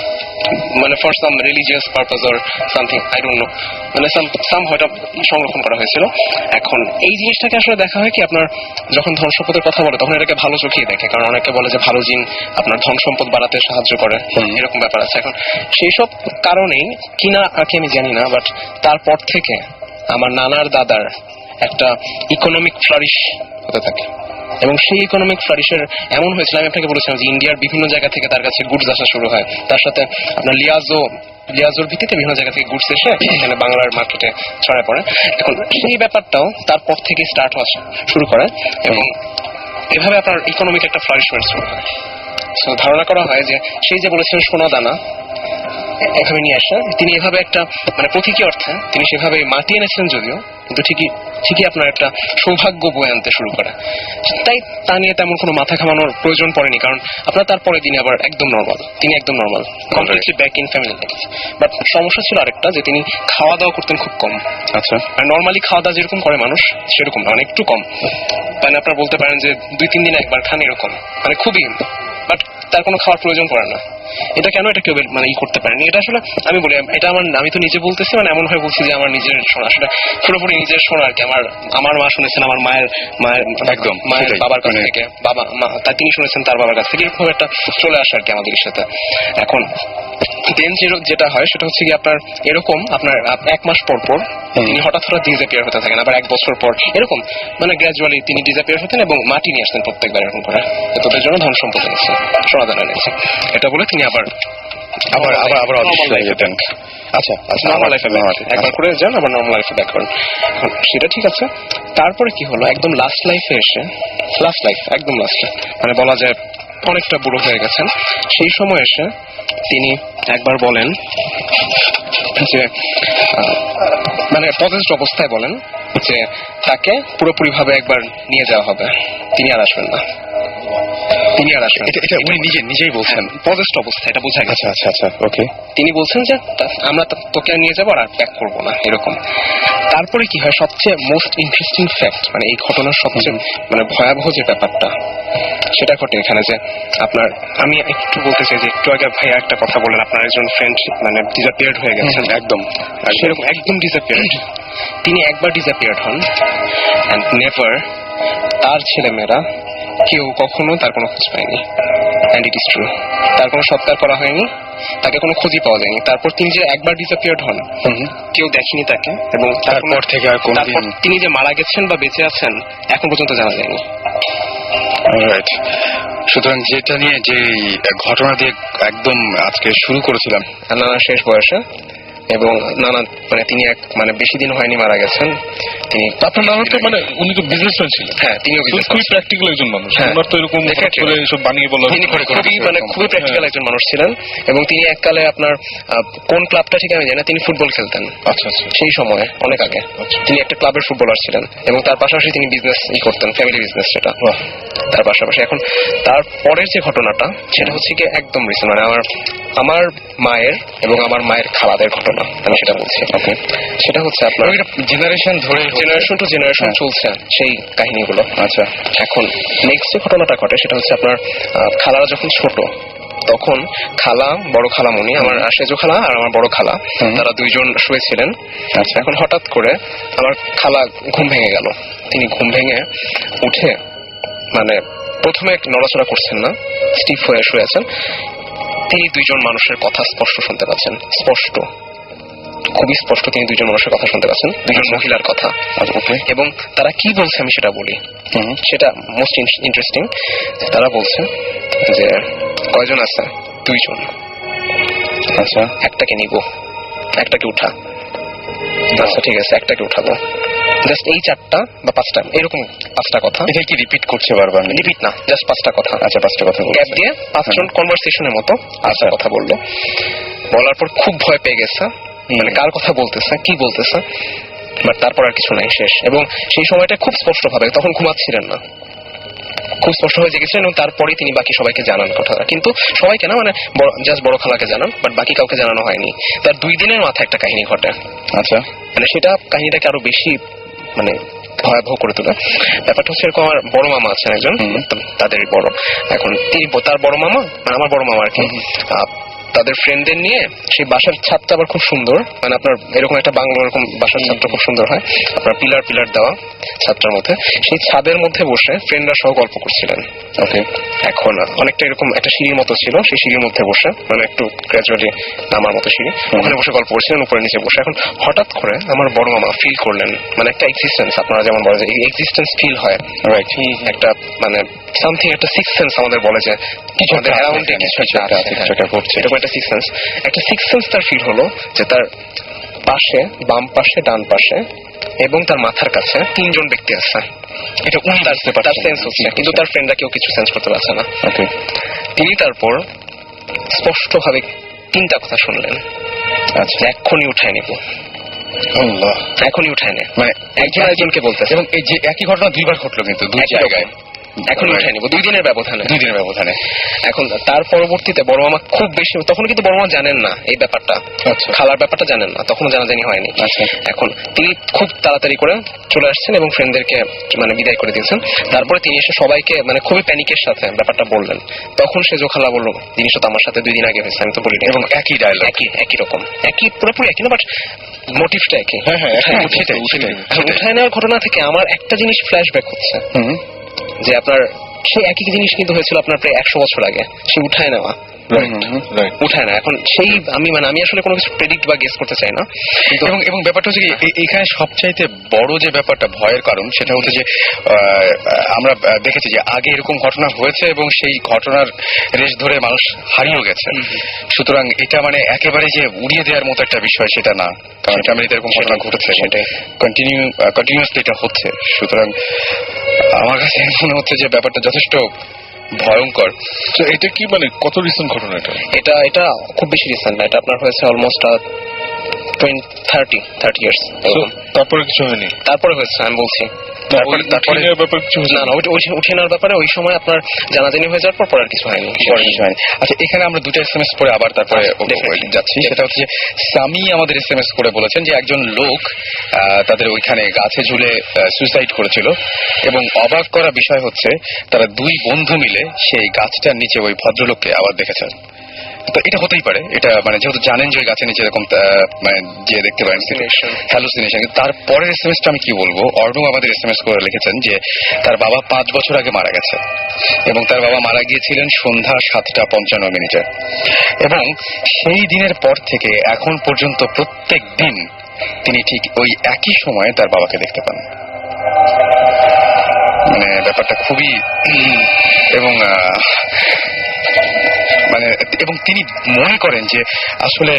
S4: মানে for some religious purpose or something, I don't know, মানে সাম হয়তো সংরক্ষণ করা হয়েছিল। এখন এই জিনিসটাকে আসলে দেখা হয় কি, আপনার যখন ধন সম্পদের কথা বলে তখন এটাকে ভালো চোখেই দেখে, কারণ অনেকে বলে যে ভালো জিন আপনার ধন সম্পদ বাড়াতে সাহায্য করে, এরকম ব্যাপার আছে। এখন সেই সব কারণেই কিনা আগে আমি জানি না, বাট তারপর থেকে আমার নানার দাদার একটা ইকোনমিক ফ্লারিশ হতে থাকে, এবং সেই ইকোনমিক ফ্লারিশের এমন হয়েছিল, আমি আপনাকে বলেছিলাম যে ইন্ডিয়ার বিভিন্ন জায়গা থেকে তার কাছে গুডস আসা শুরু হয়, তার সাথে আপনার লিয়াজোর ভিত্তিতে বিভিন্ন জায়গা থেকে গুডস এসে এখানে বাংলার মার্কেটে ছড়ায় পড়ে। এখন সেই ব্যাপারটাও তারপর থেকে স্টার্ট হওয়া শুরু করে, এবং এভাবে আপনার ইকোনমিক একটা ফ্লারিশ হওয়া শুরু হয়। সো ধারণা করা হয় যে সেই যে বলেছেন সোনা দানা এভাবে নিয়ে আসা, তিনি এভাবে একটা মানে প্রতীকী অর্থে তিনি সেভাবে মাটি এনেছিলেন যদিও, কিন্তু ঠিকই আপনার একটা সৌভাগ্য বয়ে আনতে শুরু করে। তাই তা নিয়ে তেমন কোনো মাথা ঘামানোর প্রয়োজন পড়েনি, কারণ আপনার তারপরে তিনি আবার একদম নর্মাল, তিনি একদম normal, completely back in family life. But সমস্যা ছিল আরেকটা, যে তিনি খাওয়া দাওয়া করতেন খুব কম।
S2: আচ্ছা,
S4: আর নর্মালি খাওয়া দাওয়া যেরকম করে মানুষ সেরকম না, মানে একটু কম, মানে আপনার বলতে পারেন যে 2-3 দিনে একবার খান এরকম, মানে খুবই, বাট তার কোনো খাওয়ার প্রয়োজন পড়ে না। এটা কেন, এটা কেউ মানে করতে পারেনি। এটা আসলে আমি বলি, এটা আমি তো নিজে বলতেছি, মানে এমন ভাবে বলছি যে আমার নিজের শোনা, আসলে পুরোপুরি নিজের শোনা আর কি। আমার মা শুনেছেন আমার মায়ের
S2: একদম
S4: মায়ের
S2: সেটাই,
S4: বাবার কাছ
S2: মানে
S4: থেকে, তাই তিনি শুনেছেন তার বাবার কাছ থেকে, এরকম একটা চলে আসে আর কি আমাদের সাথে। এখন দেন যেটা হয় সেটা হচ্ছে কি, আপনার এরকম আপনার 1 মাস পর পর তিনি হঠাৎ ডিসঅ্যাপিয়ার হতে থাকেন, আবার 1 বছর পর এরকম, মানে গ্র্যাজুয়ালি তিনি ডিসঅ্যাপিয়ার হতেন, এবং মাটি নিয়ে আসতেন প্রত্যেকবার এরকম করে, তোদের জন্য ধন সম্পদ এনেছে, সোনাদানা এনেছে, এটা বলে তিনি আবার
S2: অদৃশ্য হয়ে যেতেন। আচ্ছা,
S4: নর্মাল লাইফে একবার করে যান, আবার নর্মাল লাইফে ব্যাক করেন। এখন সেটা ঠিক আছে। তারপরে কি হলো, একদম লাস্ট লাইফে এসে, একদম লাস্টে, মানে বলা যায় অনেকটা বুড়ো হয়ে গেছেন, সেই সময় এসে তিনি একবার বলেন যে মানে পজেসড অবস্থায় বলেন যে তাকে পুরোপুরি ভাবে একবার নিয়ে যাওয়া হবে, তিনি আর আসবেন না।
S2: এটা উনি নিজেই বলছেন,
S4: পজেসড অবস্থা, এটা বোঝা গেছে।
S2: আচ্ছা, ওকে।
S4: তিনি বলছেন যে আমরা তোকে নিয়ে যাবো, আর ব্যাক করবো না, এরকম। তারপরে কি হয়, সবচেয়ে মোস্ট ইন্টারেস্টিং ফ্যাক্ট, মানে এই ঘটনার সবচেয়ে মানে ভয়াবহ যে ব্যাপারটা সেটা ঘটে এখানে, যে আপনার আমি একটু বলতে চাই যে একটু আগে ভাইয়া একটা কথা বলেন, আপনার একজন ফ্রেন্ড মানে ডিসঅ্যাপিয়ার্ড হয়ে গেছেন,
S2: একদম
S4: সেরকম একদম ডিসঅ্যাপিয়ার্ড। তিনি একবার ডিসঅ্যাপিয়ার্ড হন, এন্ড নেভার, তার ছেলেমেয়েরা কেউ কখনো তার কোনো খোঁজ পায়নি, এন্ড ইট ইজ ট্রু। তার কোনো সৎকার করা হয়নি, তাকে কোনো খোঁজই পাওয়া যায়নি। তারপর তিনি যে একবার ডিসঅ্যাপিয়ার্ড হন, কেউ দেখেনি তাকে, এবং
S2: তারপর থেকে আর কোনদিন
S4: তিনি যে মারা গেছেন বা বেঁচে আছেন এখন পর্যন্ত জানা যায়নি।
S2: রাইট। সুতরাং যেটা নিয়ে যে ঘটনা দিয়ে একদম আজকে শুরু করেছিলাম,
S4: নানা শেষ বয়সে, এবং নানা মানে তিনি মানে বেশি দিন হয়নি মারা গেছেন। তিনি
S3: আপনার নানা তো মানে উনি তো বিজনেসম্যান ছিলেন,
S4: হ্যাঁ তিনিও
S3: খুবই প্র্যাকটিক্যাল একজন মানুষ,
S4: হ্যাঁ।
S3: ওনার তো এরকম করে এসব বানিয়ে বলা,
S4: তিনি খুবই প্র্যাকটিক্যাল একজন মানুষ ছিলেন, এবং তিনি এককালে আপনার কোন ক্লাবটা ঠিক আমি জানি না, তিনি ফুটবল খেলতেন।
S3: আচ্ছা,
S4: সেই সময়ে অনেক আগে তিনি একটা ক্লাবের ফুটবলার ছিলেন, এবং তার পাশাপাশি তিনি বিজনেস করতেন, ফ্যামিলি বিজনেস, সেটা তার পাশাপাশি। এখন তার পরের যে ঘটনাটা সেটা হচ্ছে কি একদম রিসেন্ট, মানে আমার মায়ের এবং আমার মায়ের খালাদের ঘটনা। ঘটনা, আমি সেটা বলছি। সেটা হচ্ছে আপনার
S2: জেনারেশন ধরে
S4: জেনারেশন টু জেনারেশন চলছে সেই কাহিনীগুলো।
S2: আচ্ছা,
S4: এখন নেক্সট যে ঘটনাটা ঘটে সেটা হচ্ছে আপনার খালারা যখন ছোট তখন খালা, বড় খালামণি, আমার সেজো খালা আর আমার বড় খালা, তারা দুইজন শুয়েছিলেন।
S2: আচ্ছা,
S4: এখন হঠাৎ করে আমার খালা ঘুম ভেঙে গেল। তিনি ঘুম ভেঙে উঠে মানে প্রথমে নড়াচড়া করছেন না, স্টিফ হয়ে শুয়ে আছেন। তিনি দুইজন মানুষের কথা স্পষ্ট শুনতে পাচ্ছেন, স্পষ্ট, খুবই স্পষ্ট তিনি দুইজন মানুষের কথা শুনতে পাচ্ছেন, দুইজন মহিলার কথা। এবং তারা কি বলছে আমি সেটা বলি, সেটা মোস্ট ইন্টারেস্টিং। তারা বলছে যে কয়জন আছে? দুইজন।
S2: আচ্ছা,
S4: একটাকে নিব, একটাকে উঠা। আচ্ছা ঠিক আছে, একটাকে উঠাবো। জাস্ট এই 4টা বা 5টা এরকম 5টা কথা।
S2: এটা কি রিপিট করছে বারবার?
S4: রিপিট না, জাস্ট 5টা কথা।
S2: আচ্ছা, 5টা কথা
S4: গ্যাপ দিয়ে 5জন কনভারসেশনের মতো আচ্ছা কথা বললো। বলার পর খুব ভয় পেয়ে গেছে, মানে কার কথা বলতেছে, কি বলতেছে, বাট তারপর আর কিছু নাই, শেষ। এবং সেই সময়টা খুব স্পষ্ট ভাবে, তখন ঘুমাচ্ছিলেন না, খুব স্পষ্ট হয়ে জেগেছিলেন। এবং তারপরেই তিনি বাকি সবাইকে জানান কথাটা, কিন্তু সবাইকে না, মানে জাস্ট বড় খালাকে জানান, বাট বাকি কাউকে জানানো হয়নি। তার 2 দিনের মাথায় একটা কাহিনী ঘটে।
S2: আচ্ছা,
S4: মানে সেটা কাহিনীটাকে আরো বেশি মানে ভয়াবহ করে তোলে। ব্যাপারটা হচ্ছে এরকম, আমার বড় মামা আছেন একজন, তাদেরই বড়। এখন তিনি, তার বড় মামা, আমার বড় মামা আর কি, তাদের ফ্রেন্ডদের নিয়ে সেই বাসার ছাদটা আবার খুব সুন্দর, মানে আপনার এরকম একটা বাংলো এরকম বাসার ছাদটা খুব সুন্দর হয়, আপনার পিলার পিলার দেওয়া ছাদটার মধ্যে, সেই ছাদের মধ্যে বসে ফ্রেন্ডরা সহ গল্প করছিলেন। ওকে, এখন অনেকটা এরকম একটা সিঁড়ির মতো ছিল, সেই সিঁড়ির মধ্যে বসে, মানে একটু গ্রাজুয়ালি নামার মতো সিঁড়ি, ওখানে বসে গল্প করছিলেন, উপরে নিচে বসে। এখন হঠাৎ করে আমার বড় মামা ফিল করলেন, মানে একটা এক্সিস্টেন্স, আপনারা যেমন বলে যে এক্সিস্টেন্স ফিল হয়, রাইট, একটা মানে সামথিং, একটা সিক্স সেন্স আমাদের বলে যে কিছু অ্যারাউন্ডে কিছু একটা ঘটছে, এরকম একটা সিক্স সেন্স। একটা সিক্স সেন্স তার ফিল হলো যে তার পাশে, বাম পাশে, ডান পাশে এবং তার মাথার কাছে 3জন ব্যক্তি আছে। এটা তার সেন্স হচ্ছে, কিন্তু তার ফ্রেন্ডরা কেউ কিছু সেন্স করতে পারছে না। তিনি তারপর স্পষ্টভাবে 3টা কথা শুনলেন। আচ্ছা, এক্ষুনি উঠায় নিব, এখনই উঠায় নে, মানে একজন একজনকে বলতেছে। এবং এই যে একই ঘটনা 2বার ঘটলো, কিন্তু 2 জায়গায়। এখনই উঠায় নিব, 2 দিনের ব্যবধানে। এখন তার পরবর্তীতে বড় মামা খুব বেশি, তখন কিন্তু বড় মামা জানেন না এই ব্যাপারটা, খালার ব্যাপারটা জানেন না, তখন জানাজানি হয়নি। এখন তিনি খুব তাড়াতাড়ি করে চলে আসছেন এবং ফ্রেন্ডদেরকে মানে বিদায় করে দিয়েছেন। তারপরে তিনি এসে সবাইকে মানে খুবই প্যানিকের সাথে ব্যাপারটা বললেন। তখন সেজো খালা বললো, জিনিসটা তো আমার সাথে 2 দিন আগে হয়েছে, আমি তো বলি। এবং একই ডায়লগ, একই রকম, একই, পুরোপুরি একই না, বাট মোটিভটা একই। উঠায় নেওয়ার ঘটনা থেকে আমার একটা জিনিস ফ্ল্যাশব্যাক হচ্ছে, যে আপনার সেই একই জিনিস কিন্তু হয়েছিল আপনার প্রায় 100 বছর আগে, সে উঠায় নেওয়া, উঠায় না। এখন সেই আমি আসলে কোনো কিছু প্রেডিক্ট বা গেস করতে চাই না,
S2: এবং ব্যাপারটা হচ্ছে কি, এখানে সবচাইতে বড় যে ব্যাপারটা ভয়ের কারণ, সেটা হচ্ছে যে আমরা দেখেছি যে আগে এরকম ঘটনা হয়েছে এবং সেই ঘটনার রেশ ধরে মানুষ হারিয়েও গেছে। সুতরাং এটা মানে একেবারে যে উড়িয়ে দেওয়ার মতো একটা বিষয় সেটা না, কারণ ফ্যামিলিতে এরকম ঘটনা ঘটেছে, সেটাই কন্টিনিউয়াসলি এটা হচ্ছে। সুতরাং আমার কাছে মনে হচ্ছে যে ব্যাপারটা যথেষ্ট ভয়ঙ্কর।
S3: তো এটা কি মানে কত রিসেন্ট ঘটনা?
S4: এটা খুব বেশি রিসেন্ট না, এটা আপনার হয়েছে অলমোস্ট 30 ইয়ার্স।
S3: তারপরে কিছু হয়নি?
S4: তারপরে হয়েছে, আমি বলছি
S3: তারপরে ব্যাপার কিছু
S4: না, উঠে নেওয়ার ব্যাপারে ওই সময় আপনার জানাজানি হয়ে যাওয়ার পর আর কিছু হয়নি।
S2: আচ্ছা, এখানে আমরা 2টা SMS পরে আবার তারপরে যাচ্ছি। সেটা হচ্ছে যে সামি আমাদের SMS করে বলেছেন যে একজন লোক তাদের ওইখানে গাছে ঝুলে সুইসাইড করেছিল, এবং অবাক করা বিষয় হচ্ছে তারা 2 বন্ধু মিলে সেই গাছটার নিচে ওই ভদ্রলোককে আবার দেখেছেন। তো এটা হতেই পারে, এটা মানে যেহেতু জানেন যে ওই গাছের নিচে এরকম মানে যে দেখতে পারেন হ্যালুসিনেশন। তারপরের এসএমএসটা আমি কি বলবো, অর্ণব আমাদের SMS করে লিখেছেন যে তার বাবা 5 বছর আগে মারা গেছে, এবং তার বাবা মারা গিয়েছিলেন সন্ধ্যা 7:55 এবং সেই দিনের পর থেকে এখন পর্যন্ত প্রত্যেক দিন তিনি ঠিক ওই একই সময়ে তার বাবাকে দেখতে পান। মানে ব্যাপারটা খুবই, এবং মানে এবং তিনি মনে করেন যে আসলে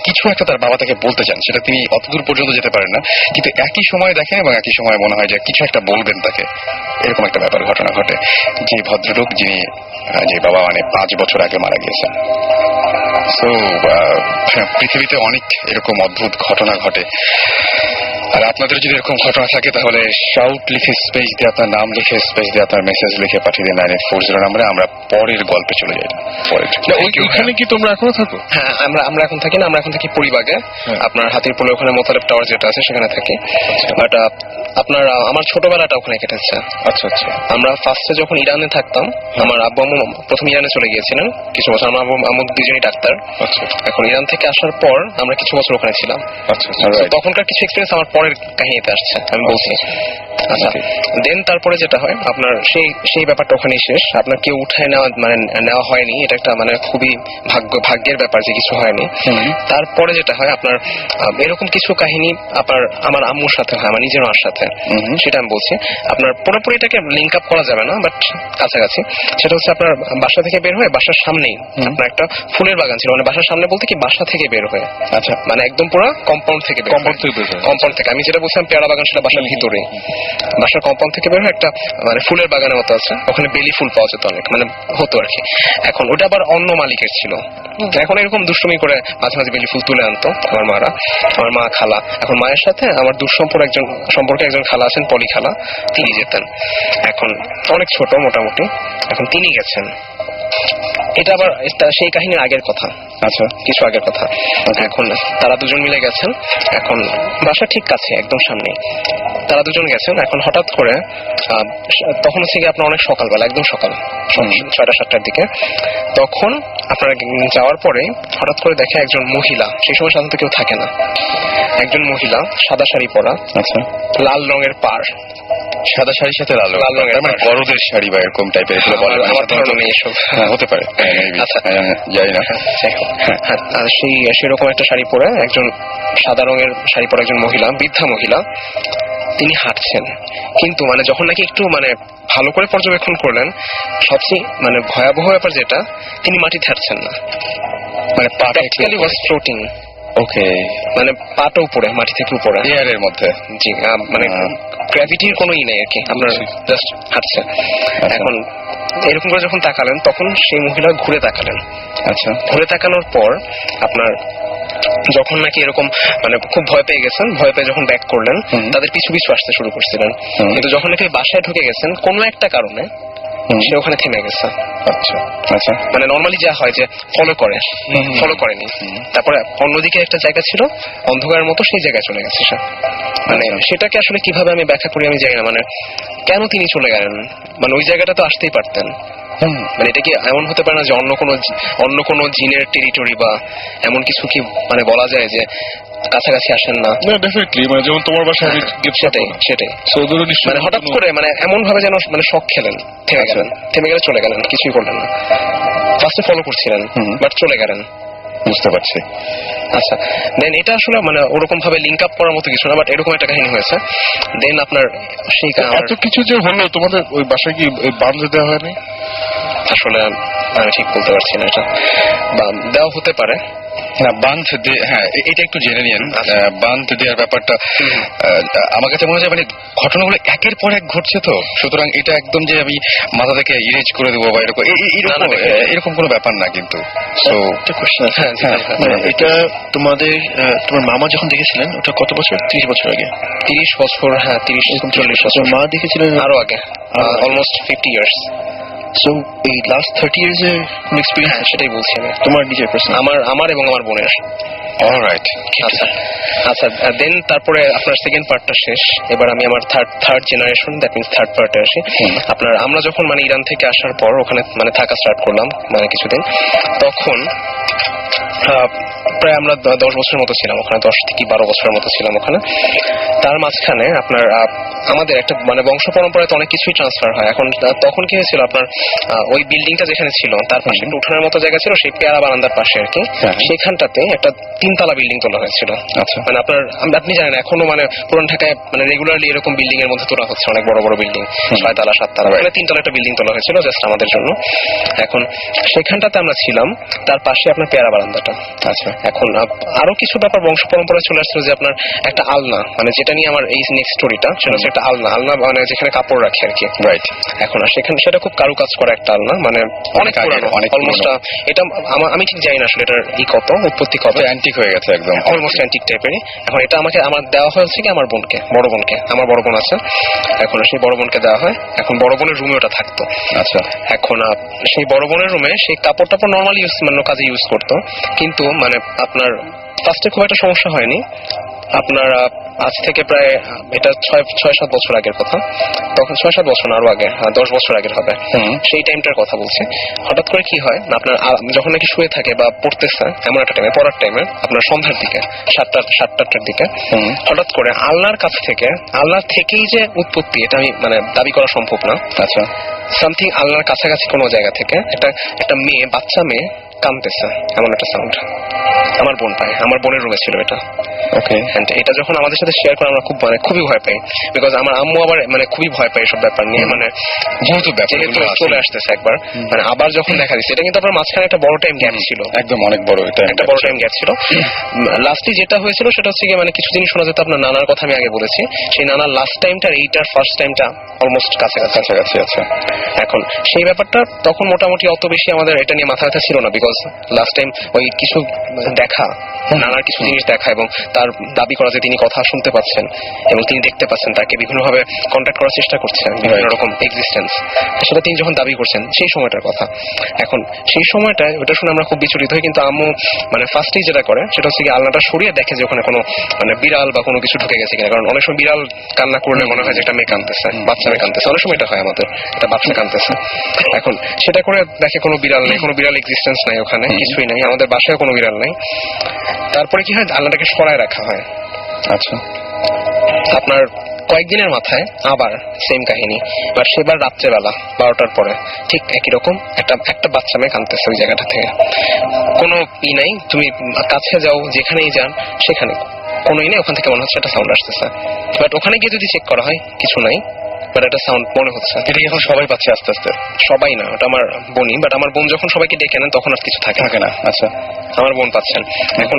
S2: কিছু একটা তার বাবা তাকে বলতে চান, সেটা তিনি অতদূর পর্যন্ত যেতে পারেন না, কিন্তু একই সময় দেখেন এবং একই সময় মনে হয় যে কিছু একটা বলবেন তাকে, এরকম একটা ব্যাপার ঘটনা ঘটে। যে ভদ্রলোক যিনি যে বাবা মানে 5 বছর আগে মারা গিয়েছেন। তো পৃথিবীতে অনেক এরকম অদ্ভুত ঘটনা ঘটে। আর আপনাদের যদি এরকম ঘটনা থাকে তাহলে শাউট লিখে স্পেস দিয়ে আপনার নাম লিখে স্পেস দিয়ে আপনার মেসেজ লিখে পাঠিয়ে দিন 9840 নম্বরে। আমরা পরের গল্পে চলে যাই।
S3: ওইখানে কি তোমরা এখনো থাকো?
S4: হ্যাঁ, আমরা এখন থাকি না, আমরা এখন থাকি পরিবাগে। আপনার হাতিরপুলে ওখানে মোতালেব টাওয়ার যেটা আছে সেখানে থাকি। বাট আপনার আমার ছোটবেলাটা ওখানে কেটেছে।
S3: আচ্ছা আচ্ছা।
S4: আমরা ফার্স্টে যখন ইরানে থাকতাম, আমার আব্বু আম্মু প্রথম ইরানে চলে গিয়েছিলেন কিছু বছর। আমার আব্বু আম্মু দুজনই ডাক্তার।
S3: আচ্ছা
S4: এখন ইরান থেকে আসার পর আমরা কিছু বছর ওখানে ছিলাম।
S3: আচ্ছা।
S4: তখনকার কিছু এক্সপিরিয়েন্স আমার পরের কাহিনীতে আসছে, আমি বলছি। আচ্ছা, দেন তারপরে যেটা হয় আপনার সেই ব্যাপারটা ওখানেই শেষ। আপনার কেউ উঠায় নেওয়া হয়নি। এটা একটা মানে খুবই ভাগ্যের ব্যাপার যে কিছু হয়নি। তারপরে যেটা হয় আপনার এরকম কিছু কাহিনী আমার আম্মুর সাথে হয়, আমার নিজের মার সাথে। সেটা আমি বলছি। আপনার পুরোপুরি এটাকে লিঙ্ক আপ করা যাবে না, বাট কাছাকাছি। সেটা হচ্ছে আপনার বাসা থেকে বের হয়ে বাসার সামনেই আপনার একটা ফুলের বাগান ছিল। মানে বাসার সামনে বলতে কি বাসা থেকে বের হয়ে,
S2: আচ্ছা,
S4: মানে একদম পুরো কম্পাউন্ড থেকে কম্পাউন্ড থেকে আমি যেটা বলছিলাম পেয়ারা বাগান সেটা বাসার ভিতরে। বাসার কম্পাউন্ড থেকে বের হয়ে একটা মানে ফুলের বাগানের মতো আছে, ওখানে বেলি ফুল পাওয়া যেত অনেক, মানে হতো আর কি। এখন ওটা আবার অন্য মালিকের ছিল। এখন এরকম দুষ্টুমি করে মাঝে মাঝে বেলি ফুল তুলে আনতো আমার মা খালা। এখন মায়ের সাথে আমার সম্পর্কে একজন খালা আছেন, পলি খালা, তিনি যেতেন। এখন অনেক ছোট মোটামুটি, এখন তিনি গেছেন। এটা আবার সেই কাহিনীর আগের কথা।
S2: আচ্ছা,
S4: কিছু আগের কথা। এখন তারা দুজন মিলে গেছেন। এখন বাসা ঠিক কাছে, একদম সামনে। তারা দুজন গেছেন। এখন হঠাৎ করে তখন হচ্ছে গিয়ে আপনার অনেক সকালবেলা, একদম সকাল 6টা-7টার দিকে। তখন আপনারা যাওয়ার পরে হঠাৎ করে দেখে একজন মহিলা, সেই সময় সাধারণত কেউ থাকে না, একজন মহিলা সাদা শাড়ি পরা,
S2: আচ্ছা,
S4: লাল রঙের পাড়,
S2: সাদা শাড়ির সাথে লাল রঙের, মানে বড়দের শাড়ি বা এরকম টাইপের
S4: আমার ধারণা নেই এসব।
S2: হতে পারে,
S4: আচ্ছা,
S2: জানি না।
S4: আর সেরকম একটা শাড়ি পরে একজন সাদা রঙের শাড়ি পরে একজন মহিলা, বৃদ্ধা মহিলা, তিনি হাঁটছেন। কিন্তু মানে যখন নাকি একটু মানে ভালো করে পর্যবেক্ষণ করলেন, সবচেয়ে মানে ভয়াবহ ব্যাপার যেটা, তিনি মাটিতে হাঁটছেন না, মানে প্র্যাকটিক্যালি ওয়াজ ফ্লোটিং।
S2: ওকে,
S4: মানে পাটা উপরে, মাটি থেকে উপরে,
S2: এয়ারের মধ্যে।
S4: জি, মানে গ্র্যাভিটির কোনো ই নেই আর কি, আপনার জাস্ট হাঁটছে। এখন এরকম করে যখন তাকালেন, তখন সেই মহিলা ঘুরে তাকালেন।
S2: আচ্ছা,
S4: ঘুরে তাকানোর পর আপনার যখন নাকি এরকম মানে খুব ভয় পেয়ে গেছেন, ভয় পেয়ে যখন ব্যাক করলেন, তাদের পিছু পিছু আসতে শুরু করছিলেন। কিন্তু যখন নাকি বাসায় ঢুকে গেছেন, কোনো একটা কারণে সে ওখানে থেমে গেছে।
S2: আচ্ছা আচ্ছা,
S4: মানে নর্মালি যা হয় যে ফলো করেনি। তারপরে অন্যদিকে একটা জায়গা ছিল অন্ধকারের মতো, সেই জায়গায় চলে গেছে সে। মানে সেটাকে আসলে কিভাবে আমি ব্যাখ্যা করি আমি জানি না। মানে কেন তিনি চলে গেলেন, মানে ওই জায়গাটা তো আসতেই পারতেন। মানে এটা কি এমন হতে পারে না যে অন্য কোনো জিনের টেরিটরি বা এমন কিছু কি মানে বলা যায় যে কাছাকাছি আসেন না?
S3: ডেফিনেটলি, মানে যেমন তোমার বাসায় আমি
S4: সেটাই
S3: সৌদুর নিশ্চয়
S4: মানে হঠাৎ করে মানে এমন ভাবে যেন মানে শক খেলেন, থেমে গেলে চলে গেলেন, কিছুই করলেন না। ফার্স্টে ফলো করছিলেন, বাট চলে গেলেন।
S2: বুঝতে পারছি।
S4: আচ্ছা, দেন এটা আসলে মানে ওরকম ভাবে লিঙ্ক আপ করার মতো কিছু না, বাট এরকম একটা কাহিনী হয়েছে। দেন আপনার সেই
S3: এত কিছু যে হলো, তোমাদের ওই বাসায় কি বাঁধ দেওয়া হয়নি?
S4: আসলে আমি ঠিক বলতে পারছি না, এটা দেওয়া হতে পারে
S2: না। বাঁধ হ্যাঁ, এটা একটু জেনে নিন। বাঁধ দেওয়ার ব্যাপারটা আমার কাছে মনে হয় মানে ঘটনাগুলো একের পর এক ঘটছে, তো সুতরাং এটা একদম যে আমি মাথা থেকে ইরেজ করে দেবো বা এরকম কোনো ব্যাপার না। কিন্তু
S6: এটা তোমার মামা যখন দেখেছিলেন, ওটা কত বছর? 30 বছর আগে?
S4: 30 বছর, হ্যাঁ 30-40 বছর।
S6: মা দেখেছিলেন
S4: আরো আগে, অলমোস্ট 50 ইয়ার্স।
S6: সো এই লাস্ট 30 ইয়ার্স এর এক্সপেরিয়েন্স,
S4: সেটাই বলছি আমি।
S6: তোমার নিজের পার্সোনাল?
S4: আমার এবং আমার বোনের।
S2: অলরাইট,
S4: আচ্ছা, দেন তারপরে আপনার সেকেন্ড পার্টটা শেষ। এবার আমি আমার third generation, that means third পার্টে আসি। আপনার আমরা যখন মানে ইরান থেকে আসার পর ওখানে মানে থাকা স্টার্ট করলাম মানে কিছুদিন, তখন প্রায় আমরা 10 বছরের মতো ছিলাম ওখানে, 10 থেকে 12 বছরের মতো ছিলাম ওখানে। তার মাঝখানে আপনার আমাদের একটা মানে বংশ পরম্পরায় তো অনেক কিছুই ট্রান্সফার হয়। এখন তখন কি হয়েছিল, আপনার ওই বিল্ডিংটা যেখানে ছিল তার পাশে একটা উঠানের মতো জায়গা ছিল, সেই পেয়ারা বারান্দার পাশে আর কি, সেখানটাতে একটা 3 তলা বিল্ডিং তোলা হয়েছিল।
S2: আচ্ছা,
S4: মানে আপনি জানেন এখনো মানে পুরান ঢাকায় মানে রেগুলারলি এরকম বিল্ডিং এর মধ্যে তোলা হচ্ছে, অনেক বড় বড় বিল্ডিং, 6 তলা 7 তলা, মানে 3 তলা একটা বিল্ডিং তোলা হয়েছিল জাস্ট আমাদের জন্য। এখন সেখানটাতে আমরা ছিলাম, তার পাশে আপনার পেয়ারা বারান্দাটা।
S2: আচ্ছা,
S4: এখন আরো কিছু ব্যাপার বংশ পরম্পরা চলে আসছিল যে আপনার একটা আলনা, মানে যেটা নিয়ে আমার এই নেক্সট স্টোরিটা, সেটা হচ্ছে একটা আলনা মানে যেখানে কাপড় রাখে আর কি।
S2: রাইট।
S4: এখন আর সেখানে সেটা খুব কারুকাজ করা একটা আলনা, মানে অনেক পুরানো,
S2: অনেক
S4: অলমোস্ট এটা আমি ঠিক জানি না আসলে এটার কত উৎপত্তি কবে,
S2: অ্যান্টিক হয়ে গেছে একদম,
S4: অলমোস্ট অ্যান্টিক টাইপেরই। এখন এটা আমার দেওয়া হয়েছে কি আমার বোনকে, বড় বোনকে, আমার বড় বোন আছে, এখন সেই বড় বোনকে দেওয়া হয়। এখন বড় বোনের রুমে ওটা থাকতো।
S2: আচ্ছা।
S4: এখন সেই বড় বোনের রুমে সেই কাপড় টাপড় নর্মালি কাজে ইউজ করতো, কিন্তু মানে আপনার ফার্স্টে খুব একটা সমস্যা হয়নি। আপনার আজ থেকে প্রায় এটা 6-7 বছর আগের কথা, তখন 6-7 বছর না আরো আগে, 10 বছর আগের হবে, সেই টাইমটার কথা বলছি। হঠাৎ করে কি হয় না, আপনার যখন নাকি শুয়ে থাকে বা পড়তেছে এমন একটা টাইমে, পড়ার টাইমে আপনার সন্ধ্যার দিকে 7-8টার দিকে, হঠাৎ করে আল্লাহর কাছ থেকে, আল্লাহ থেকেই যে উৎপত্তি এটা আমি মানে দাবি করা সম্ভব না।
S2: আচ্ছা।
S4: সামথিং আল্লাহর কাছাকাছি কোনো জায়গা থেকে একটা মেয়ে, বাচ্চা মেয়ে কাঁদতেছে, এমন একটা সাউন্ড আমার বোন পায়। আমার বোনের রুমে ছিল এটা।
S2: ওকে।
S4: এটা যখন আমাদের সাথে শেয়ার করে আমরা খুবই ভয় পাই, বিকজ আমার আম্মু আবার খুবই ভয় পায় এসব ব্যাপার নিয়ে, যেহেতু চলে আসতেছে একবার, আবার যখন দেখা দিচ্ছে, এটা কিন্তু আপনার মাঝখানে একটা বড় টাইম গ্যাপ ছিল,
S2: একদম অনেক বড়,
S4: একটা বড় টাইম গ্যাপ ছিল। লাস্টে যেটা হয়েছিল সেটা হচ্ছে কি, কিছু জিনিস শোনা যেত, আপনার নানার কথা আমি আগে বলেছি, সেই নানার লাস্ট টাইমটা এইটার ফার্স্ট টাইমটা অলমোস্ট কাছাকাছি।
S2: আচ্ছা।
S4: এখন সেই ব্যাপারটা তখন মোটামুটি অত বেশি আমাদের এটা নিয়ে মাথা ব্যথা ছিল না, বিকজ লাস্ট টাইম ওই কিছু দেখা, নানার কিছু জিনিস দেখা এবং তার দাবি করা যে তিনি কথা শুনতে পাচ্ছেন এবং তিনি দেখতে পাচ্ছেন, তাকে বিভিন্নভাবে কন্ট্যাক্ট করার চেষ্টা করছেন, বিভিন্ন রকম এক্সিস্টেন্স, সেটা তিনি যখন দাবি করছেন সেই সময়টার কথা। এখন সেই সময়টায় ওটা শুনে আমরা খুব বিচলিত হই, কিন্তু আম্মু ফার্স্টেই যেটা করে সেটা হচ্ছে কি, আলনাটা সরিয়ে দেখে যে ওখানে কোনো বিড়াল বা কোনো কিছু ঢুকে গেছে কিনা, কারণ অনেক সময় বিড়াল কান্না করলে মনে হয় যে একটা মেয়ে কাঁদতেছে, বাচ্চা মেয়ে কাঁদতেছে, অনেক সময় এটা হয় আমাদের, একটা বাচ্চা কাঁদতেছে। এখন সেটা করে দেখে কোনো বিড়াল নেই, কোনো বিড়াল এক্সিস্টেন্স নাই ওখানে, কিছুই নেই, আমাদের বাসায় কোনো বিড়াল নেই। তারপরে কি হয়, আলনাটাকে সরায় রাখা হয়।
S2: আচ্ছা।
S4: আপনার কয়েকদিনের মাথায় আবার সেম কাহিনী, বাট সেবার রাত্রেবেলা 12টার পরে ঠিক একই রকম একটা বাচ্চা মেয়ে কাঁদতেছে ওই জায়গাটা থেকে। কোনো নাই, তুমি কাছে যাও, যেখানেই যান সেখানে কোনো নেই, ওখান থেকে মনে হচ্ছে একটা সাউন্ড আসতেছে, বাট ওখানে গিয়ে যদি চেক করা হয় কিছু নাই, বাট একটা সাউন্ড মনে হচ্ছে।
S2: এটা এখন সবাই পাচ্ছে আস্তে আস্তে?
S4: সবাই না, ওটা আমার বোনই, বাট আমার বোন যখন সবাইকে ডেকে নেন তখন আর কিছু থাকে
S2: না। আচ্ছা।
S4: আমার বোন পাচ্ছেন। এখন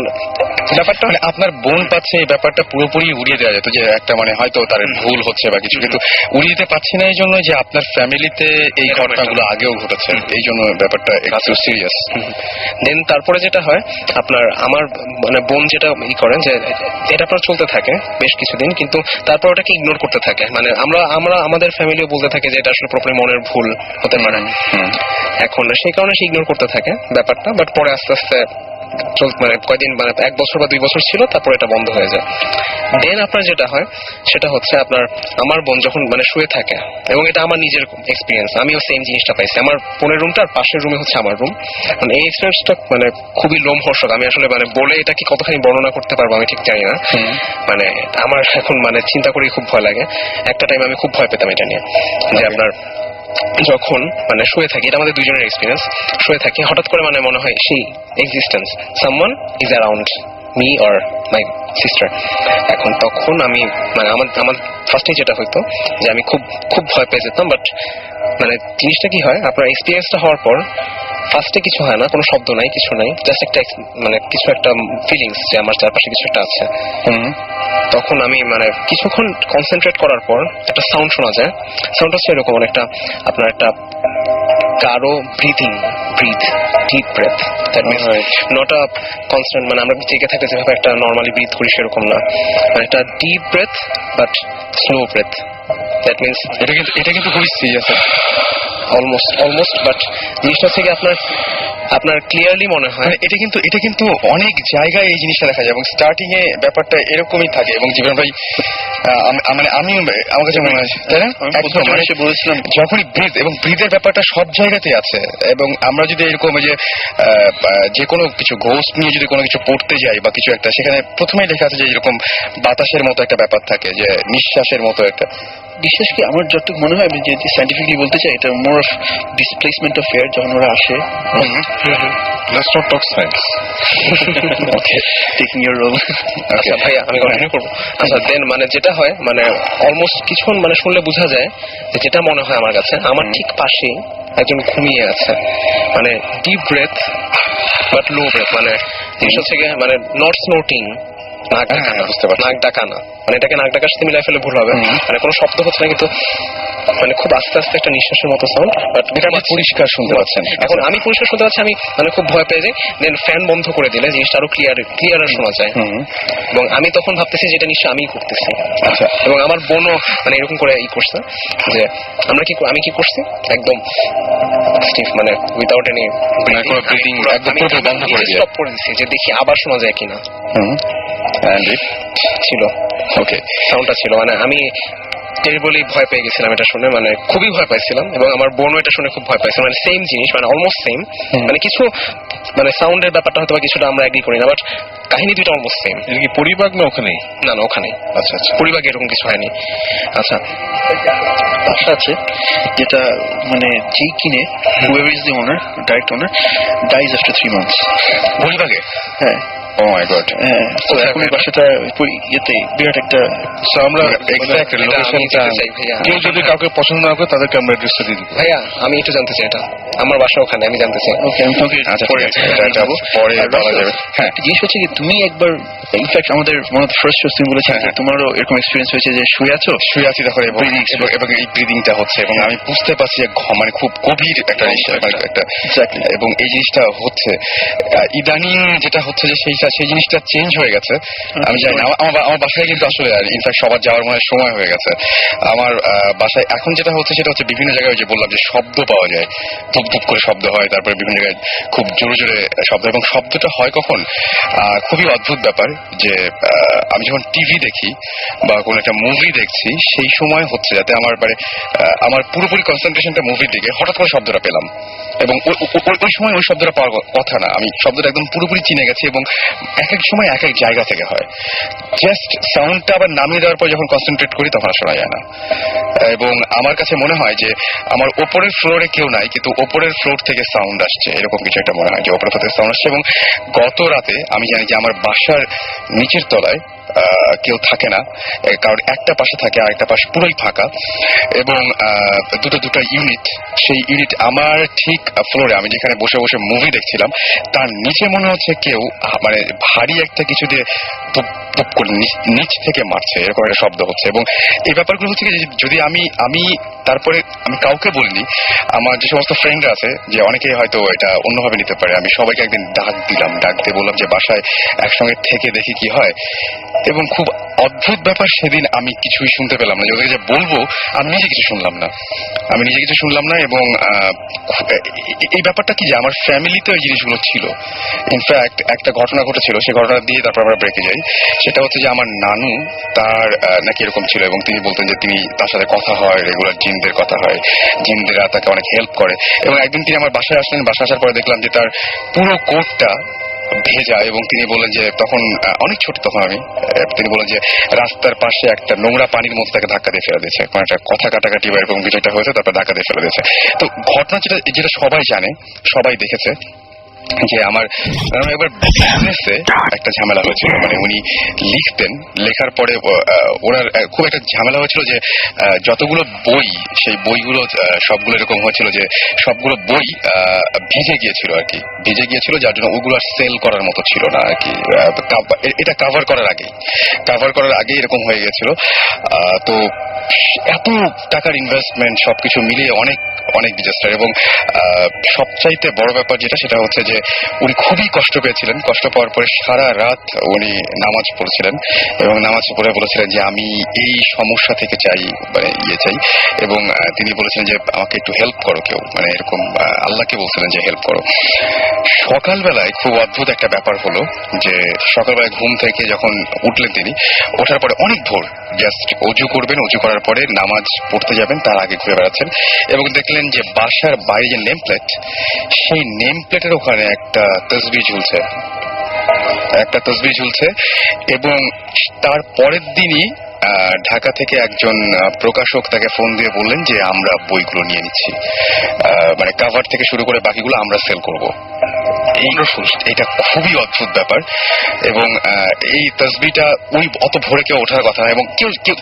S4: ব্যাপারটা
S2: আপনার বোন পাচ্ছে, এই ব্যাপারটা পুরোপুরি উড়িয়ে দেওয়া যেত যে একটা হয়তো তার ভুল হচ্ছে বা কিছু, কিন্তু উড়িয়ে দিতে পারছি না এই জন্য যে আপনার ফ্যামিলিতে এই ঘটনাগুলো আগেও ঘটেছে, এই জন্য ব্যাপারটা একটু সিরিয়াস।
S4: দেন তারপরে যেটা হয়, আমার বোন যেটা করেন যে এটা আপনার চলতে থাকে বেশ কিছুদিন, কিন্তু তারপর ওটাকে ইগনোর করতে থাকে, আমরা আমাদের ফ্যামিলিও বলতে থাকে যে এটা আসলে পুরোপুরি মনের ভুল হতে পারে। এখন সেই কারণে সে ইগনোর করতে থাকে ব্যাপারটা, বাট পরে আস্তে আস্তে কয়দিন 1 বছর বা 2 বছর ছিল, তারপর এটা বন্ধ হয়ে যায়। দেন আপনার যেটা হয় সেটা হচ্ছে, আমার বোন যখন শুয়ে থাকে, এবং এটা আমার নিজের এক্সপিরিয়েন্স, আমিও সেম জিনিসটা পাইছি। আমার বোনের রুমটার পাশের রুমে হচ্ছে আমার রুম। এই এক্সপিরিয়েন্সটা খুবই লোমহর্ষক, আমি আসলে বলে এটা কি কতখানি বর্ণনা করতে পারবো আমি ঠিক জানি না। আমার এখন চিন্তা করেই খুব ভয় লাগে। একটা টাইম আমি খুব ভয় পেতাম এটা নিয়ে, যে আপনার যখন শুয়ে থাকি, এটা আমাদের দুইজনের এক্সপিরিয়েন্স, শুয়ে থাকি হঠাৎ করে মনে হয় সেই existence, someone is around me or my sister. এখন তখন আমি আমার ফার্স্টে যেটা হইতো যে আমি খুব খুব ভয় পেয়ে যেতাম, বাট জিনিসটা কি হয়, আপনার এক্সপিরিয়েন্সটা হওয়ার পর ফার্স্টে কিছু হয় না, কোনো শব্দ নাই, কিছু নাই, জাস্ট একটা কিছু একটা ফিলিংস যে আমার চারপাশে কিছু একটা আছে। তখন আমি কিছুক্ষণ কনসেন্ট্রেট করার পর একটা সাউন্ড শোনা যায়। সাউন্ড হচ্ছে এরকম একটা আপনার একটা গাঢ় breath, deep breath, that means not a constant, আমরা জেগে থাকতে যেভাবে একটা নর্মালি ব্রিথ করি সেরকম না, একটা deep breath but slow breath. That means
S2: এটা কিন্তু খুবই সিরিয়াস,
S4: অলমোস্ট, বাট জিনিসটা থেকে আপনার ক্লিয়ারলি মনে হয়
S2: এটা কিন্তু অনেক জায়গায় এই জিনিসটা দেখা যায়, এবং স্টার্টিং এ ব্যাপারটা এরকমই থাকে, এবং জীবন ভাই আমি আমার কাছে মনে হয়, তাই না,
S6: বলেছিলাম
S2: যখনই ব্রিথ এবং ব্রিথের ব্যাপারটা সব জায়গাতেই আছে। এবং আমরা যদি এরকম যে কোনো কিছু ঘোস্ট নিয়ে যদি কোনো কিছু পড়তে যাই বা কিছু একটা, সেখানে প্রথমেই লেখা আছে যে এরকম বাতাসের মতো একটা ব্যাপার থাকে, যে নিঃশ্বাসের মতো একটা,
S6: বিশ্বাসকে আমার যতটুকু মনে হয়, আমি যদি সাইন্টিফিকলি বলতে চাই, এটা more of displacement of air যখন ওরা আসে।
S3: Let's not talk science.
S6: Okay, taking your role.
S4: আচ্ছা ভাইয়া, আমি কন্টিনিউ করবো। আচ্ছা দেন মানে যেটা হয় মানে অলমোস্ট কিছুক্ষণ মানে শুনলে বোঝা যায় যে যেটা মনে হয় আমার কাছে, আমার ঠিক পাশেই একজন ঘুমিয়ে আছে, মানে deep breath but low breath, মানে জিনিস হচ্ছে গিয়ে মানে নট স্নোটিং, নাক ডাকা না, বুঝতে পারছি, নাক ডাকা না, মানে এটাকে নাক ডাকার সাথে মিলাই ফেলে ভুল হবে, মানে কোনো শব্দ হচ্ছে না, কিন্তু মানে খুব আস্তে আস্তে একটা নিঃশ্বাসের মতো সাউন্ড, বাট এটা আপনি পরিষ্কার শুনতে পাচ্ছেন। এখন আমি পরিষ্কার শুনতে পাচ্ছি, আমি মানে খুব ভয় পেয়ে যাই। দেন ফ্যান বন্ধ করে দিলে জিনিসটা আরো ক্লিয়ার শোনা যায়, এবং আমি তখন ভাবতেছি যেটা নিশ্চয় আমিই করতেছি। আচ্ছা, এবং আমার বোনও মানে এরকম করে করছে যে আমি কি করছি একদম স্টিফ, মানে উইদাউট এনি ব্রিদিং একদম বন্ধ করে দিয়ে স্টপ করে দিছি, যে দেখি আবার শোনা যায় কিনা। ছিল ওকে, সাউন্ডটা ছিল, মানে আমি টেরিবলি ভয় পেয়ে গেছিলাম এটা শুনে, মানে খুবই ভয় পাইছিলাম, এবং আমার বোনও এটা শুনে খুব ভয় পাইছিল, মানে সেম জিনিস, মানে অলমোস্ট সেম, মানে কিছু মানে সাউন্ডের ব্যাপারটা হয়তো কিছুটা আমরা এগ্রি করি না, বাট কাহিনী দুইটা অলমোস্ট সেম।
S3: এটা কি পরিবাগ না ওখানেই?
S4: না না, ওখানেই।
S3: আচ্ছা আচ্ছা,
S4: পরিবাগে এরকম কিছু হয়নি। আচ্ছা,
S6: বাসা আছে যেটা মানে যেই কিনে, whoever is the owner, direct owner, dies after 3 months.
S2: পরিবাগে?
S6: হ্যাঁ।
S2: ও মাই গড।
S6: হ্যাঁ, তো এখন এই বাসাটা ইয়েতে বিরাট একটা।
S3: So আমরা
S2: এক্সাক্ট লোকেশনটা,
S3: কেউ যদি কাউকে পছন্দ না করে তাদেরকে আমরা অ্যাড্রেসটা দিয়ে দিব।
S4: ভাইয়া আমি একটু জানতে চাই, এটা আমার বাসা ওখানে, আমি জানতে চাই।
S6: ওকে, আমি তোকে
S2: আচ্ছা পরে যাবো, পরে বলা যাবে। হ্যাঁ,
S6: জিনিস হচ্ছে কি, তুমি একবার ইনফ্যাক্ট আমাদের one of the first shows তুমি বলেছিলে যে তোমারও এরকম এক্সপিরিয়েন্স হয়েছে যে শুয়ে আছো,
S2: শুয়ে আছি তখন, এবং এই ব্রিদিংটা হচ্ছে, এবং আমি বুঝতে পারছি যে মানে খুব গভীর একটা নিঃশ্বাস, একটা
S6: এক্স্যাক্টলি,
S2: এবং এই জিনিসটা হচ্ছে ইদানিং যেটা হচ্ছে যে সেই জিনিসটা চেঞ্জ হয়ে গেছে। আমি জানি না, আমার বাসায় কিন্তু আসলে ইনফ্যাক্ট সবার যাওয়ার মনে হয় সময় হয়ে গেছে। আমার বাসায় এখন যেটা হচ্ছে সেটা হচ্ছে বিভিন্ন জায়গায় যে বললাম যে শব্দ পাওয়া যায়, ধুপ ধুপ করে শব্দ হয়, তারপরে বিভিন্ন জায়গায় খুব জোরে জোরে শব্দ, এবং শব্দটা হয় কখন, খুবই অদ্ভুত ব্যাপার যে আমি যখন টিভি দেখি বা কোনো একটা মুভি দেখছি, সেই সময় হচ্ছে যাতে আমার পুরোপুরি কনসেন্ট্রেশনটা মুভির দিকে, হঠাৎ করে শব্দটা পেলাম, এবং ওই সময় ওই শব্দটা পাওয়ার কথা না, আমি শব্দটা একদম পুরোপুরি চিনে গেছি, এবং এক এক সময় এক এক জায়গা থেকে হয়। জাস্ট সাউন্ডটা আবার নামিয়ে দেওয়ার পর যখন কনসেন্ট্রেট করি তখন শোনা যায় না, এবং আমার কাছে মনে হয় যে আমার ওপরের ফ্লোরে কেউ নাই, কিন্তু ওপরের ফ্লোর থেকে সাউন্ড আসছে, এরকম কিছু একটা মনে হয় যে ওপরের ফ্লোর থেকে সাউন্ড আসছে। এবং গত রাতে আমি জানি যে আমার বাসার নিচের তলায় কেউ থাকে না, কারণ একটা পাশে থাকে আর একটা পাশ পুরোই ফাঁকা, এবং দুটো ইউনিট, সেই ইউনিট আমার ঠিক ফ্লোরে, আমি যেখানে বসে বসে মুভি দেখছিলাম তার নিচে মনে হচ্ছে কেউ মানে ভারী একটা কিছু দিয়ে টুপ টুপ করে নিচ থেকে মারছে, এরকম একটা শব্দ হচ্ছে। এবং এই ব্যাপারগুলো হচ্ছে কি, যদি আমি তারপরে আমি কাউকে বলিনি, আমার যে সমস্ত ফ্রেন্ড আছে, যে অনেকেই হয়তো এটা অন্যভাবে নিতে পারে, আমি সবাইকে একদিন ডাক দিয়ে বললাম যে বাসায় একসঙ্গে থেকে দেখি কি হয়, এবং খুব অদ্ভুত ব্যাপার, সেদিন আমি কিছুই শুনতে পেলাম না, ওদেরকে যে বলবো আমি নিজে কিছু শুনলাম না, এবং এই ব্যাপারটা কি যে আমার ফ্যামিলিতে ওই জিনিসগুলো ছিল। ইনফ্যাক্ট একটা ঘটনা ঘটেছিল, সেই ঘটনা দিয়ে তারপর আমরা ব্রেকে যাই। সেটা হচ্ছে যে আমার নানু, তার নাকি এরকম ছিল, এবং তিনি বলতেন যে তার সাথে কথা হয় রেগুলার, জিনদের কথা হয়, জিনদেরা তাকে অনেক হেল্প করে। এবং একদিন তিনি আমার বাসায় আসলেন, বাসায় আসার পরে দেখলাম যে তার পুরো কোটটা ভেজা, এবং তিনি বললেন যে তখন অনেক ছোট তখন আমি, তিনি বললেন যে রাস্তার পাশে একটা নোংরা পানির মধ্যে তাকে ধাক্কা দিয়ে ফেলে দিয়েছে, মানে একটা কথা কাটাকাটি বা এরকম বিষয়টা হয়েছে, তারপর ধাক্কা দিয়ে ফেলে দিয়েছে। তো ঘটনা যেটা সবাই জানে, সবাই দেখেছে, যে আমার একবার বিজনেসে একটা ঝামেলা হয়েছিল, মানে উনি লিখতেন, লেখার পরে ওনার খুব একটা ঝামেলা হয়েছিল যে যতগুলো বই, সেই বইগুলো সবগুলো এরকম হয়েছিল যে সবগুলো বই ভিজে গিয়েছিল আর কি, যার জন্য ওগুলো আর সেল করার মতো ছিল না আর কি, এটা কাভার করার আগে এরকম হয়ে গেছিল। তো এত টাকার ইনভেস্টমেন্ট সবকিছু মিলিয়ে অনেক ডিজাস্টার, এবং সবচাইতে বড় ব্যাপার যেটা, সেটা হচ্ছে যে উনি খুবই কষ্ট পেয়েছিলেন। কষ্ট পাওয়ার পরে সারা রাত উনি নামাজ পড়ছিলেন, এবং নামাজ পড়ে বলেছিলেন যে আমি এই সমস্যা থেকে চাই, এবং তিনি বলেছিলেন যে আমাকে একটু হেল্প করো কেউ, মানে এরকম আল্লাহকে বলছিলেন যে হেল্প করো। সকালবেলায় খুব অদ্ভুত একটা ব্যাপার হলো যে সকালবেলায় ঘুম থেকে যখন উঠলেন, তিনি ওঠার পরে অনেক ভোর, জাস্ট অজু করবেন, অজু করার পরে নামাজ পড়তে যাবেন, তার আগে ঘুরে বেড়াচ্ছেন, এবং দেখলেন যে বাসার বাইরে যে নেম প্লেট, সেই নেম প্লেটের ওখানে একটা তসবিহ ঝুলছে, একটা তসবিহ ঝুলছে এবং তার পরের দিনই ঢাকা থেকে একজন প্রকাশক তাকে ফোন দিয়ে বললেন যে আমরা বইগুলো নিয়ে নিচ্ছি, মানে কভার থেকে শুরু করে বাকিগুলো আমরা সেল করব। এটা খুবই অদ্ভুত ব্যাপার এবং এই তসবিটা ওই অত ভোরে কেউ ওঠার কথা না এবং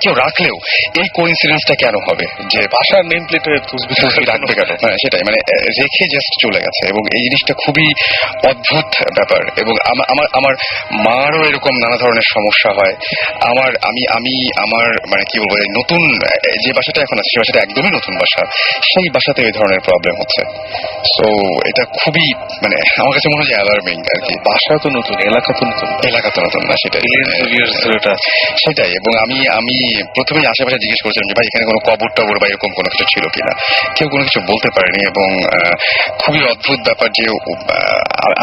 S2: কেউ রাখলেও এই কোইন্সিডেন্সটা কেন হবে যে
S3: বাসার নেম প্লেটে তসবিহ
S2: রাখবে কেন? হ্যাঁ সেটাই, মানে রেখে জাস্ট চলে গেছে এবং এই জিনিসটা খুবই অদ্ভুত ব্যাপার। এবং আমার মারও এরকম নানা ধরনের সমস্যা হয়। আমার মানে কি বলবো, এই নতুন যে বাসাটা এখন আছে সেই বাসাটা একদমই নতুন বাসা, সেই বাসাতে এই ধরনের প্রবলেম হচ্ছে। সো এটা খুবই মানে আমার কাছে মনে হয় অ্যালার্মিং আর কি।
S3: বাসা তো নতুন, এলাকা তো নতুন,
S2: না সেটাই সেটাই। এবং আমি প্রথমেই আশেপাশে জিজ্ঞেস করেছিলাম যে ভাই এখানে কোনো কবর টবর বা এরকম কোনো কিছু ছিল কিনা, কেউ কোনো কিছু বলতে পারেনি। এবং খুবই অদ্ভুত ব্যাপার যে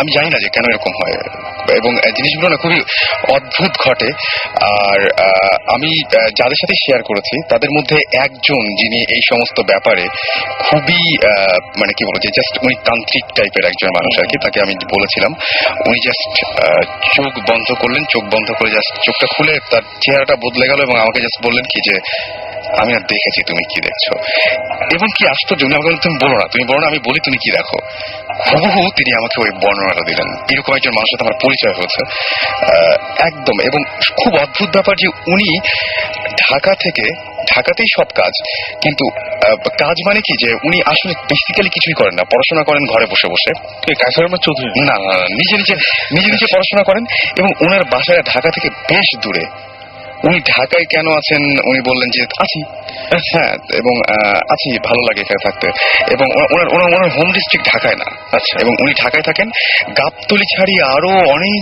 S2: আমি জানি না যে কেন এরকম হয় এবং জিনিসগুলো না খুবই অদ্ভুত ঘটে। আর আমি যাদের সাথে শেয়ার করেছি তাদের মধ্যে একজন যিনি এই সমস্ত ব্যাপারে খুবই মানে কি বলবো যে জাস্ট উনি তান্ত্রিক টাইপের একজন মানুষ আর কি। তাকে আমি বলেছিলাম, উনি জাস্ট চোখ বন্ধ করলেন, চোখ বন্ধ করে জাস্ট চোখটা খুলে তার চেহারাটা বদলে গেল এবং আমাকে জাস্ট বললেন কি যে আমি আর দেখেছি, তুমি কি দেখছো। এবং কি আশ্চর্য, উনি আমাকে তুমি বলো না, আমি বলি তুমি কি দেখো। হুবহু তিনি আমাকে ওই বর্ণনাটা দিলেন। এরকম একজন মানুষের সাথে আমার পরিচয় হয়েছে একদম। এবং খুব অদ্ভুত ব্যাপার যে উনি ঢাকাতেই সব কাজ, কিন্তু কাজ মানে কি যে উনি আসলে বেসিক্যালি কিছুই করেন না, পড়াশোনা করেন ঘরে বসে বসে।
S3: কায়সার আহমেদ চৌধুরী
S2: না, নিজে পড়াশোনা করেন এবং ওনার বাসায় ঢাকা থেকে বেশ দূরে। উনি ঢাকায় কেন আছেন উনি বললেন যে আছি, হ্যাঁ, এবং আছি, ভালো লাগে এখানে থাকতে। এবং ওনার হোম ডিস্ট্রিক্ট ঢাকায় না। আচ্ছা, এবং উনি ঢাকায় থাকেন, গাবতলী ছাড়িয়ে আরো অনেক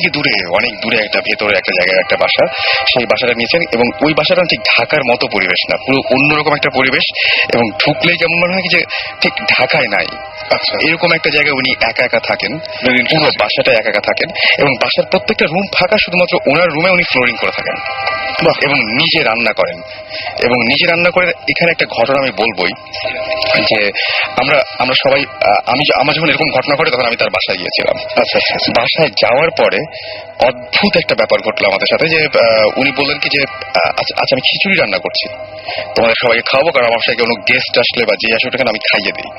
S2: দূরে একটা ভেতরে একটা জায়গায় একটা বাসা, সেই বাসাটা নিয়েছেন। এবং ওই বাসাটা ঠিক ঢাকার মতো পরিবেশ না, পুরো অন্যরকম একটা পরিবেশ। এবং ঢুকলেই কেমন মনে হয় যে ঠিক ঢাকায় নাই। আচ্ছা, এরকম একটা জায়গায় উনি একা থাকেন, পুরো বাসাটা একা থাকেন এবং বাসার প্রত্যেকটা রুম ফাঁকা, শুধুমাত্র ওনার রুমে উনি ফ্লোরিং করে থাকেন এবং নিজে রান্না করেন। এবং নিজে রান্না করে এখানে একটা ঘটনা আমি বলবোই যে আমরা সবাই আমার যখন এরকম ঘটনা ঘটে তখন আমি তার বাসায় গিয়েছিলাম। আচ্ছা, বাসায় যাওয়ার পরে অদ্ভুত একটা ব্যাপার ঘটলো আমাদের সাথে যে উনি বললেন কি যে আচ্ছা আমি খিচুড়ি রান্না করছি, তোমাদের সবাইকে খাওয়াবো, কারণ আমার সাথে কোনো গেস্ট আসলে বা যে আসে ওটাকে আমি খাইয়ে দিই।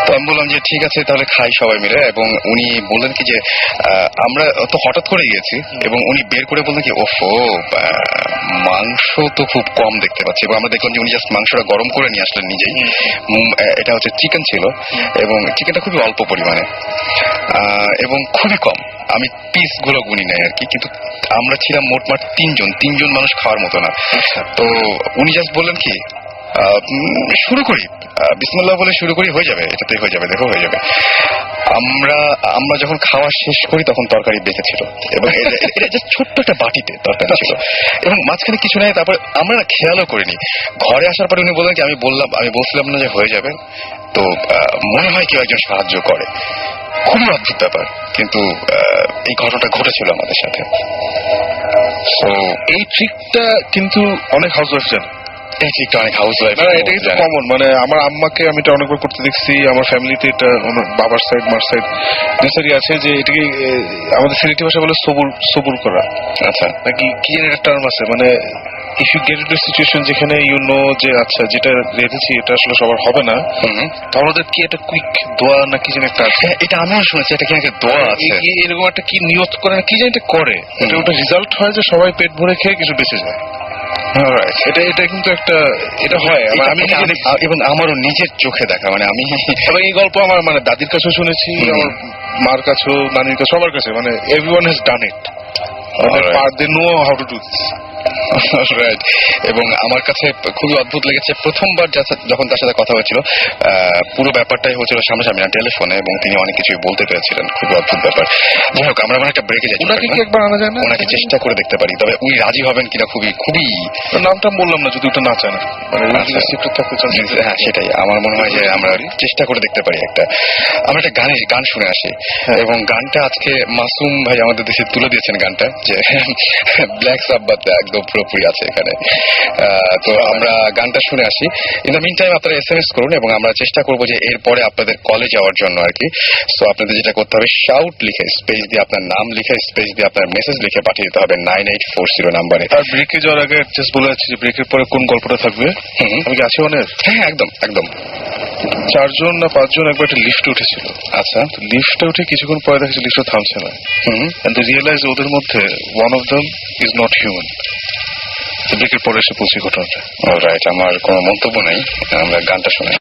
S2: তো আমি বললাম যে ঠিক আছে তাহলে খাই সবাই মিলে। এবং উনি বললেন কি যে আমরা তো হঠাৎ করে গিয়েছি এবং উনি বের করে বললেন কি ওফো মাংস তো খুব কম দেখতে পাচ্ছি। এবং আমরা দেখলাম যে উনি জাস্ট মাংসটা গরম করে নিয়ে আসলেন নিজেই। এটা হচ্ছে চিকেন ছিল এবং চিকেনটা খুবই অল্প পরিমাণে এবং খুবই কম, আমি পিস গুলো গুনি নাই আর কি। কিন্তু আমরা ছিলাম মোটমাট তিনজন মানুষ খাওয়ার মতো না। তো উনি জাস্ট বললেন কি শুরু করি, বিসমিল্লাহ বলে শুরু করি, হয়ে যাবে, এটাতেই হয়ে যাবে, দেখো হয়ে যাবে। আমরা যখন খাওয়া শেষ করি তখন তরকারি বেঁচেছিল এবং এটা জাস্ট ছোট্ট একটা বাটিতে তরকারি ছিল এবং মাঝখানে কিছু নাই। তারপরে আমরা না খেয়ালও করিনি। ঘরে আসার পরে উনি বললেন কি আমি বলছিলাম না যে হয়ে যাবে, তো মনে হয় কেউ একজন সাহায্য করে। খুবই অদ্ভুত ব্যাপার, কিন্তু এই ঘটনাটা ঘটেছিল আমাদের সাথে।
S3: তো এই ট্রিকটা কিন্তু অনেক হাউসওয়াইফ জানে।
S2: এই ট্রিকটা অনেক হাউসওয়াইফ,
S3: এটা কিন্তু কমন। মানে আমার আম্মাকে আমি এটা অনেকবার করতে দেখছি, আমার ফ্যামিলিতে এটা বাবার সাইড মার সাইড নেসারি আছে যে এটাকে আমাদের সিলেটি ভাষা বলে সবুর করা। আচ্ছা, নাকি কি যেন একটা টার্ম আছে, মানে if you get into situation যেখানে ইউ নো যে আচ্ছা যেটা রেখেছি এটা আসলে সবার হবে না, তাহলে ওদের কি একটা কুইক দোয়া না কি যেন একটা আছে।
S2: এটা আমিও শুনেছি, এটা কি একটা দোয়া আছে,
S3: এরকম একটা কি নিয়ত করে না কি যেন এটা করে, এটা ওটা রেজাল্ট হয় যে সবাই পেট ভরে খেয়ে কিছু বেঁচে যায়। এটা কিন্তু একটা এটা হয়
S2: এবং আমারও নিজের চোখে দেখা, মানে আমি
S3: এই গল্প আমার মানে দাদির কাছেও শুনেছি, আমার মার কাছেও, নানির কাছে, সবার কাছে, মানে everyone has done it, they know how to do this.
S2: Right. এবং আমার কাছে খুবই অদ্ভুত লেগেছে প্রথমবার যখন তার সাথে কথা হয়েছিল, পুরো ব্যাপারটাই হয়েছিল সামনাসামনি না, টেলিফোনে, এবং তিনি অনেক কিছুই বলতে পেরেছিলেন। খুবই অদ্ভুত ব্যাপার। যাই হোক, আমরা মানে একটা ব্রেকে যাই,
S3: ওনাকে কি একবার আনা যায় না?
S2: ওনাকে চেষ্টা করে দেখতে পারি, তবে উনি রাজি হবেন কিনা খুবই
S3: নামটা বললাম না, যদি ওটা না চান, সিক্রেট থাকতে চান।
S2: হ্যাঁ সেটাই, আমার মনে হয় যে আমরা চেষ্টা করে দেখতে পারি। আমরা একটা গান শুনে আসি এবং গানটা আজকে মাসুম ভাই আমাদের দেশে তুলে দিয়েছেন গানটা, যে ব্ল্যাক সাব্বাত একদম একদম পুরোপুরি আছে এখানে। তো আমরা গানটা শুনে আসি। ইন দ্য মিন টাইম আপনারা SMS করুন এবং আমরা চেষ্টা করবো যে এরপরে আপনাদের কলে যাওয়ার জন্য আর কি। সো আপনাদের যেটা করতে হবে, শাউট লিখে স্পেস দিয়ে আপনার নাম লিখে স্পেস দিয়ে আপনার মেসেজ লিখে পাঠিয়ে দিতে হবে 9840 নাম্বারে।
S3: আর ব্রেকে যাওয়ার আগে জাস্ট বলে যাচ্ছি যে ব্রেকের পরে কোন গল্পটা থাকবে। আমি কি আছি অনেক?
S2: হ্যাঁ একদম একদম।
S3: 4 জন না 5 জন একবার একটা লিফটে উঠেছিল।
S2: আচ্ছা।
S3: লিফটে উঠে কিছুক্ষণ পরে দেখেছি লিফটটা থামছে না। এন্ড দে রিয়েলাইজ ওদের মধ্যে one of them is not human. ব্রেকের পরে এসে পৌঁছে ঘটনাটা।
S2: রাইট, আমার কোনো মন্তব্য নাই, আমরা গানটা শুনে